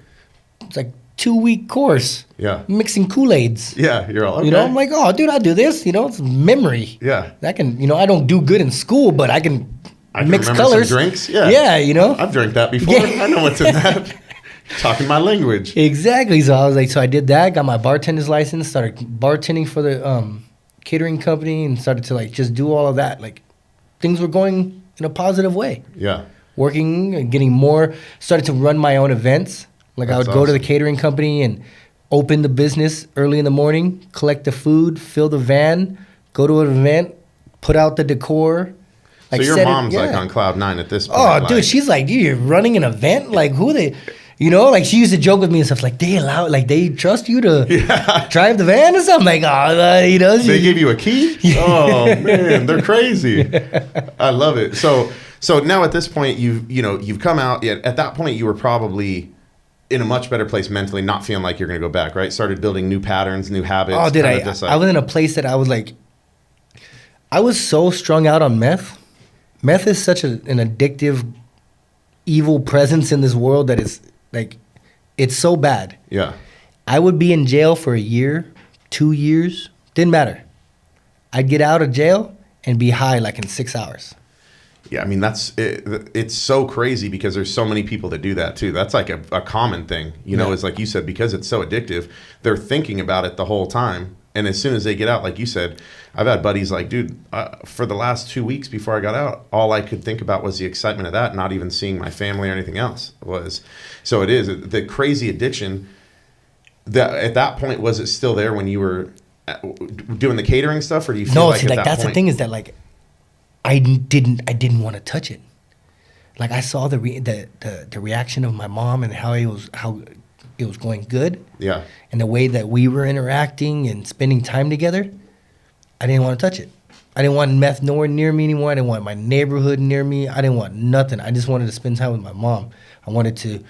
It's like 2-week course. Yeah. Mixing Kool-Aids. Yeah. You're all okay. You know, I'm like, oh, dude, I do this. You know, it's memory. Yeah. I can, you know, I don't do good in school, but I can mix remember colors. some drinks. Yeah. Yeah, you know. I've drank that before. Yeah. I know what's in that. Talking my language. Exactly. So I was like, so I did that, got my bartender's license, started bartending for the catering company, and started to like just do all of that. Like things were going in a positive way. Yeah. Working and getting more, started to run my own events. Like I That's would go to the awesome. catering company and open the business early in the morning, collect the food, fill the van, go to an event, put out the decor. So your set it- mom's like yeah. on cloud 9 at this point. Oh, like, dude, she's like, dude, you're running an event? Like, who they, you know, like she used to joke with me and stuff, like, they trust you to drive the van or something? Like, oh, you know. They gave you a key? Oh, man, they're crazy. I love it. So now at this point, you've come out. At that point, you were probably in a much better place mentally, not feeling like you're going to go back, right? Started building new patterns, new habits. Oh, dude, kinda just like- I was in a place that I was like, I was so strung out on meth. Meth is such an addictive, evil presence in this world that is like, it's so bad. Yeah. I would be in jail for a year, 2 years, didn't matter. I'd get out of jail and be high like in 6 hours. Yeah, I mean, it's so crazy because there's so many people that do that too. That's like a common thing, you know, Yeah. is like you said, because it's so addictive, they're thinking about it the whole time. And as soon as they get out, like you said, I've had buddies like, dude, for the last 2 weeks before I got out, all I could think about was the excitement of that, not even seeing my family or anything else So it is the crazy addiction. That at that point, was it still there when you were doing the catering stuff, or do you feel No, like see, at like that that's point, the thing is that like, I didn't want to touch it. Like I saw the reaction of my mom and how it was going good. Yeah. And the way that we were interacting and spending time together, I didn't want to touch it. I didn't want meth nowhere near me anymore. I didn't want my neighborhood near me. I didn't want nothing. I just wanted to spend time with my mom. I wanted to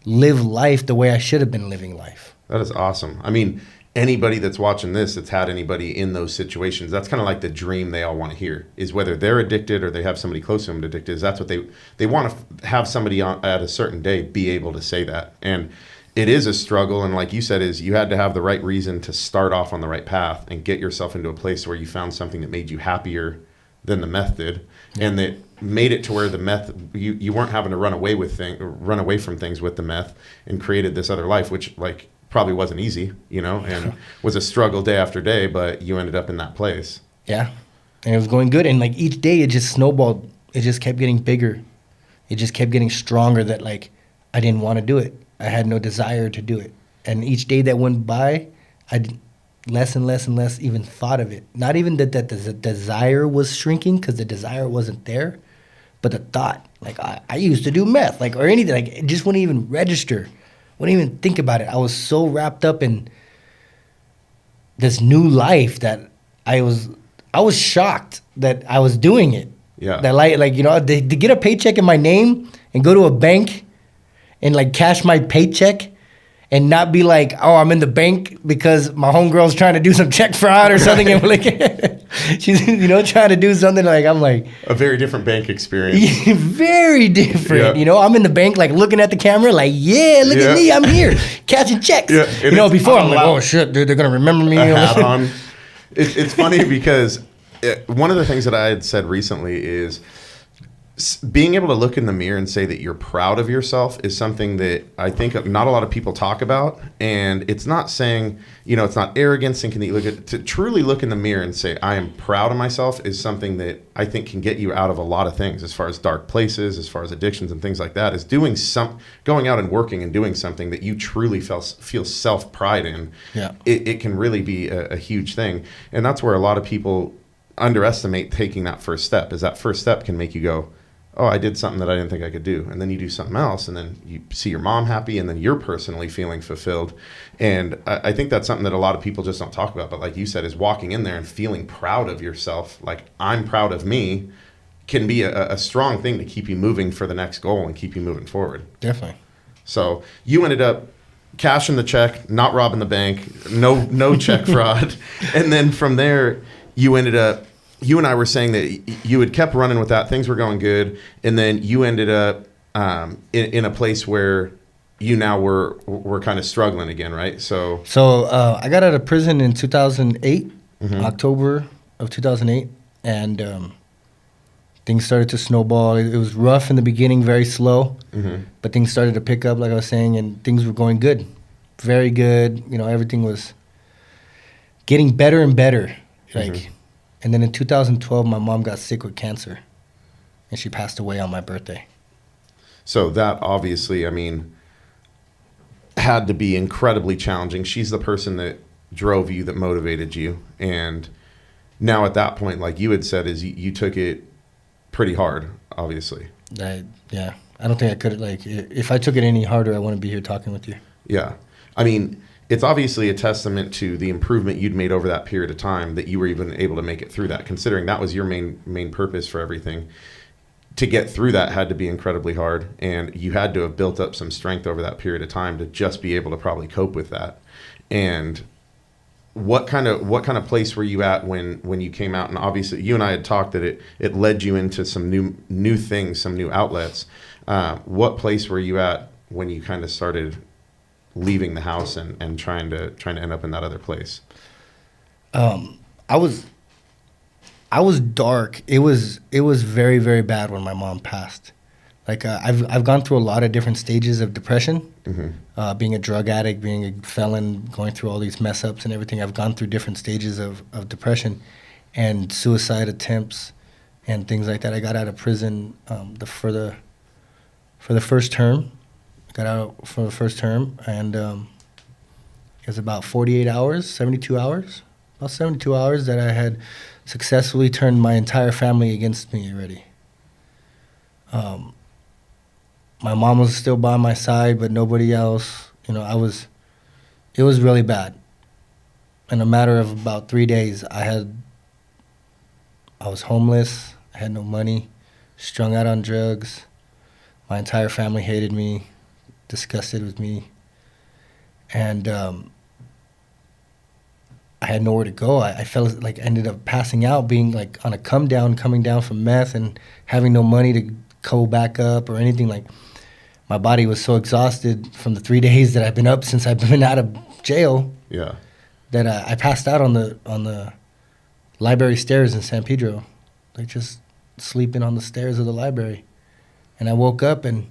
live life the way I should have been living life. That is awesome. I mean, anybody that's watching this that's had anybody in those situations, that's kind of like the dream they all want to hear, is whether they're addicted or they have somebody close to them addicted, is that's what they want to have somebody at a certain day be able to say that. And it is a struggle, and like you said, is you had to have the right reason to start off on the right path and get yourself into a place where you found something that made you happier than the meth did, and that made it to where the meth you weren't having to run away from things with the meth, and created this other life, which like probably wasn't easy, you know, and was a struggle day after day, but you ended up in that place. Yeah. And it was going good. And like each day it just snowballed. It just kept getting bigger. It just kept getting stronger that like I didn't want to do it. I had no desire to do it. And each day that went by, I less and less and less even thought of it. Not even that the desire was shrinking because the desire wasn't there, but the thought, like I used to do meth, like or anything, like it just wouldn't even register. Wouldn't even think about it. I was so wrapped up in this new life that I was shocked that I was doing it. Yeah. That like you know, to get a paycheck in my name and go to a bank and like cash my paycheck and not be like, oh, I'm in the bank because my homegirl's trying to do some check fraud or something. And like, she's, you know, trying to do something like, I'm like. A very different bank experience. Very different. Yeah. You know, I'm in the bank like looking at the camera like, yeah, look at me. I'm here cashing checks. Yeah. You know, before I'm like, oh, shit, dude, they're going to remember me. A hat on. It's funny because one of the things that I had said recently is being able to look in the mirror and say that you're proud of yourself is something that I think not a lot of people talk about. And it's not saying, you know, it's not arrogance thinking that you look at, to truly look in the mirror and say, I am proud of myself is something that I think can get you out of a lot of things as far as dark places, as far as addictions and things like that, is going out and working and doing something that you truly feel self-pride in. Yeah. It can really be a huge thing. And that's where a lot of people underestimate taking that first step, is that first step can make you go, oh, I did something that I didn't think I could do. And then you do something else, and then you see your mom happy, and then you're personally feeling fulfilled. And I think that's something that a lot of people just don't talk about. But like you said, is walking in there and feeling proud of yourself, like I'm proud of me, can be a strong thing to keep you moving for the next goal and keep you moving forward. Definitely. So you ended up cashing the check, not robbing the bank, no check fraud. And then from there, you ended up, you and I were saying that you had kept running with that. Things were going good. And then you ended up in a place where you now were kind of struggling again, right? So I got out of prison in 2008, October of 2008. And things started to snowball. It was rough in the beginning, very slow. But things started to pick up, like I was saying, and things were going good. Very good. You know, everything was getting better and better. Like. And then in 2012, my mom got sick with cancer, and she passed away on my birthday. So that obviously, I mean, had to be incredibly challenging. She's the person that drove you, that motivated you. And now at that point, like you had said, is you took it pretty hard, obviously. Yeah. I don't think I could, like, if I took it any harder, I wouldn't be here talking with you. Yeah. I mean, it's obviously a testament to the improvement you'd made over that period of time that you were even able to make it through that, considering that was your main purpose for everything. To get through that had to be incredibly hard, and you had to have built up some strength over that period of time to just be able to probably cope with that. And what kind of place were you at when you came out? And obviously you and I had talked that it led you into some new things, some new outlets. What place were you at when you kind of started leaving the house and trying to end up in that other place? I was dark. It was very, very bad when my mom passed. Like I've gone through a lot of different stages of depression. Being a drug addict, being a felon, going through all these mess ups and everything. I've gone through different stages of depression and suicide attempts and things like that. I got out of prison for the first term. Got out for the first term, and it was about 48 hours, 72 hours, about 72 hours that I had successfully turned my entire family against me already. My mom was still by my side, but nobody else. You know, it was really bad. In a matter of about 3 days, I was homeless, I had no money, strung out on drugs. My entire family hated me, disgusted with me, and I had nowhere to go. I felt like I ended up passing out, being like on a coming down from meth, and having no money to go back up or anything. Like my body was so exhausted from the 3 days that I've been up since I've been out of jail. Yeah. That I passed out on the library stairs in San Pedro, like just sleeping on the stairs of the library, and I woke up and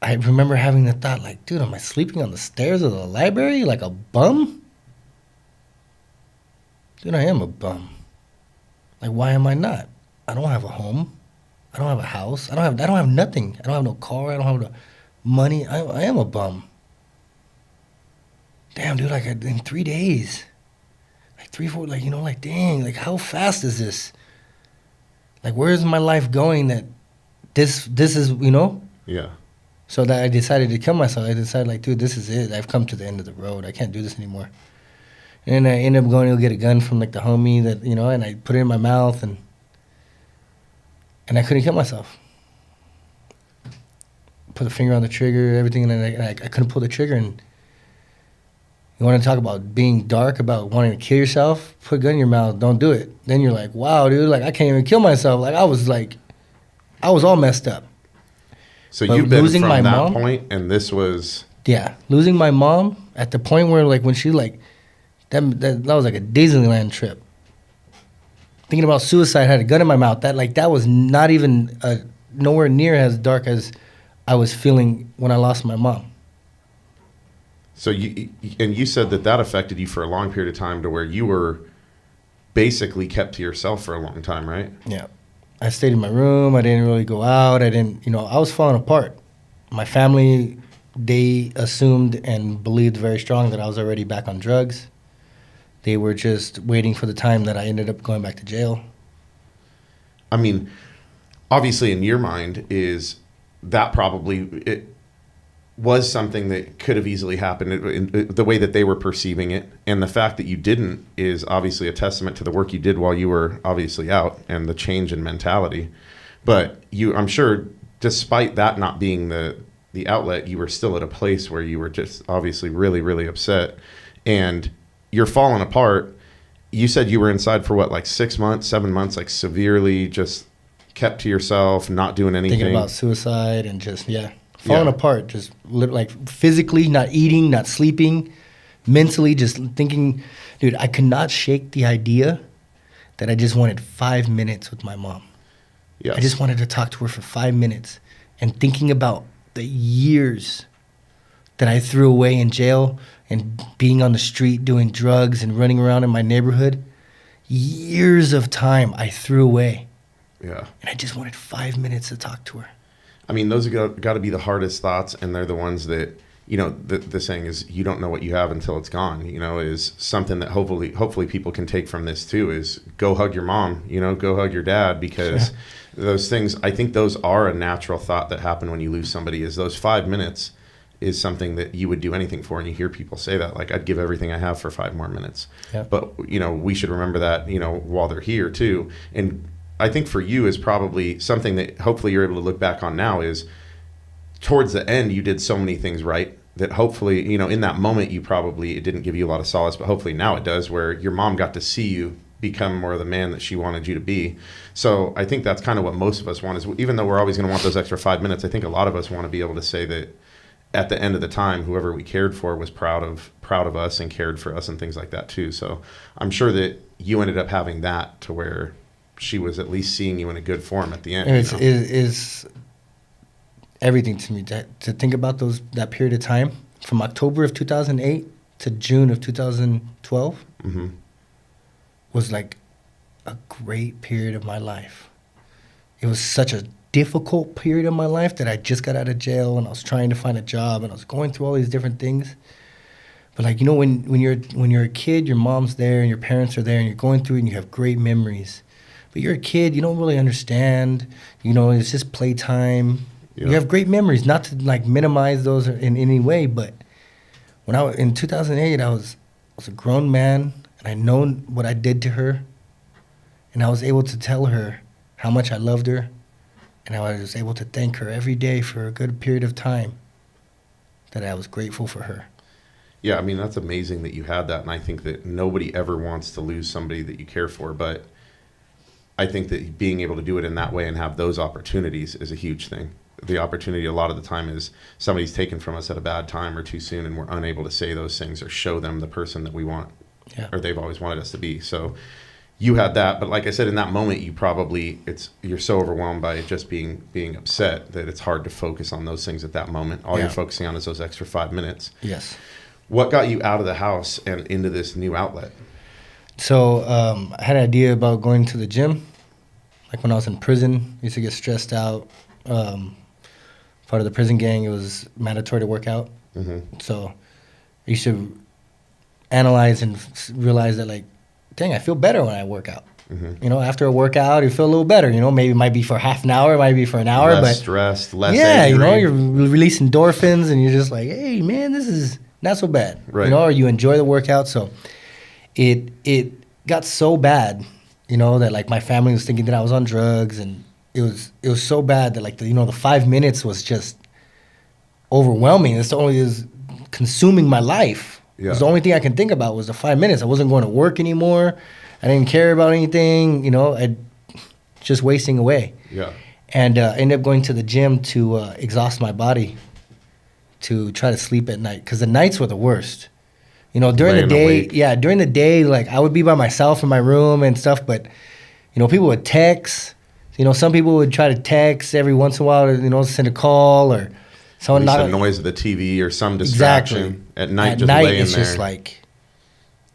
I remember having the thought, like, dude, am I sleeping on the stairs of the library like a bum? Dude, I am a bum. Like, why am I not? I don't have a home. I don't have a house. I don't have nothing. I don't have no car. I don't have no money. I am a bum. Damn, dude, like in 3 days. Like 3, 4, like, you know, like, dang, like how fast is this? Like, where is my life going that this is, you know? Yeah. So that I decided to kill myself. I decided, like, dude, this is it. I've come to the end of the road. I can't do this anymore. And I ended up going to go get a gun from, like, the homie that, you know, and I put it in my mouth. And and I couldn't kill myself. Put the finger on the trigger, everything, and I couldn't pull the trigger. And you want to talk about being dark, about wanting to kill yourself? Put a gun in your mouth, don't do it. Then you're like, wow, dude, like I can't even kill myself. Like I was all messed up. So But you've been losing from my that mom- point, and this was Yeah, losing my mom at the point where like when she like that was like a Disneyland trip. Thinking about suicide, had a gun in my mouth. That was not even nowhere near as dark as I was feeling when I lost my mom. so you said that affected you for a long period of time to where you were basically kept to yourself for a long time, right? Yeah. I stayed in my room. I didn't really go out. I was falling apart. My family, they assumed and believed very strong that I was already back on drugs. They were just waiting for the time that I ended up going back to jail. I mean, obviously in your mind is that probably it was something that could have easily happened in the way that they were perceiving it. And the fact that you didn't is obviously a testament to the work you did while you were obviously out and the change in mentality. But I'm sure despite that not being the outlet, you were still at a place where you were just obviously really, really upset and you're falling apart. You said you were inside for what, like 6 months, 7 months, like severely just kept to yourself, not doing anything. Thinking about suicide and just, falling apart. Just like physically, not eating, not sleeping, mentally just thinking, dude, I could not shake the idea that I just wanted 5 minutes with my mom. Yes. I just wanted to talk to her for 5 minutes and thinking about the years that I threw away in jail and being on the street doing drugs and running around in my neighborhood. Years of time I threw away. Yeah. And I just wanted 5 minutes to talk to her. I mean, those have got to be the hardest thoughts, and they're the ones that, the saying is you don't know what you have until it's gone, is something that hopefully people can take from this too, is go hug your mom, go hug your dad, because those things, I think those are a natural thought that happen when you lose somebody, is those 5 minutes is something that you would do anything for. And you hear people say that, like, I'd give everything I have for 5 more minutes. Yeah. But, we should remember that, while they're here too. And I think for you is probably something that hopefully you're able to look back on now is towards the end, you did so many things right that hopefully, in that moment, it didn't give you a lot of solace, but hopefully now it does, where your mom got to see you become more of the man that she wanted you to be. So I think that's kind of what most of us want, is even though we're always going to want those extra 5 minutes, I think a lot of us want to be able to say that at the end of the time, whoever we cared for was proud of us and cared for us and things like that too. So I'm sure that you ended up having that to where she was at least seeing you in a good form at the end. It is everything to me to think about that period of time from October of 2008 to June of 2012 was like a great period of my life. It was such a difficult period of my life that I just got out of jail and I was trying to find a job and I was going through all these different things. But like, when you're a kid, your mom's there and your parents are there and you're going through it and you have great memories. But you're a kid, you don't really understand. It's just playtime. Yeah. You have great memories, not to like minimize those in any way. But in 2008, I was a grown man, and I known what I did to her, and I was able to tell her how much I loved her, and I was able to thank her every day for a good period of time. That I was grateful for her. Yeah, I mean, that's amazing that you had that, and I think that nobody ever wants to lose somebody that you care for, but I think that being able to do it in that way and have those opportunities is a huge thing. The opportunity a lot of the time is somebody's taken from us at a bad time or too soon, and we're unable to say those things or show them the person that we want, or they've always wanted us to be. So you had that, but like I said, in that moment, you're so overwhelmed by it just being upset that it's hard to focus on those things at that moment. All you're focusing on is those extra 5 minutes. Yes. What got you out of the house and into this new outlet? So I had an idea about going to the gym. Like when I was in prison, I used to get stressed out. Part of the prison gang, it was mandatory to work out. Mm-hmm. So I used to analyze and realize that, like, dang, I feel better when I work out. Mm-hmm. After a workout, you feel a little better. Maybe it might be for half an hour, it might be for an hour. Less but stressed, less angry. You're releasing endorphins, and you're just like, hey, man, this is not so bad. Right. Or you enjoy the workout. So it got so bad, that like my family was thinking that I was on drugs, and it was so bad that like the 5 minutes was just overwhelming. It was consuming my life. Yeah. It was the only thing I can think about was the 5 minutes. I wasn't going to work anymore. I didn't care about anything. Just wasting away. Yeah. And I ended up going to the gym to exhaust my body, to try to sleep at night, because the nights were the worst. During the day, like I would be by myself in my room and stuff, but people would text. Some people would try to text every once in a while, send a call or someone. At least the noise of the TV or some distraction. Exactly. At night, at just night, laying it's there. just like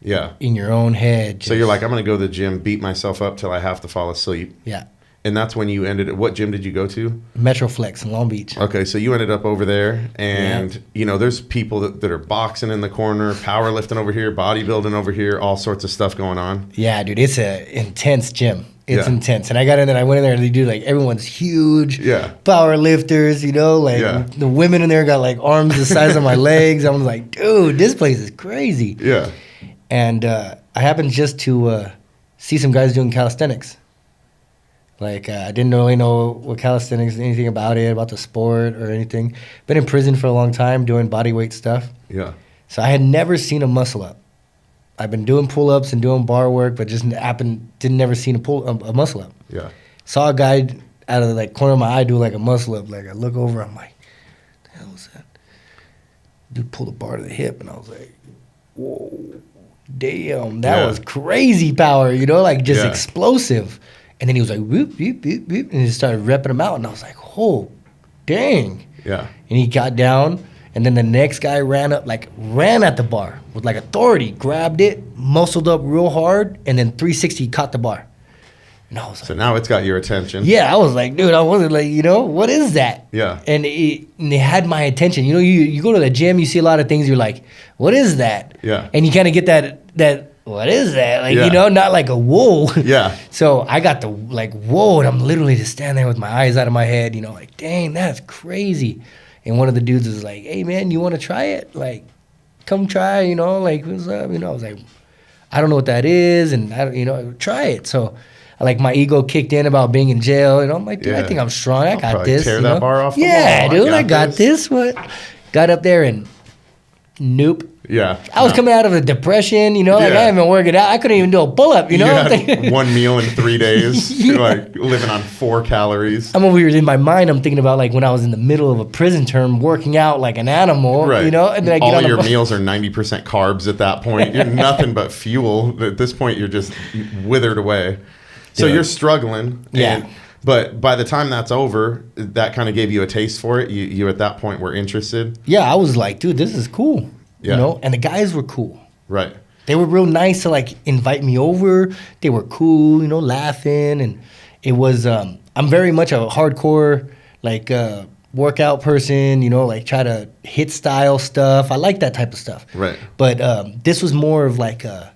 yeah, in your own head. So you're like, I'm going to go to the gym, beat myself up till I have to fall asleep. Yeah. And that's when you ended. What gym did you go to? Metroflex in Long Beach. Okay, so you ended up over there, and there's people that are boxing in the corner, powerlifting over here, bodybuilding over here, all sorts of stuff going on. Yeah, dude, it's an intense gym. It's Yeah. intense. And I got in there, and I went in there, and they do like everyone's huge. Yeah. Power lifters, the women in there got like arms the size of my legs. I was like, dude, this place is crazy. Yeah. And I happened just to see some guys doing calisthenics. Like, I didn't really know what calisthenics, anything about it, about the sport or anything. Been in prison for a long time doing body weight stuff. Yeah. So I had never seen a muscle up. I've been doing pull-ups and doing bar work, but just didn't never seen a muscle up. Yeah. Saw a guy out of the corner of my eye do like a muscle up. Like I look over, I'm like, what the hell is that? Dude pulled a bar to the hip, and I was like, whoa, damn, that was crazy power, just explosive. And then he was like, whoop, whoop, whoop, whoop, and he started repping them out, and I was like, oh, dang. Yeah. And he got down, and then the next guy ran at the bar with like authority, grabbed it, muscled up real hard, and then 360 caught the bar. And I was like, So now it's got your attention. yeah, I was like, dude, I wasn't like, what is that? Yeah. And they had my attention. You go to the gym, you see a lot of things, you're like, what is that? Yeah. And you kind of get that, what is that? Like, Yeah. not like a whoa. Yeah. So I got the like, whoa, and I'm literally just standing there with my eyes out of my head, like, dang, that's crazy. And one of the dudes was like, hey, man, you want to try it? Like, come try, like, what's up? I was like, I don't know what that is, and try it. So, like, my ego kicked in about being in jail, and I'm like, dude, I think I'm strong. I got probably this. tear that bar off the yeah, wall. dude, I got this. What? Got up there and nope. Yeah. I was coming out of a depression, like I haven't been working out. I couldn't even do a pull-up, You had one meal in 3 days, like living on 4 calories. I'm over here in my mind. I'm thinking about like when I was in the middle of a prison term, working out like an animal, Right. And then I get all on your the meals are 90% carbs at that point. You're nothing but fuel. At this point, you're just withered away. So Yeah. you're struggling. Yeah. But by the time that's over, that kind of gave you a taste for it. You at that point were interested. Yeah, I was like, dude, this is cool. Yeah. And the guys were cool. Right. They were real nice to like invite me over. They were cool, laughing, and it was. I'm very much a hardcore like workout person. Like try to hit style stuff. I like that type of stuff. Right. But this was more of like a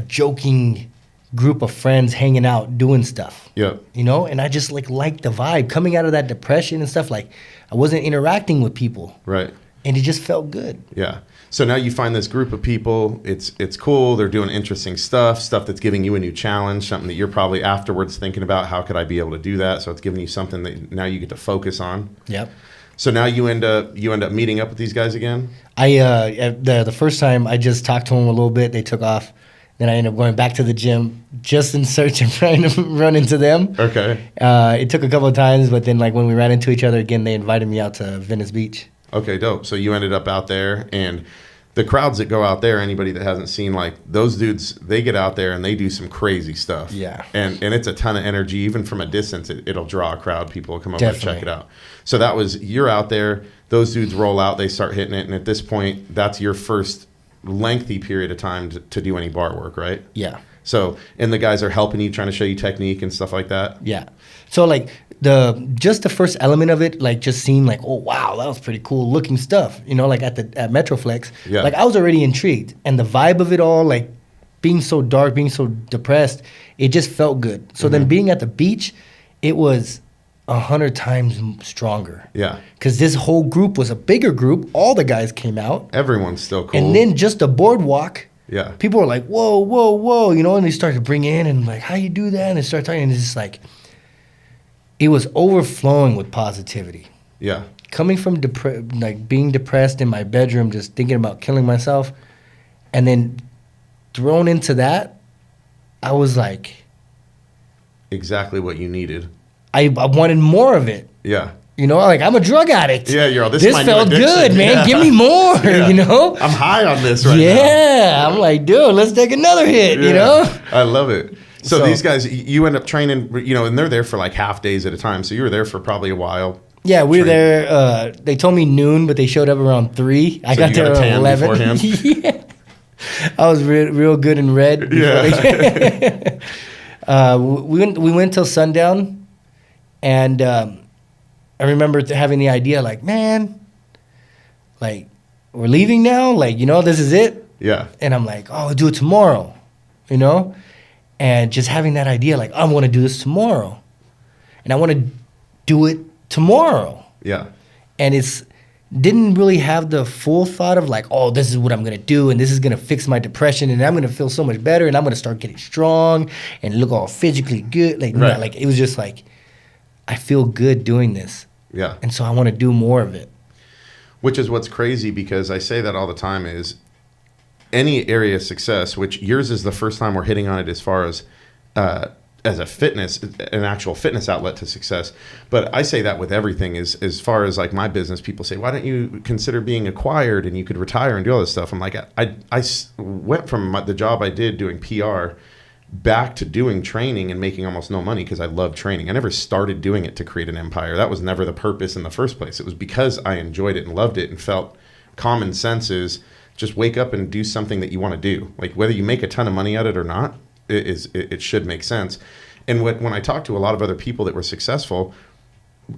joking group of friends hanging out doing stuff. Yep. And I just liked the vibe coming out of that depression and stuff. Like I wasn't interacting with people. Right. And it just felt good. Yeah. So now you find this group of people. It's cool. They're doing interesting stuff that's giving you a new challenge, something that you're probably afterwards thinking about. How could I be able to do that? So it's giving you something that now you get to focus on. Yep. So now you end up meeting up with these guys again. The first time I just talked to them a little bit. They took off. Then I ended up going back to the gym just in search of trying to run into them. Okay. It took a couple of times, but then like when we ran into each other again, they invited me out to Venice Beach. Okay, dope. So you ended up out there, and the crowds that go out there, anybody that hasn't seen, like those dudes, they get out there and they do some crazy stuff. Yeah. And it's a ton of energy. Even from a distance, it'll draw a crowd. People will come over Definitely. and check it out. So you're out there, those dudes roll out, they start hitting it, and at this point, that's your first lengthy period of time to do any bar work, right? Yeah. So, and the guys are helping you, trying to show you technique and stuff like that? Yeah. So like the first element of it, like just seemed like, oh wow, that was pretty cool looking stuff. Like at Metroflex. Yeah. Like I was already intrigued. And the vibe of it all, like being so dark, being so depressed, it just felt good. So then being at the beach, it was 100 times stronger. Yeah. Because this whole group was a bigger group. All the guys came out. Everyone's still cool. And then just the boardwalk. Yeah. People were like, whoa, whoa, whoa, and they started to bring in and like, how you do that? And they started talking, and it's just like, it was overflowing with positivity. Yeah. Coming from like being depressed in my bedroom, just thinking about killing myself, and then thrown into that, I was like, exactly what you needed. I wanted more of it. Yeah. You know, like I'm a drug addict. Yeah, you're all, this This is my felt new addiction. good, man. Yeah. Give me more, Yeah. you know? I'm high on this right now. Yeah. I'm like, dude, let's take another hit, you know? I love it. So So- these guys, you end up training, you know, and they're there for like half days at a time. So you were there for probably a while. Yeah, we were Train. there. They told me noon, but they showed up around 3. I So got you there got a around tan 11. beforehand? Yeah. I was real good in red. Yeah. We went till sundown, and I remember having the idea, like, man, like, we're leaving now? Like, you know, this is it? Yeah. And I'm like, oh, we'll do it tomorrow, you know? And just having that idea, like, I want to do this tomorrow. And I want to do it tomorrow. Yeah. And didn't really have the full thought of like, oh, this is what I'm going to do, and this is going to fix my depression, and I'm going to feel so much better, and I'm going to start getting strong and look all physically good. Like, Right. no, like, it was just like, I feel good doing this. Yeah. And so I want to do more of it. Which is what's crazy, because I say that all the time, is any area of success, which yours is the first time we're hitting on it as far as a fitness, an actual fitness outlet to success. But I say that with everything, is as far as like my business, people say, why don't you consider being acquired and you could retire and do all this stuff? I'm like, I went from the job I did doing PR back to doing training and making almost no money because I love training. I never started doing it to create an empire. That was never the purpose in the first place. It was because I enjoyed it and loved it and felt common sense is just wake up and do something that you want to do. Like whether you make a ton of money at it or not, it should make sense. And when I talked to a lot of other people that were successful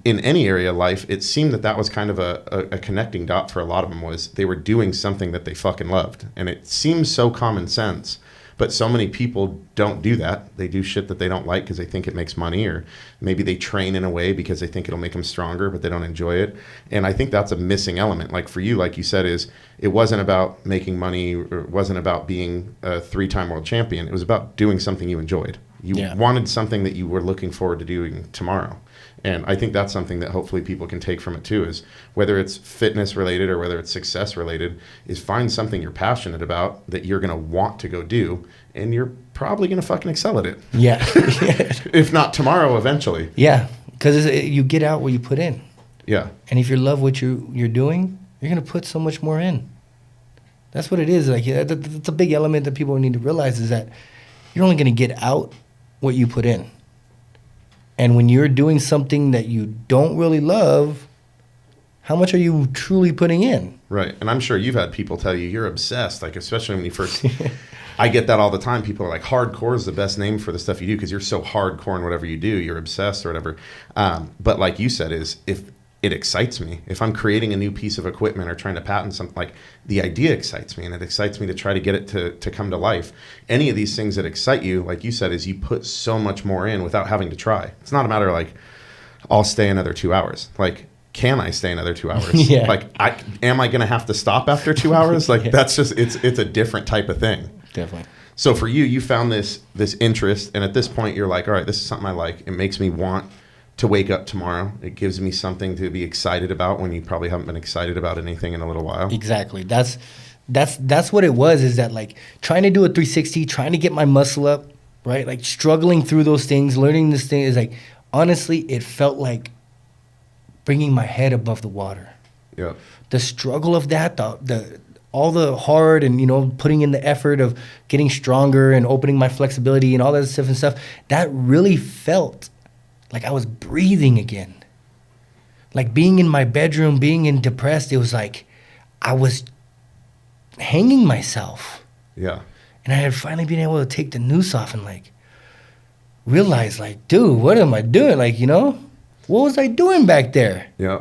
in any area of life, it seemed that was kind of a connecting dot for a lot of them, was they were doing something that they fucking loved. And it seems so common sense, but so many people don't do that. They do shit that they don't like because they think it makes money, or maybe they train in a way because they think it'll make them stronger, but they don't enjoy it. And I think that's a missing element. Like for you, like you said, is it wasn't about making money, or it wasn't about being a 3-time world champion. It was about doing something you enjoyed. You wanted something that you were looking forward to doing tomorrow. And I think that's something that hopefully people can take from it too, is whether it's fitness related or whether it's success related, is find something you're passionate about that you're going to want to go do, and you're probably going to fucking excel at it. Yeah. If not tomorrow, eventually. Yeah, because you get out what you put in. Yeah. And if you love what you're doing, you're going to put so much more in. That's what it is. Like that's a big element that people need to realize, is that you're only going to get out what you put in. And when you're doing something that you don't really love, how much are you truly putting in? Right. And I'm sure you've had people tell you you're obsessed, like especially when you first I get that all the time. People are like, hardcore is the best name for the stuff you do because you're so hardcore in whatever you do. You're obsessed or whatever. But like you said, is if it excites me, if I'm creating a new piece of equipment or trying to patent something, like the idea excites me, and it excites me to try to get it to come to life. Any of these things that excite you, like you said, is you put so much more in without having to try. It's not a matter of like, I'll stay another 2 hours. Like, can I stay another 2 hours? Yeah. Like, am I going to have to stop after 2 hours? Like, Yeah. that's just, it's a different type of thing. Definitely. So for you, you found this interest, and at this point you're like, all right, this is something I like. It makes me want to wake up tomorrow. It gives me something to be excited about when you probably haven't been excited about anything in a little while. Exactly. That's what it was, is that like trying to do a 360, trying to get my muscle up, right? Like struggling through those things, learning this thing is like, honestly, it felt like bringing my head above the water. Yeah. The struggle of that, all the hard and, putting in the effort of getting stronger and opening my flexibility and all that different stuff, that really felt like I was breathing again. Like being in my bedroom, being depressed, it was like I was hanging myself. Yeah. And I had finally been able to take the noose off and like realize like, dude, what am I doing? Like, what was I doing back there? Yeah.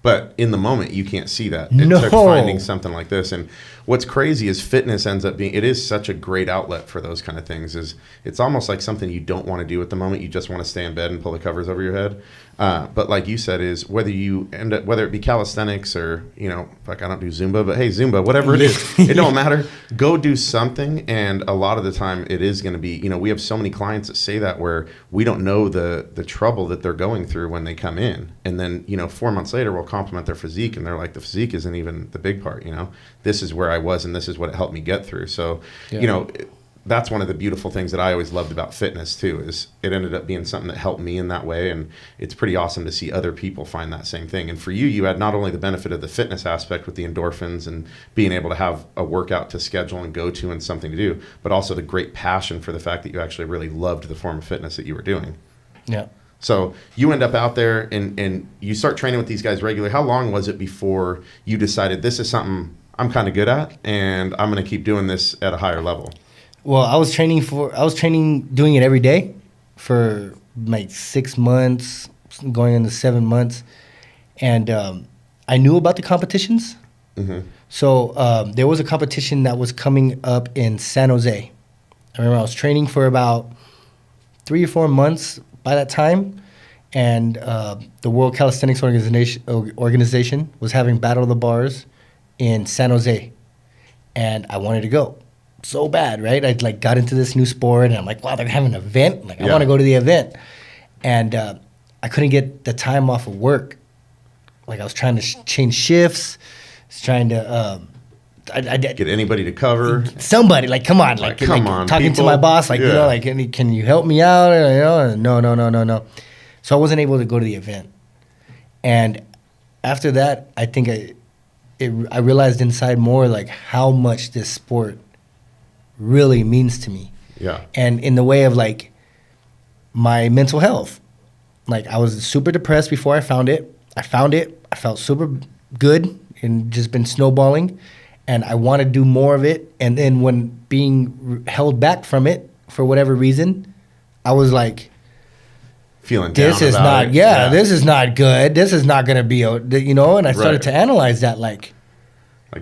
But in the moment, you can't see that. It No. took finding something like this. And what's crazy is fitness ends up being, it is such a great outlet for those kind of things. Is it's almost like something you don't want to do at the moment. You just want to stay in bed and pull the covers over your head. But like you said, is whether you end up, whether it be calisthenics or, you know, like I don't do Zumba, but hey, Zumba, whatever it is, it don't matter. Go do something. And a lot of the time it is going to be, you know, we have so many clients that say that where we don't know the trouble that they're going through when they come in. And then, you know, 4 months later, we'll compliment their physique and they're like, the physique isn't even the big part, you know, this is where I was and this is what it helped me get through. So, you know, that's one of the beautiful things that I always loved about fitness too, is it ended up being something that helped me in that way. And it's pretty awesome to see other people find that same thing. And for you, you had not only the benefit of the fitness aspect with the endorphins and being able to have a workout to schedule and go to and something to do, but also the great passion for the fact that you actually really loved the form of fitness that you were doing. Yeah. So you end up out there and you start training with these guys regularly. How long was it before you decided this is something I'm kind of good at and I'm going to keep doing this at a higher level? Well, I was training doing it every day for like 6 months, going into 7 months. And I knew about the competitions. Mm-hmm. So there was a competition that was coming up in San Jose. I remember I was training for about 3 or 4 months by that time. And the World Calisthenics Organization was having Battle of the Bars in San Jose. And I wanted to go so bad, right? I like got into this new sport and I'm like, wow, they're having an event. Like, I want to go to the event. And I couldn't get the time off of work. Like I was trying to change shifts. I was trying to get anybody to cover. Somebody, like, come on. Like, come on, talking people. to my boss, like, you know, like, can you help me out? You know, no. So I wasn't able to go to the event. And after that, I think I realized inside more like how much this sport really means to me. Yeah. And in the way of like my mental health. Like I was super depressed before I found it. I felt super good and just been snowballing. And I want to do more of it. And then when being held back from it for whatever reason, I was like, feeling down this is about not, it. this is not good. This is not going to be, you know, and I started to analyze that like,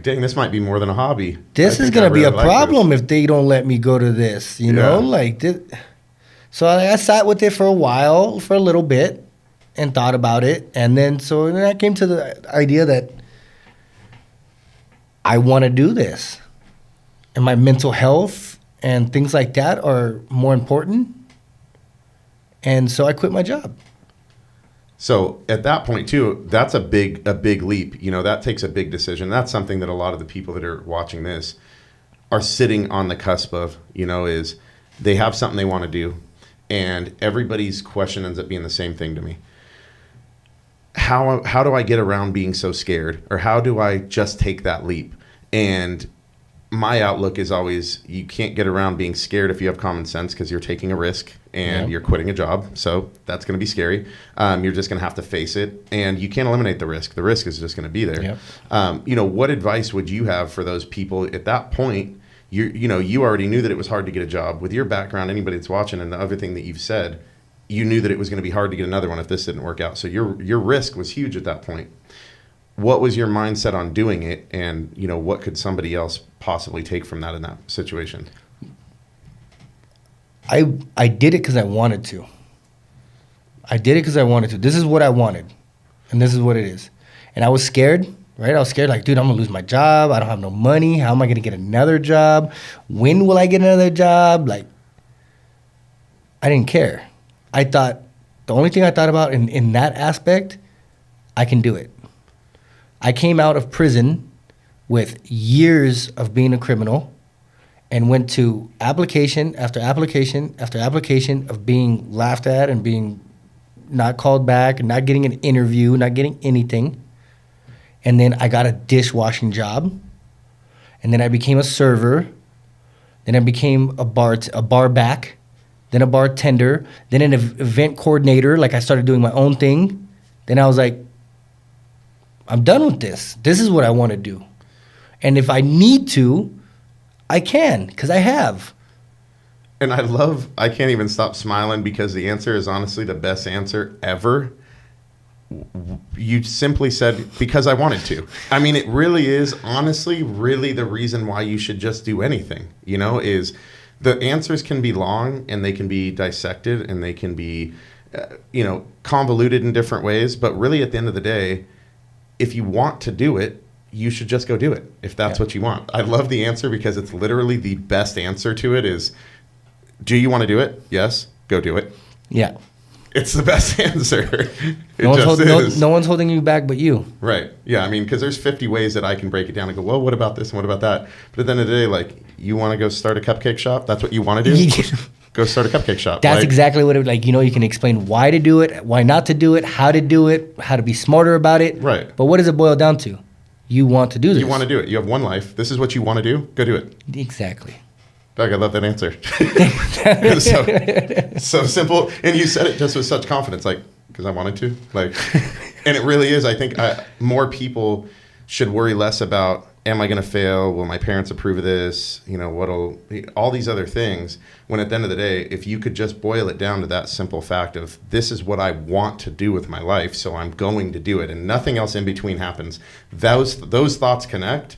dang, this might be more than a hobby. This is going to be a problem if they don't let me go to this, you know? Like, so I sat with it for a while, for a little bit, and thought about it. And then I came to the idea that I want to do this. And my mental health and things like that are more important. And so I quit my job. So at that point too, that's a big leap. You know, that takes a big decision. That's something that a lot of the people that are watching this are sitting on the cusp of, you know, is they have something they want to do. And everybody's question ends up being the same thing to me. How do I get around being so scared? Or how do I just take that leap? And my outlook is always, you can't get around being scared if you have common sense, because you're taking a risk and you're quitting a job. So that's going to be scary. You're just going to have to face it, and you can't eliminate the risk. The risk is just going to be there. Yep. You know, what advice would you have for those people at that point? You already knew that it was hard to get a job. With your background, anybody that's watching and the other thing that you've said, you knew that it was going to be hard to get another one if this didn't work out. So your risk was huge at that point. What was your mindset on doing it, and you know, what could somebody else possibly take from that in that situation? I did it because I wanted to. This is what I wanted, and this is what it is. And I was scared, right? I was scared, like, dude, I'm going to lose my job. I don't have no money. How am I going to get another job? When will I get another job? Like, I didn't care. I thought, the only thing I thought about in that aspect, I can do it. I came out of prison with years of being a criminal and went to application after application after application of being laughed at and being not called back and not getting an interview, not getting anything. And then I got a dishwashing job. And then I became a server. Then I became a bar back, then a bartender, then an event coordinator. Like, I started doing my own thing. Then I was like, I'm done with this. This is what I want to do. And if I need to, I can, because I have. And I can't even stop smiling, because the answer is honestly the best answer ever. you simply said, because I wanted to. I mean, it really is honestly really the reason why you should just do anything, you know, is the answers can be long and they can be dissected and they can be, you know, convoluted in different ways. But really at the end of the day, if you want to do it, you should just go do it if that's what you want. I love the answer because it's literally the best answer to it is, do you want to do it? Yes, go do it. Yeah. It's the best answer. No one's holding you back but you. Right. Yeah. I mean, because there's 50 ways that I can break it down and go, well, what about this and what about that? But at the end of the day, like, you want to go start a cupcake shop? That's what you want to do? Go start a cupcake shop. That's like, exactly what it, like, you know, you can explain why to do it, why not to do it, how to be smarter about it. Right. But what does it boil down to? You want to do this. You want to do it. You have one life. This is what you want to do. Go do it. Exactly. Doug, I love that answer. so simple. And you said it just with such confidence, like, because I wanted to. Like, and it really is. I think more people should worry less about, am I going to fail? Will my parents approve of this? You know, all these other things. When at the end of the day, if you could just boil it down to that simple fact of, this is what I want to do with my life, so I'm going to do it, and nothing else in between happens. Those thoughts connect.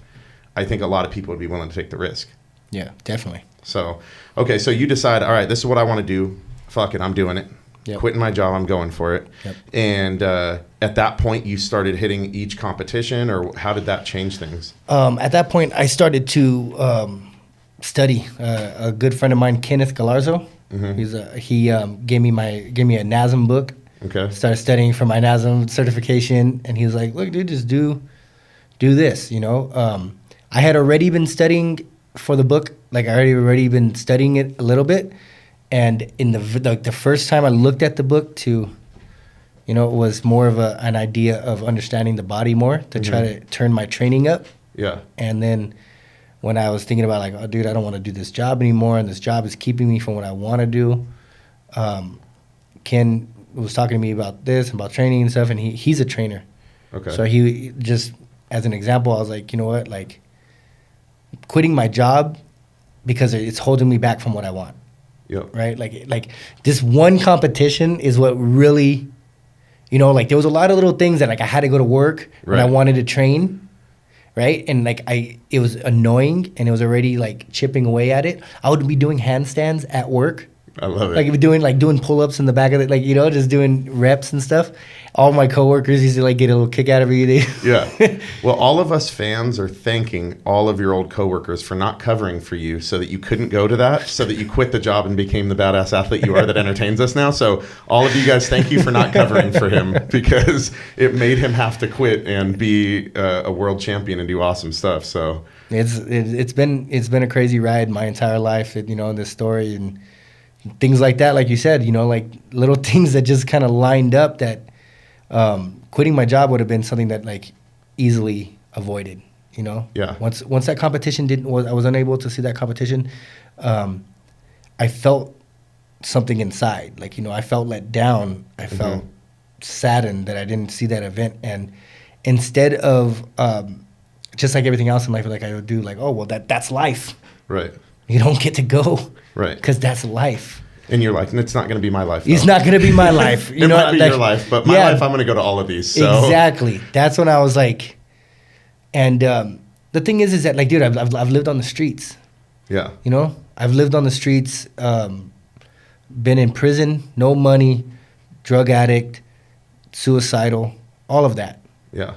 I think a lot of people would be willing to take the risk. Yeah, definitely. So, okay, so you decide, all right, this is what I want to do. Fuck it, I'm doing it. Yep. Quitting my job, I'm going for it. Yep. And at that point, you started hitting each competition, or how did that change things? At that point, I started to study. A good friend of mine, Kenneth Galarzo, he gave me a NASM book. Okay. Started studying for my NASM certification, and he was like, "Look, dude, just do this." You know, I had already been studying for the book. Like, I already been studying it a little bit, and in the first time I looked at the book, to, you know, it was more of an idea of understanding the body more, to try to turn my training up. Yeah. And then when I was thinking about, like, oh, dude, I don't want to do this job anymore, and this job is keeping me from what I want to do, Ken was talking to me about this, about training and stuff, and he's a trainer. Okay. So he just, as an example, I was like, you know what, like, quitting my job because it's holding me back from what I want. Yep. Right? Like this one competition is what really, you know, like, there was a lot of little things that, like, I had to go to work and I wanted to train, right? And, like, it was annoying, and it was already, like, chipping away at it. I would be doing handstands at work. I love it. Like, doing pull-ups in the back of it, like, you know, just doing reps and stuff. All my coworkers used to, like, get a little kick out of me. Yeah. Well, all of us fans are thanking all of your old coworkers for not covering for you, so that you couldn't go to that, so that you quit the job and became the badass athlete you are that entertains us now. So all of you guys, thank you for not covering for him, because it made him have to quit and be a world champion and do awesome stuff. So it's been a crazy ride my entire life, you know, this story and things like that. Like you said, you know, like, little things that just kind of lined up that quitting my job would have been something that, like, easily avoided, you know? Yeah. Once that competition I was unable to see that competition, I felt something inside. Like, you know, I felt let down. I felt saddened that I didn't see that event. And instead of, just like everything else in life, like, I would do, like, oh, well, that's life. Right. You don't get to go. Right. Because that's life. And you're like, it's not going to be my life, though. It's not going to be my life. It might be your life, but my life, I'm going to go to all of these. So. Exactly. That's when I was like, and the thing is that, like, dude, I've lived on the streets. Yeah. You know, I've lived on the streets, been in prison, no money, drug addict, suicidal, all of that. Yeah.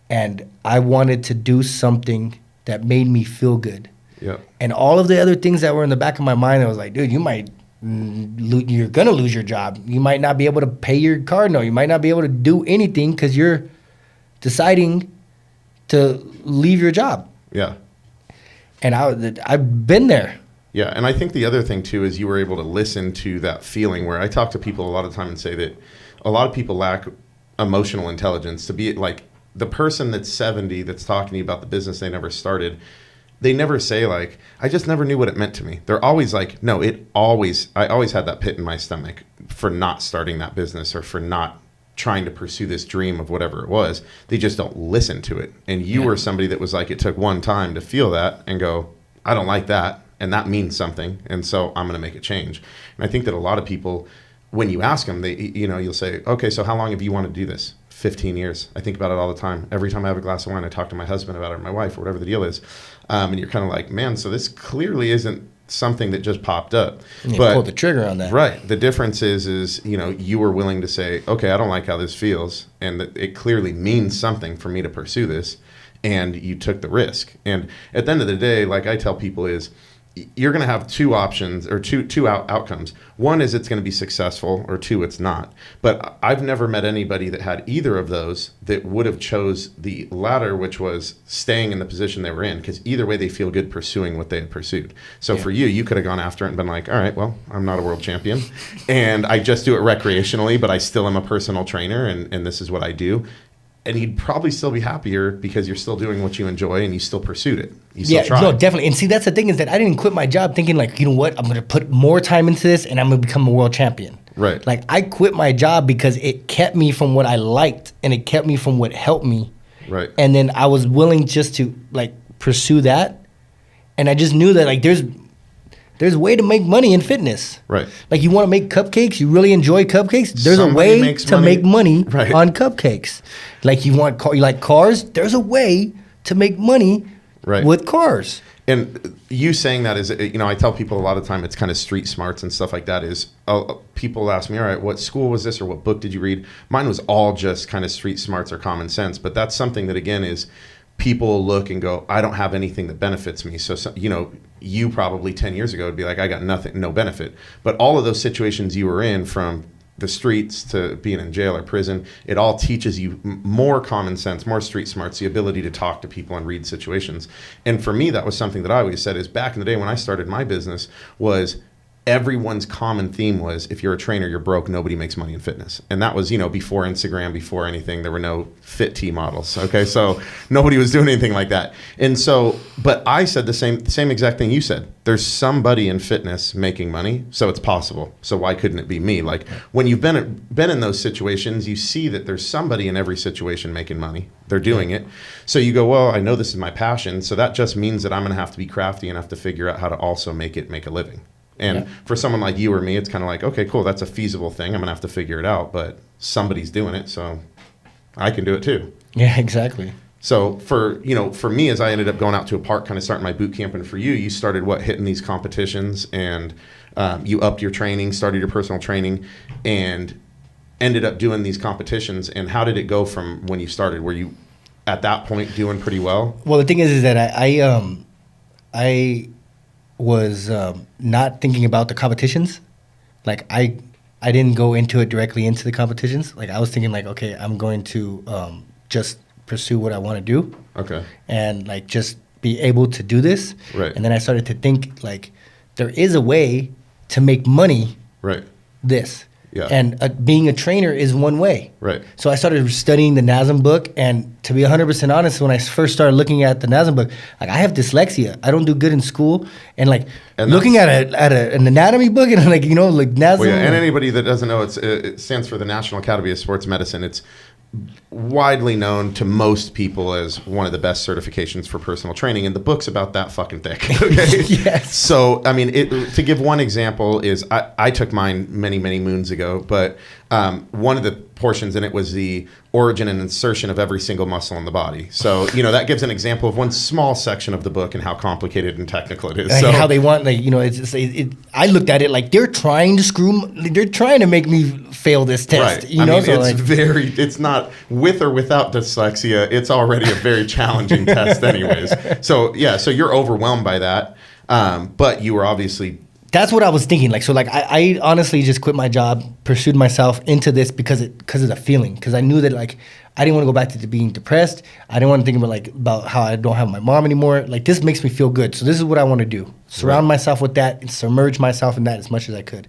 And I wanted to do something that made me feel good. Yeah. And all of the other things that were in the back of my mind, I was like, dude, you're going to lose your job. You might not be able to pay your car note. You might not be able to do anything because you're deciding to leave your job. Yeah. And I've been there. Yeah. And I think the other thing, too, is you were able to listen to that feeling, where I talk to people a lot of time and say that a lot of people lack emotional intelligence to be like the person that's 70 that's talking to you about the business they never started. They never say, like, I just never knew what it meant to me. They're always like, no, I always had that pit in my stomach for not starting that business, or for not trying to pursue this dream of whatever it was. They just don't listen to it. And you were somebody that was like, it took one time to feel that and go, I don't like that. And that means something. And so I'm going to make a change. And I think that a lot of people when you ask them, you'll say, okay, so how long have you wanted to do this? 15 years. I think about it all the time. Every time I have a glass of wine, I talk to my husband about it, or my wife, or whatever the deal is. And you're kind of like, man, so this clearly isn't something that just popped up. You pulled the trigger on that. Right. The difference is, you were willing to say, okay, I don't like how this feels. And that it clearly means something for me to pursue this. And you took the risk. And at the end of the day, like I tell people is, you're going to have two options or two outcomes. One is it's going to be successful, or two, it's not. But I've never met anybody that had either of those that would have chose the latter, which was staying in the position they were in, because either way they feel good pursuing what they had pursued. So for you could have gone after it and been like, all right, well, I'm not a world champion and I just do it recreationally, but I still am a personal trainer and this is what I do. And you'd probably still be happier because you're still doing what you enjoy and you still pursued it. You still tried. No, definitely. And see, that's the thing is that I didn't quit my job thinking like, you know what, I'm going to put more time into this and I'm going to become a world champion. Right. Like I quit my job because it kept me from what I liked and it kept me from what helped me. Right. And then I was willing just to like pursue that. And I just knew that like there's a way to make money in fitness. Right. Like you want to make cupcakes, you really enjoy cupcakes, there's Somebody a way to make money on cupcakes. Like you like cars, there's a way to make money with cars. And you saying that is, I tell people a lot of time it's kind of street smarts and stuff like that is, people ask me, all right, what school was this or what book did you read? Mine was all just kind of street smarts or common sense. But that's something that, again, is people look and go, I don't have anything that benefits me. So you probably 10 years ago would be like, I got nothing, no benefit. But all of those situations you were in, from the streets to being in jail or prison, it all teaches you more common sense, more street smarts, the ability to talk to people and read situations. And for me, that was something that I always said is, back in the day when I started my business, was everyone's common theme was, if you're a trainer, you're broke, nobody makes money in fitness. And that was, before Instagram, before anything, there were no fit T models. Okay. So nobody was doing anything like that. And so, but I said the same exact thing you said. There's somebody in fitness making money, so it's possible. So why couldn't it be me? Like when you've been in those situations, you see that there's somebody in every situation making money. They're doing it. So you go, well, I know this is my passion. So that just means that I'm going to have to be crafty and have to figure out how to also make a living. And for someone like you or me, it's kind of like, okay, cool, that's a feasible thing. I'm going to have to figure it out, but somebody's doing it, so I can do it too. Yeah, exactly. So for me, as I ended up going out to a park, kind of starting my boot camp, and for you started hitting these competitions, and you upped your training, started your personal training, and ended up doing these competitions. And how did it go from when you started? Were you at that point doing pretty well? Well, the thing is that I was not thinking about the competitions. Like I didn't go into it directly into the competitions. Like I was thinking like, okay, I'm going to just pursue what I want to do. Okay. And like just be able to do this. Right. And then I started to think like there is a way to make money. Right. This. Yeah. And being a trainer is one way. Right. So I started studying the NASM book, and to be 100% honest, when I first started looking at the NASM book, like I have dyslexia. I don't do good in school, and looking at an anatomy book and like NASM. Well, yeah, and anybody that doesn't know, it stands for the National Academy of Sports Medicine. It's widely known to most people as one of the best certifications for personal training, and the book's about that fucking thick. Okay. Yes. So, I mean, to give one example is I took mine many, many moons ago, but one of the portions in it was the origin and insertion of every single muscle in the body. So, that gives an example of one small section of the book and how complicated and technical it is. And so how they want, I looked at it like they're trying to make me fail this test. Right. It's not with or without dyslexia. It's already a very challenging test anyways. So, yeah, so you're overwhelmed by that. But you were obviously... That's what I was thinking. I honestly just quit my job, pursued myself into this because of the feeling. Because I knew that I didn't want to go back to being depressed. I didn't want to think about how I don't have my mom anymore. This makes me feel good. So this is what I want to do. Surround myself with that and submerge myself in that as much as I could.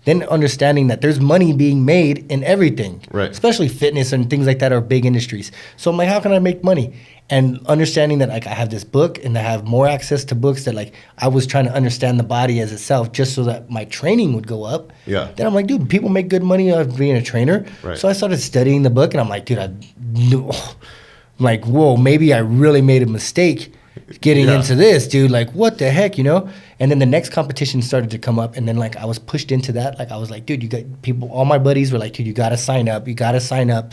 Then understanding that there's money being made in everything, right? Especially fitness and things like that are big industries. So I'm like, how can I make money? And understanding that I have this book and I have more access to books that I was trying to understand the body as itself just so that my training would go up. Yeah. Then I'm like, dude, people make good money out of being a trainer. Right. So I started studying the book and I'm like, dude, whoa, maybe I really made a mistake getting into this, dude. Like, what the heck, you know? And then the next competition started to come up, and then like I was pushed into that. Like I was like, dude, you got people. All my buddies were like, dude, you gotta sign up. You gotta sign up.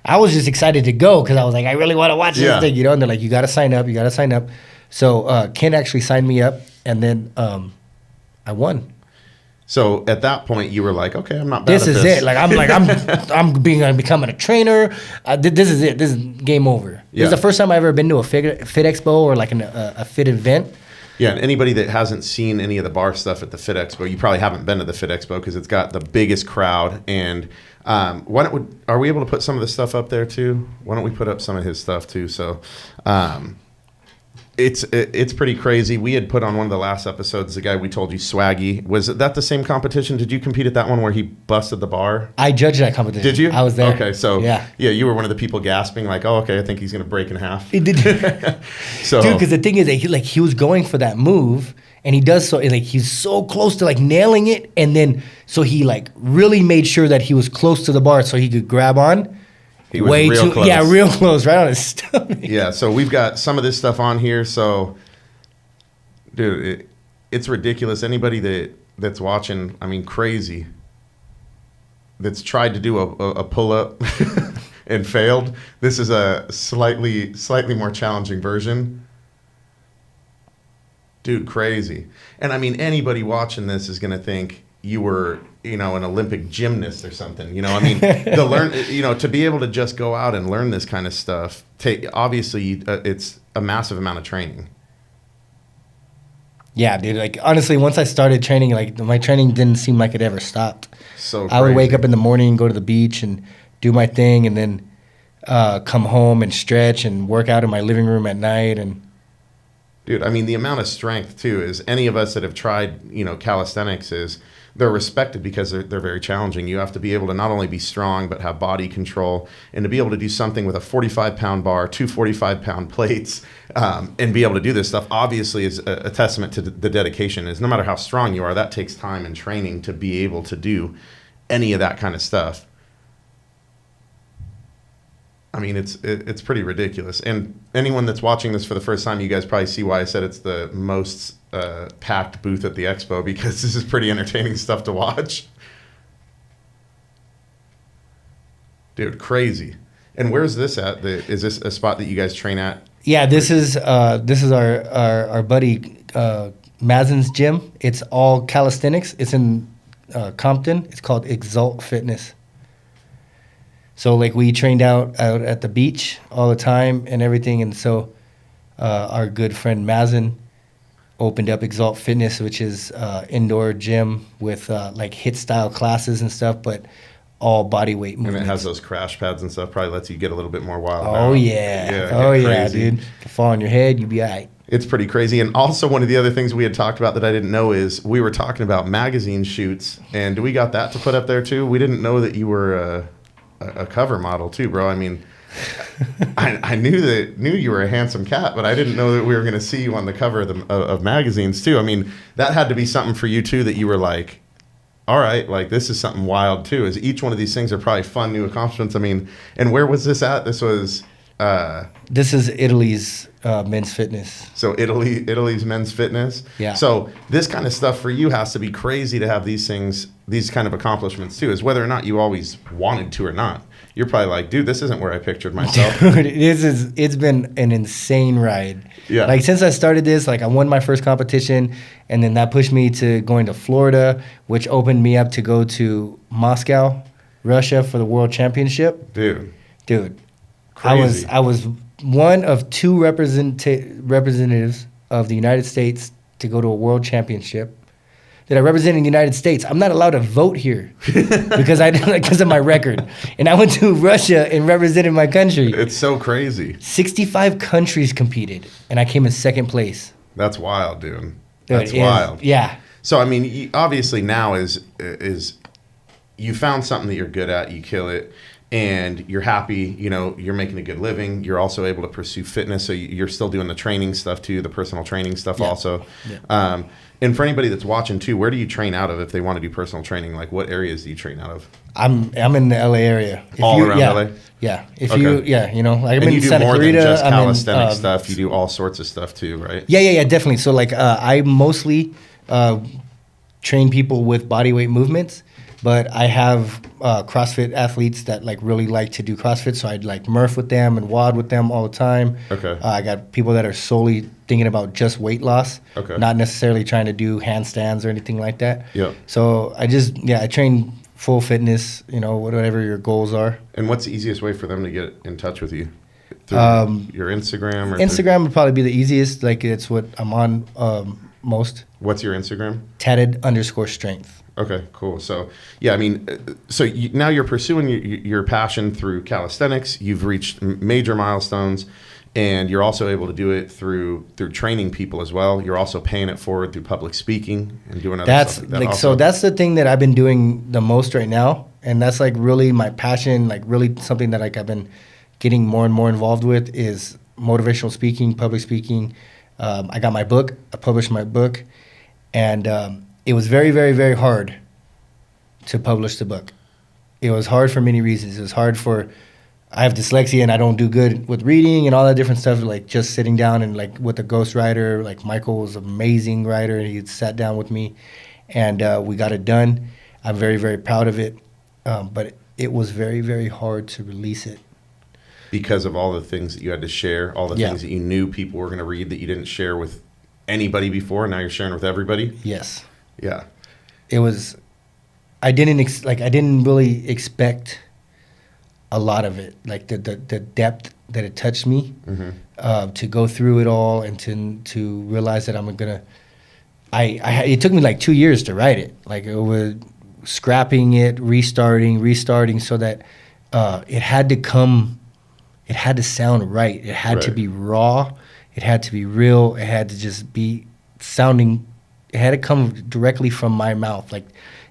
I was just excited to go because I was like, I really want to watch this thing, you know. And they're like, you gotta sign up. You gotta sign up. So Ken actually signed me up, and then I won. So at that point, you were like, okay, I'm not bad This at is it. I'm becoming a trainer. This is it. This is game over. This is the first time I've ever been to a fit expo or like a fit event. Yeah, and anybody that hasn't seen any of the bar stuff at the Fit Expo, you probably haven't been to the Fit Expo because it's got the biggest crowd. And are we able to put some of the stuff up there too? Why don't we put up some of his stuff too? So it's pretty crazy. We had put on one of the last episodes the guy we told you, Swaggy. Was that the same competition? Did you compete at that one where he busted the bar? I judged that competition. Did you? I was there. Okay, so yeah, you were one of the people gasping like, oh, okay, I think he's gonna break in half. It did. So, dude, because the thing is that he was going for that move, and he does so like he's so close to like nailing it, and then so he like really made sure that he was close to the bar so he could grab on. He was real close. Yeah, real close, right on his stomach. Yeah, so we've got some of this stuff on here. So, dude, it's ridiculous. Anybody that's watching, I mean, crazy, that's tried to do a pull-up and failed. This is a slightly more challenging version. Dude, crazy. And I mean, anybody watching this is going to think you were, an Olympic gymnast or something. I mean, to be able to just go out and learn this kind of stuff, obviously it's a massive amount of training. Yeah, dude. Like honestly, once I started training, like my training didn't seem like it ever stopped. So I would wake up in the morning, go to the beach, and do my thing, and then come home and stretch and work out in my living room at night. And dude, I mean, the amount of strength too is any of us that have tried, calisthenics they're respected because they're very challenging. You have to be able to not only be strong, but have body control, and to be able to do something with a 45-pound bar, 2 45-pound plates, and be able to do this stuff obviously is a testament to the dedication. Is no matter how strong you are, that takes time and training to be able to do any of that kind of stuff. I mean, it's pretty ridiculous. And anyone that's watching this for the first time, you guys probably see why I said it's the most packed booth at the expo, because this is pretty entertaining stuff to watch. Dude, crazy. And where's this at? Is this a spot that you guys train at? Yeah, this is our buddy Mazen's gym. It's all calisthenics. It's in Compton. It's called Exalt Fitness. So like we trained out at the beach all the time and everything, and so our good friend Mazen opened up Exalt Fitness, which is indoor gym with like HIIT style classes and stuff, but all body weight movements. And it has those crash pads and stuff. Probably lets you get a little bit more wild. Oh yeah, dude. If you fall on your head, you be all right. It's pretty crazy. And also one of the other things we had talked about that I didn't know is we were talking about magazine shoots, and we got that to put up there too. We didn't know that you were a cover model too, bro. I mean, I knew you were a handsome cat, but I didn't know that we were going to see you on the cover of magazines too. I mean, that had to be something for you too, that you were like, all right, like this is something wild too. As each one of these things are probably fun new accomplishments. I mean, and where was this at? This was this is Italy's men's fitness. So Italy's men's fitness. Yeah. So this kind of stuff for you has to be crazy to have these things, these kind of accomplishments too, is whether or not you always wanted to or not. You're probably like, dude, this isn't where I pictured myself. Dude, it's been an insane ride. Yeah. Like since I started this, like I won my first competition, and then that pushed me to going to Florida, which opened me up to go to Moscow, Russia for the World Championship. Dude. Crazy. I was one of two representatives of the United States to go to a World Championship. That I represented the United States. I'm not allowed to vote here because of my record. And I went to Russia and represented my country. It's so crazy. 65 countries competed, and I came in second place. That's wild, dude. That's wild. Yeah. So I mean, obviously now is you found something that you're good at, you kill it, and you're happy. You're making a good living. You're also able to pursue fitness, so you're still doing the training stuff too, the personal training stuff also. Yeah. And for anybody that's watching too, where do you train out of if they want to do personal training? Like what areas do you train out of? I'm in the LA area. All around LA? Yeah. If Okay. like I'm And in you do Santa more Clarita. than just I'm in, calisthenic stuff. You do all sorts of stuff too, right? Yeah, definitely. So like I mostly train people with bodyweight movements, but I have CrossFit athletes that like really like to do CrossFit. So I'd like Murph with them and WOD with them all the time. Okay. I got people that are solely thinking about just weight loss, Okay. not necessarily trying to do handstands or anything like that. Yeah. So I train full fitness, whatever your goals are. And what's the easiest way for them to get in touch with you? Through your Instagram? Or Instagram would probably be the easiest. Like it's what I'm on most. What's your Instagram? Tatted_strength. Okay, cool. So, yeah, I mean, now you're pursuing your passion through calisthenics. You've reached major milestones, and you're also able to do it through training people as well. You're also paying it forward through public speaking and doing other stuff like that. So that's the thing that I've been doing the most right now, and that's like really my passion. Like really something that like I've been getting more and more involved with is motivational speaking, public speaking. I got my book. I published my book, and it was very, very, very hard to publish the book. It was hard for many reasons. It was hard I have dyslexia and I don't do good with reading and all that different stuff, like just sitting down and like with a ghostwriter, like Michael was an amazing writer and he sat down with me and we got it done. I'm very, very proud of it. But it was very, very hard to release it. Because of all the things that you had to share, all the things that you knew people were going to read that you didn't share with anybody before, and now you're sharing with everybody? Yes. Yeah. It was, I didn't really expect a lot of it, like the depth that it touched me, to go through it all and to realize that I'm gonna, it took me like 2 years to write it, like it was scrapping it, restarting so that it had to sound right. It had to be raw. It had to be real. It had to just be sounding. It had to come directly from my mouth. Like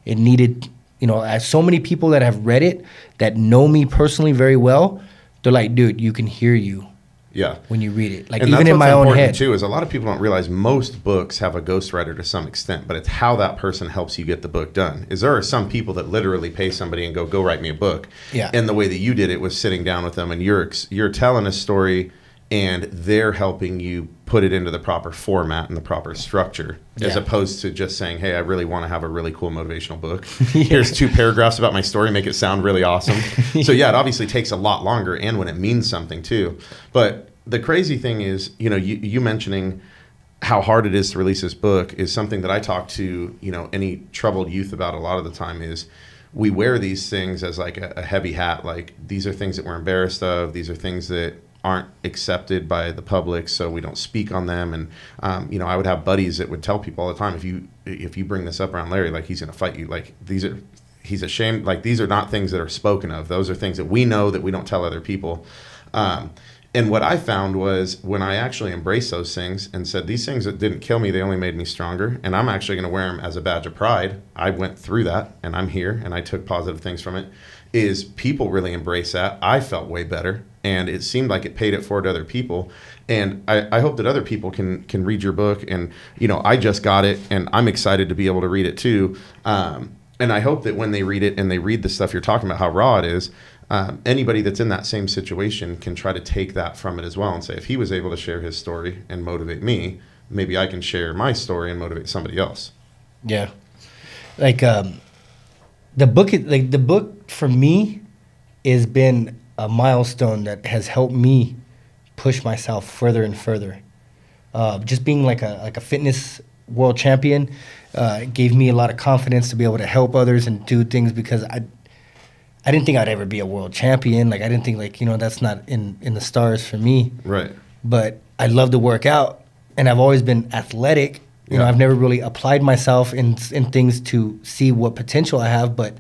it needed. As so many people that have read it that know me personally very well, they're like, dude, you can hear you. Yeah. When you read it, like and even in my own head too, is a lot of people don't realize most books have a ghostwriter to some extent, but it's how that person helps you get the book done. There are some people that literally pay somebody and go write me a book. Yeah. And the way that you did it was sitting down with them and you're telling a story and they're helping you put it into the proper format and the proper structure, as opposed to just saying, hey, I really want to have a really cool motivational book. Here's 2 paragraphs about my story, make it sound really awesome. So yeah, it obviously takes a lot longer and when it means something too. But the crazy thing is, you mentioning how hard it is to release this book is something that I talk to, any troubled youth about a lot of the time is we wear these things as like a heavy hat. Like these are things that we're embarrassed of. These are things that aren't accepted by the public, so we don't speak on them. And I would have buddies that would tell people all the time, if you bring this up around Larry, like he's gonna fight you. Like he's ashamed. Like these are not things that are spoken of. Those are things that we know that we don't tell other people. And what I found was when I actually embraced those things and said, these things that didn't kill me, they only made me stronger, and I'm actually going to wear them as a badge of pride. I went through that, and I'm here, and I took positive things from it. Is people really embrace that? I felt way better, and it seemed like it paid it forward to other people. And I hope that other people can read your book. And I just got it, and I'm excited to be able to read it too. And I hope that when they read it and they read the stuff you're talking about, how raw it is, anybody that's in that same situation can try to take that from it as well and say, if he was able to share his story and motivate me, maybe I can share my story and motivate somebody else. Yeah. Like the book for me has been a milestone that has helped me push myself further and further. Just being like a fitness world champion gave me a lot of confidence to be able to help others and do things, because I didn't think I'd ever be a world champion. Like I didn't think that's not in the stars for me. Right. But I love to work out, and I've always been athletic. I've never really applied myself in things to see what potential I have, but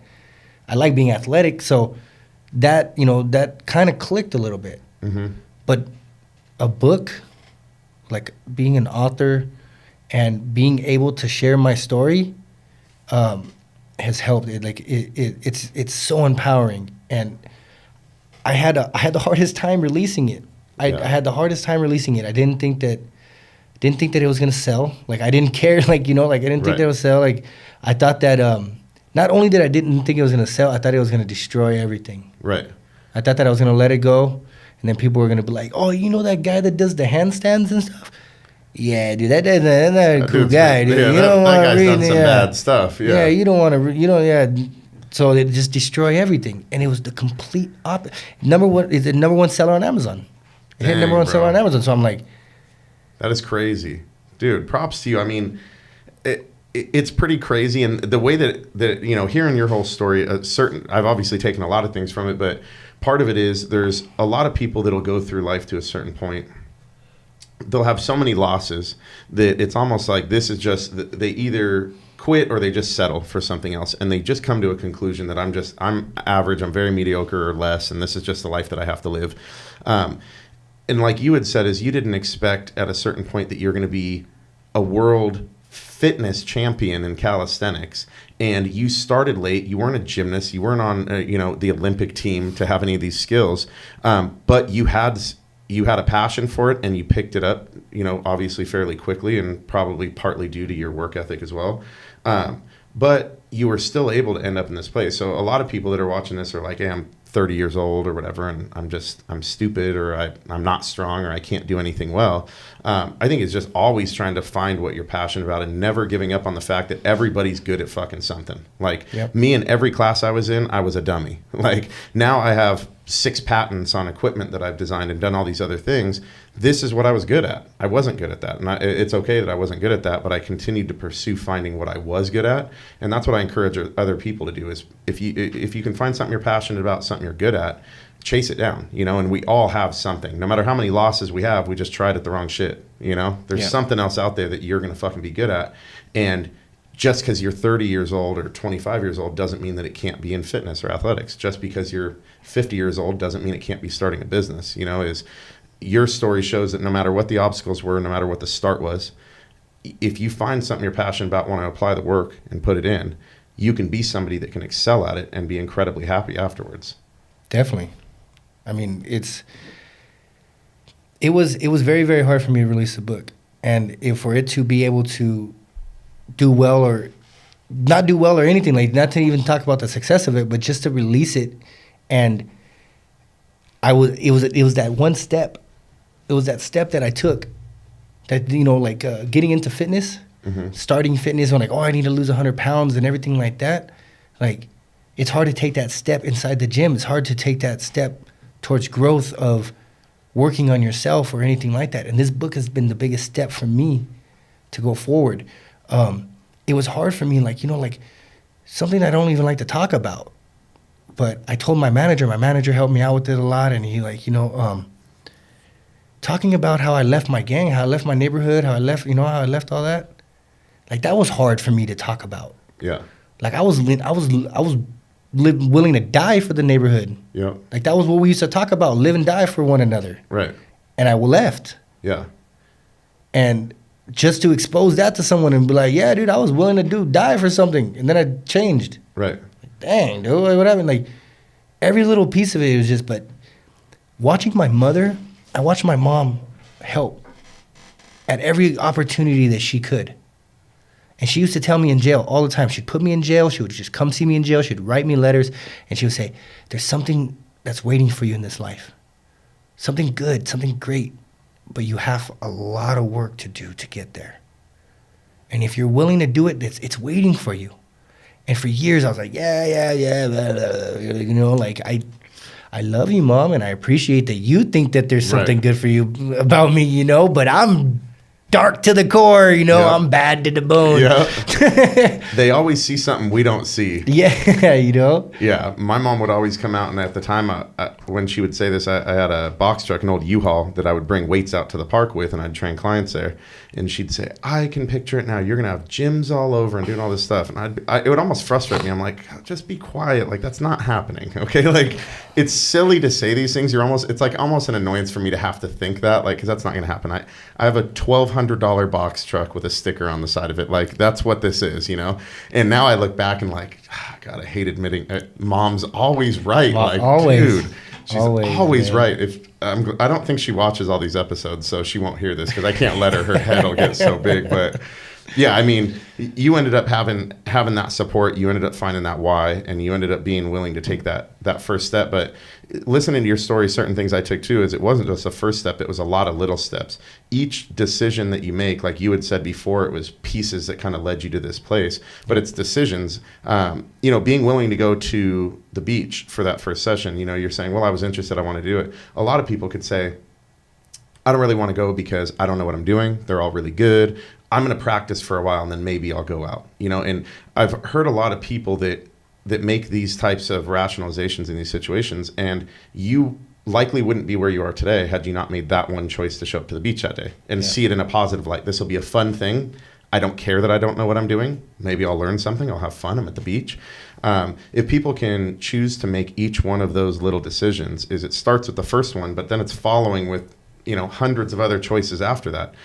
I like being athletic. So that kind of clicked a little bit. Mm-hmm. But a book, like being an author and being able to share my story, has helped. It's so empowering, and I had the hardest time releasing it. I had the hardest time releasing it. I didn't think that didn't think that it was gonna sell. Like I didn't care. Like I didn't think that it would sell. Like I thought that not only that I didn't think it was gonna sell, I thought it was gonna destroy everything. Right. I thought that I was gonna let it go, and then people were gonna be like, "Oh, you know that guy that does the handstands and stuff? Yeah, dude, that's a cool guy, dude. Yeah, you don't that want to guy's read done some bad stuff. Yeah, yeah, you don't want to, So it just destroy everything, and it was the complete opposite. Is the number one seller on Amazon? It hit number one seller on Amazon. So I'm like, that is crazy, dude. Props to you. I mean, it's pretty crazy, and the way that hearing your whole story, I've obviously taken a lot of things from it, but part of it is there's a lot of people that'll go through life to a certain point. They'll have so many losses that it's almost like this is just they either quit or they just settle for something else, and they just come to a conclusion that I'm average, I'm very mediocre or less, and this is just the life that I have to live. And like you had said, is you didn't expect at a certain point that you're going to be a world fitness champion in calisthenics, and you started late. You weren't a gymnast. You weren't on the Olympic team to have any of these skills, but you had a passion for it, and you picked it up, obviously fairly quickly, and probably partly due to your work ethic as well. But you were still able to end up in this place. So a lot of people that are watching this are like, hey, I'm 30 years old or whatever, and I'm stupid, or I'm not strong, or I can't do anything well. I think it's just always trying to find what you're passionate about and never giving up on the fact that everybody's good at fucking something. Like me, in every class I was in, I was a dummy. Like now I have 6 patents on equipment that I've designed and done all these other things. This is what I was good at. I wasn't good at that. And it's okay that I wasn't good at that, but I continued to pursue finding what I was good at. And that's what I encourage other people to do is if you can find something you're passionate about, something you're good at, chase it down, and we all have something. No matter how many losses we have, we just tried at the wrong shit, There's something else out there that you're going to fucking be good at. And just because you're 30 years old or 25 years old doesn't mean that it can't be in fitness or athletics. Just because you're 50 years old doesn't mean it can't be starting a business. Is your story shows that no matter what the obstacles were, no matter what the start was, if you find something you're passionate about, want to apply the work and put it in, you can be somebody that can excel at it and be incredibly happy afterwards. Definitely. I mean, it was very, very hard for me to release the book, and for it to be able to do well or not do well or anything, like not to even talk about the success of it, but just to release it. And it was that one step. It was that step that I took that, getting into fitness, starting fitness, when I need to lose 100 pounds and everything like that. Like, it's hard to take that step inside the gym. It's hard to take that step towards growth of working on yourself or anything like that. And this book has been the biggest step for me to go forward. It was hard for me, something I don't even like to talk about. But I told my manager helped me out with it a lot, and he talking about how I left my gang, how I left my neighborhood, how I left all that. Like, that was hard for me to talk about. Yeah. Like, I was willing to die for the neighborhood. Yeah. Like, that was what we used to talk about, live and die for one another. Right. And I left. Yeah. And just to expose that to someone and be like, yeah, dude, I was willing to die for something. And then I changed. Right. Like, dang, dude, what happened? Like, every little piece of it was just, but watching my mother, I watched my mom help at every opportunity that she could. And she used to tell me in jail all the time. She'd put me in jail. She would just come see me in jail. She'd write me letters. And she would say, there's something that's waiting for you in this life. Something good, something great. But you have a lot of work to do to get there. And if you're willing to do it, it's waiting for you. And for years, I was like, yeah, blah, blah. I love you, Mom, and I appreciate that you think that there's something good for you about me, but I'm dark to the core, I'm bad to the bone. Yeah. They always see something we don't see. Yeah, Yeah, my mom would always come out, and at the time, when she would say this, I had a box truck, an old U-Haul, that I would bring weights out to the park with, and I'd train clients there. And she'd say, I can picture it now. You're going to have gyms all over and doing all this stuff. And it would almost frustrate me. I'm like, just be quiet. Like, that's not happening, okay? Like, it's silly to say these things. It's like almost an annoyance for me to have to think that, like, because that's not going to happen. I have a $1,200 box truck with a sticker on the side of it. Like, that's what this is, And now I look back and like, God, I hate admitting Mom's always right. Mom, like, always. dude, she's always right. If I don't think she watches all these episodes, so she won't hear this because I can't let her. Her head will get so big. But yeah, I mean, you ended up having that support. You ended up finding that why, and you ended up being willing to take that first step. But listening to your story, certain things I took too is it wasn't just a first step. It was a lot of little steps. Each decision that you make, like you had said before, it was pieces that kind of led you to this place. But it's decisions. Being willing to go to the beach for that first session. You're saying, well, I was interested. I want to do it. A lot of people could say, I don't really want to go because I don't know what I'm doing. They're all really good. I'm going to practice for a while and then maybe I'll go out. And I've heard a lot of people that make these types of rationalizations in these situations, and you likely wouldn't be where you are today had you not made that one choice to show up to the beach that day and see it in a positive light. This will be a fun thing. I don't care that I don't know what I'm doing. Maybe I'll learn something. I'll have fun. I'm at the beach. If people can choose to make each one of those little decisions, is it starts with the first one, but then it's following with hundreds of other choices after that.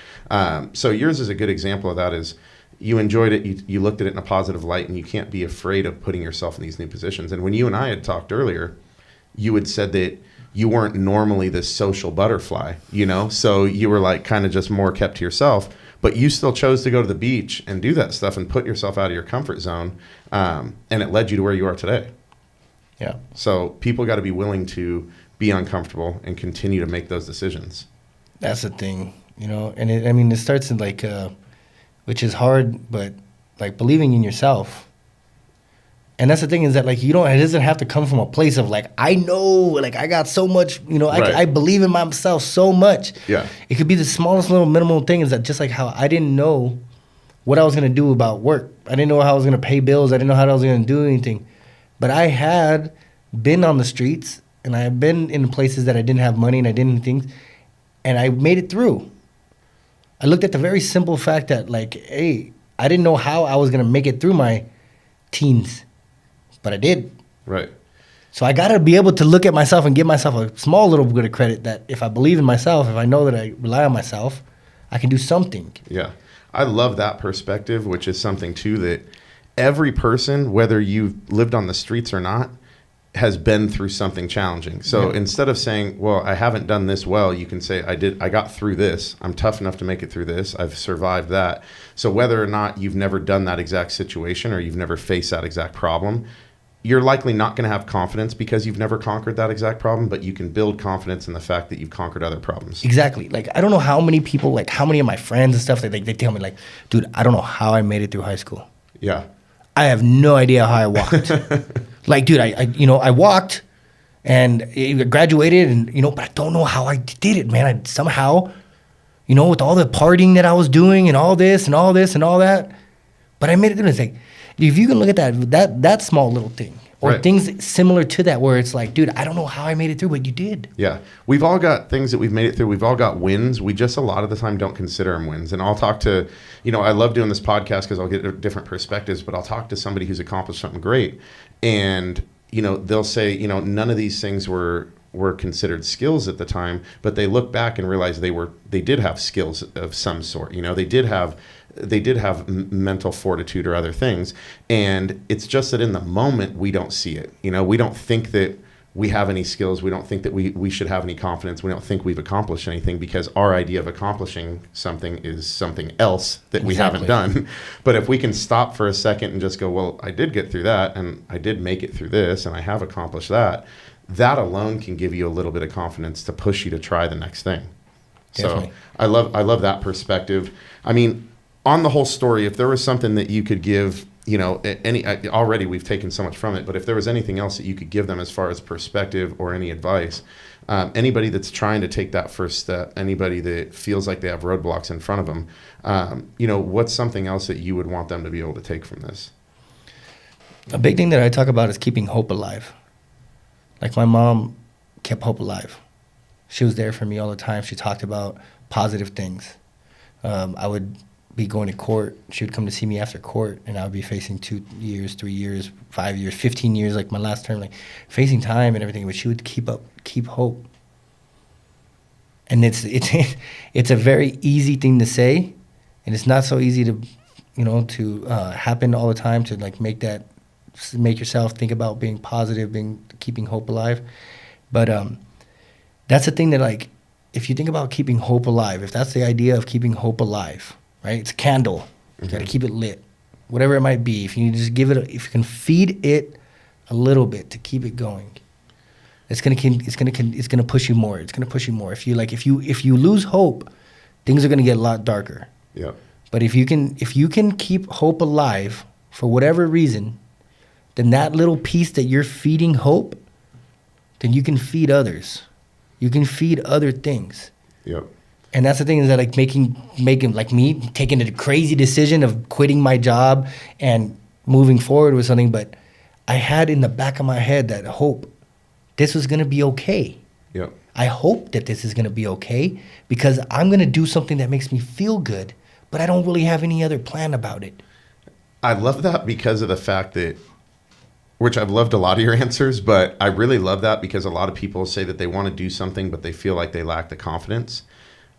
So yours is a good example of that. Is you enjoyed it, you looked at it in a positive light, and you can't be afraid of putting yourself in these new positions. And when you and I had talked earlier, you had said that you weren't normally this social butterfly, so you were like kind of just more kept to yourself, but you still chose to go to the beach and do that stuff and put yourself out of your comfort zone, and it led you to where you are today. Yeah. So people got to be willing to be uncomfortable and continue to make those decisions. That's the thing, and it starts in which is hard, but like believing in yourself. And that's the thing is that it doesn't have to come from a place of I know, I got so much, Right. I believe in myself so much. Yeah. It could be the smallest little minimal thing is that just like how I didn't know what I was going to do about work. I didn't know how I was going to pay bills. I didn't know how I was going to do anything. But I had been on the streets and I had been in places that I didn't have money and I didn't things, and I made it through. I looked at the very simple fact that hey, I didn't know how I was going to make it through my teens, but I did. Right. So I got to be able to look at myself and give myself a small little bit of credit that if I believe in myself, if I know that I rely on myself, I can do something. Yeah. I love that perspective, which is something too that every person, whether you've lived on the streets or not, has been through something challenging. So instead of saying, well, I haven't done this well, you can say, I got through this. I'm tough enough to make it through this. I've survived that. So whether or not you've never done that exact situation or you've never faced that exact problem, you're likely not going to have confidence because you've never conquered that exact problem, but you can build confidence in the fact that you've conquered other problems. Exactly. I don't know how many people, how many of my friends and stuff, they tell me, dude, I don't know how I made it through high school. Yeah. I have no idea how I walked. Dude, I walked and graduated and, but I don't know how I did it, man. I somehow, with all the partying that I was doing and all this and all this and all that, but I made it through. It's if you can look at that small little thing or Right. things similar to that where it's dude, I don't know how I made it through, but you did. Yeah. We've all got things that we've made it through. We've all got wins. We just a lot of the time don't consider them wins. And I'll talk to, I love doing this podcast because I'll get different perspectives, but I'll talk to somebody who's accomplished something great. And, they'll say, none of these things were considered skills at the time, but they look back and realize they did have skills of some sort. They did have mental fortitude or other things. And it's just that in the moment, we don't see it. We don't think that we have any skills. We don't think that we should have any confidence. We don't think we've accomplished anything because our idea of accomplishing something is something else that we haven't done. But if we can stop for a second and just go, well, I did get through that and I did make it through this and I have accomplished that, that alone can give you a little bit of confidence to push you to try the next thing. Definitely. So I love that perspective. I mean, on the whole story, if there was something that you could give, already we've taken so much from it, but if there was anything else that you could give them as far as perspective or any advice, anybody that's trying to take that first step, anybody that feels like they have roadblocks in front of them, what's something else that you would want them to be able to take from this? A big thing that I talk about is keeping hope alive. My mom kept hope alive. She was there for me all the time. She talked about positive things. I would be going to court. She would come to see me after court, and I would be facing 2 years, 3 years, 5 years, 15 years, my last term, facing time and everything. But she would keep hope. And it's a very easy thing to say, and it's not so easy to, to happen all the time. To make yourself think about being positive, keeping hope alive. But that's the thing that, like, if you think about keeping hope alive, if that's the idea of keeping hope alive, right? It's a candle. You got to keep it lit, whatever it might be. If you just give it, if you can feed it a little bit to keep it going, it's gonna push you more. It's gonna push you more. If you lose hope, things are gonna get a lot darker. Yeah. But if you can keep hope alive for whatever reason, then that little piece that you're feeding hope, then you can feed others. You can feed other things. Yep. And that's the thing, is that, like, making like me taking a crazy decision of quitting my job and moving forward with something, but I had in the back of my head that hope, this was gonna be okay. Yep. I hope that this is gonna be okay because I'm gonna do something that makes me feel good, but I don't really have any other plan about it. I love that because of the fact that, which I've loved a lot of your answers, but I really love that because a lot of people say that they want to do something, but they feel like they lack the confidence.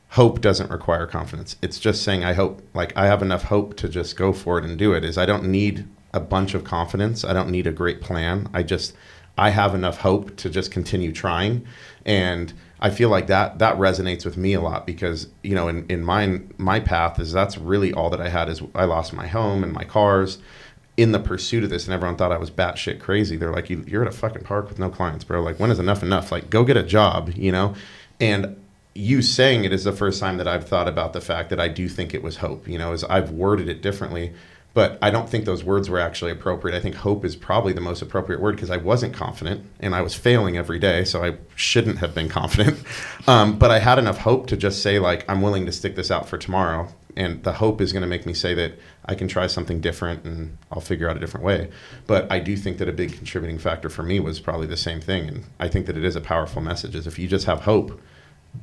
Hope doesn't require confidence. It's just saying, I hope, like, I have enough hope to just go for it and do it. I don't need a bunch of confidence. I don't need a great plan. I have enough hope to just continue trying. And I feel like that resonates with me a lot because, you know, in my path that's really all that I had. Is I lost my home and my cars in the pursuit of this, and everyone thought I was batshit crazy. They're like, you're at a fucking park with no clients, bro. Like, when is enough? Like, go get a job, you know? And you saying it is the first time that I've thought about the fact that I do think it was hope, you know, as I've worded it differently, but I don't think those words were actually appropriate. I think hope is probably the most appropriate word because I wasn't confident and I was failing every day. So I shouldn't have been confident. But I had enough hope to just say, like, I'm willing to stick this out for tomorrow. And the hope is going to make me say that I can try something different and I'll figure out a different way. But I do think that a big contributing factor for me was probably the same thing. And I think that it is a powerful message, is if you just have hope,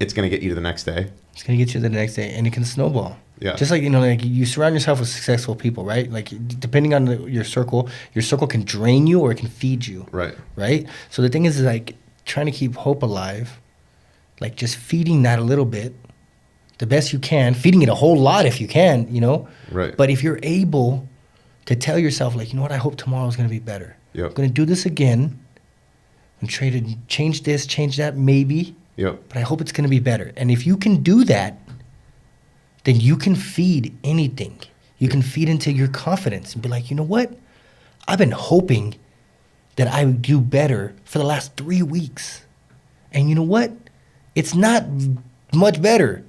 it's going to get you to the next day. It's going to get you to the next day, and it can snowball. Yeah. Just like, you know, like, you surround yourself with successful people, right? Like, depending on your circle can drain you or it can feed you. Right. Right? So the thing is, like, trying to keep hope alive, like, just feeding that a little bit, the best you can, feeding it a whole lot if you can, you know? Right. But if you're able to tell yourself, like, you know what, I hope tomorrow is going to be better. Yep. I'm going to do this again and try to change this, change that, maybe. Yep. But I hope it's going to be better. And if you can do that, then you can feed anything. You can feed into your confidence and be like, you know what? I've been hoping that I would do better for the last 3 weeks. And you know what? It's not much better,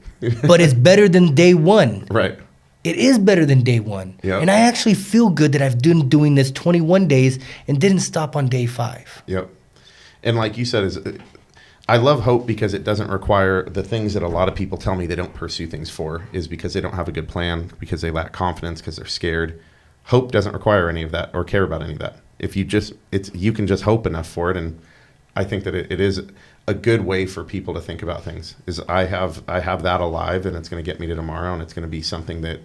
but it's better than day one. Right. It is better than day one. Yep. And I actually feel good that I've been doing this 21 days and didn't stop on day 5. Yep. And like you said, I love hope because it doesn't require the things that a lot of people tell me they don't pursue things for, is because they don't have a good plan, because they lack confidence, because they're scared. Hope doesn't require any of that or care about any of that. If you you can just hope enough for it. And I think that it is a good way for people to think about things, is I have that alive and it's going to get me to tomorrow, and it's going to be something that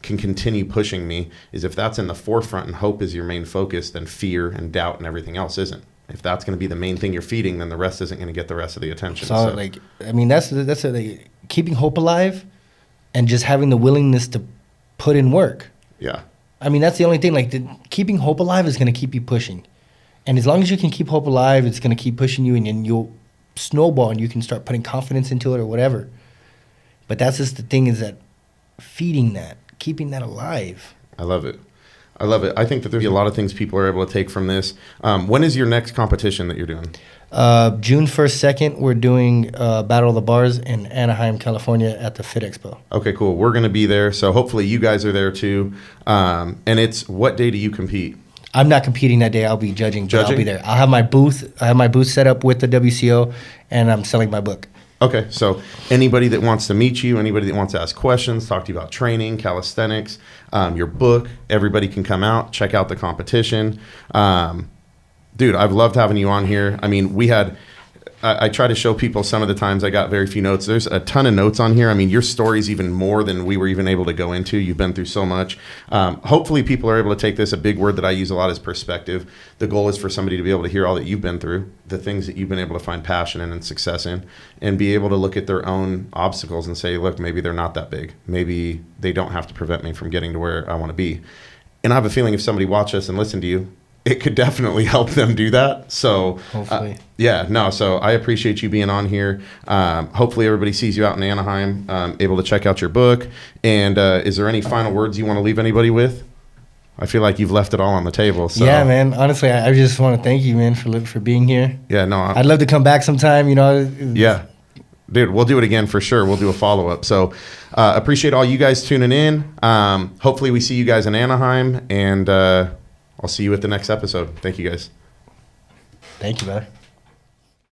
can continue pushing me. Is if that's in the forefront and hope is your main focus, then fear and doubt and everything else isn't. If that's going to be the main thing you're feeding, then the rest isn't going to get the rest of the attention. So, like, I mean, that's like, keeping hope alive and just having the willingness to put in work. Yeah. I mean, that's the only thing. Like, keeping hope alive is going to keep you pushing. And as long as you can keep hope alive, it's going to keep pushing you, and then you'll snowball and you can start putting confidence into it or whatever. But that's just the thing, is that feeding that, keeping that alive. I love it. I love it. I think that there's a lot of things people are able to take from this. When is your next competition that you're doing? June 1st, 2nd, we're doing Battle of the Bars in Anaheim, California at the Fit Expo. Okay, cool. We're going to be there. So hopefully you guys are there too. And it's, what day do you compete? I'm not competing that day. I'll be judging, but I'll be there. I'll have my booth. I have my booth set up with the WCO, and I'm selling my book. Okay, so anybody that wants to meet you, anybody that wants to ask questions, talk to you about training, calisthenics, your book, everybody can come out, check out the competition. Dude, I've loved having you on here. I mean, I try to show people some of the times I got very few notes. There's a ton of notes on here. I mean, your story's even more than we were even able to go into. You've been through so much. Hopefully people are able to take this. A big word that I use a lot is perspective. The goal is for somebody to be able to hear all that you've been through, the things that you've been able to find passion in and success in, and be able to look at their own obstacles and say, look, maybe they're not that big. Maybe they don't have to prevent me from getting to where I want to be. And I have a feeling if somebody watched us and listened to you, it could definitely help them do that. So Hopefully. so I appreciate you being on here. Hopefully everybody sees you out in Anaheim, able to check out your book. And is there any final words you want to leave anybody with? I feel like you've left it all on the table. So. Yeah, man. Honestly, I just want to thank you, man, for being here. Yeah, no. I'd love to come back sometime, you know. Yeah. Dude, we'll do it again for sure. We'll do a follow-up. So appreciate all you guys tuning in. Hopefully we see you guys in Anaheim, and I'll see you at the next episode. Thank you, guys. Thank you, brother.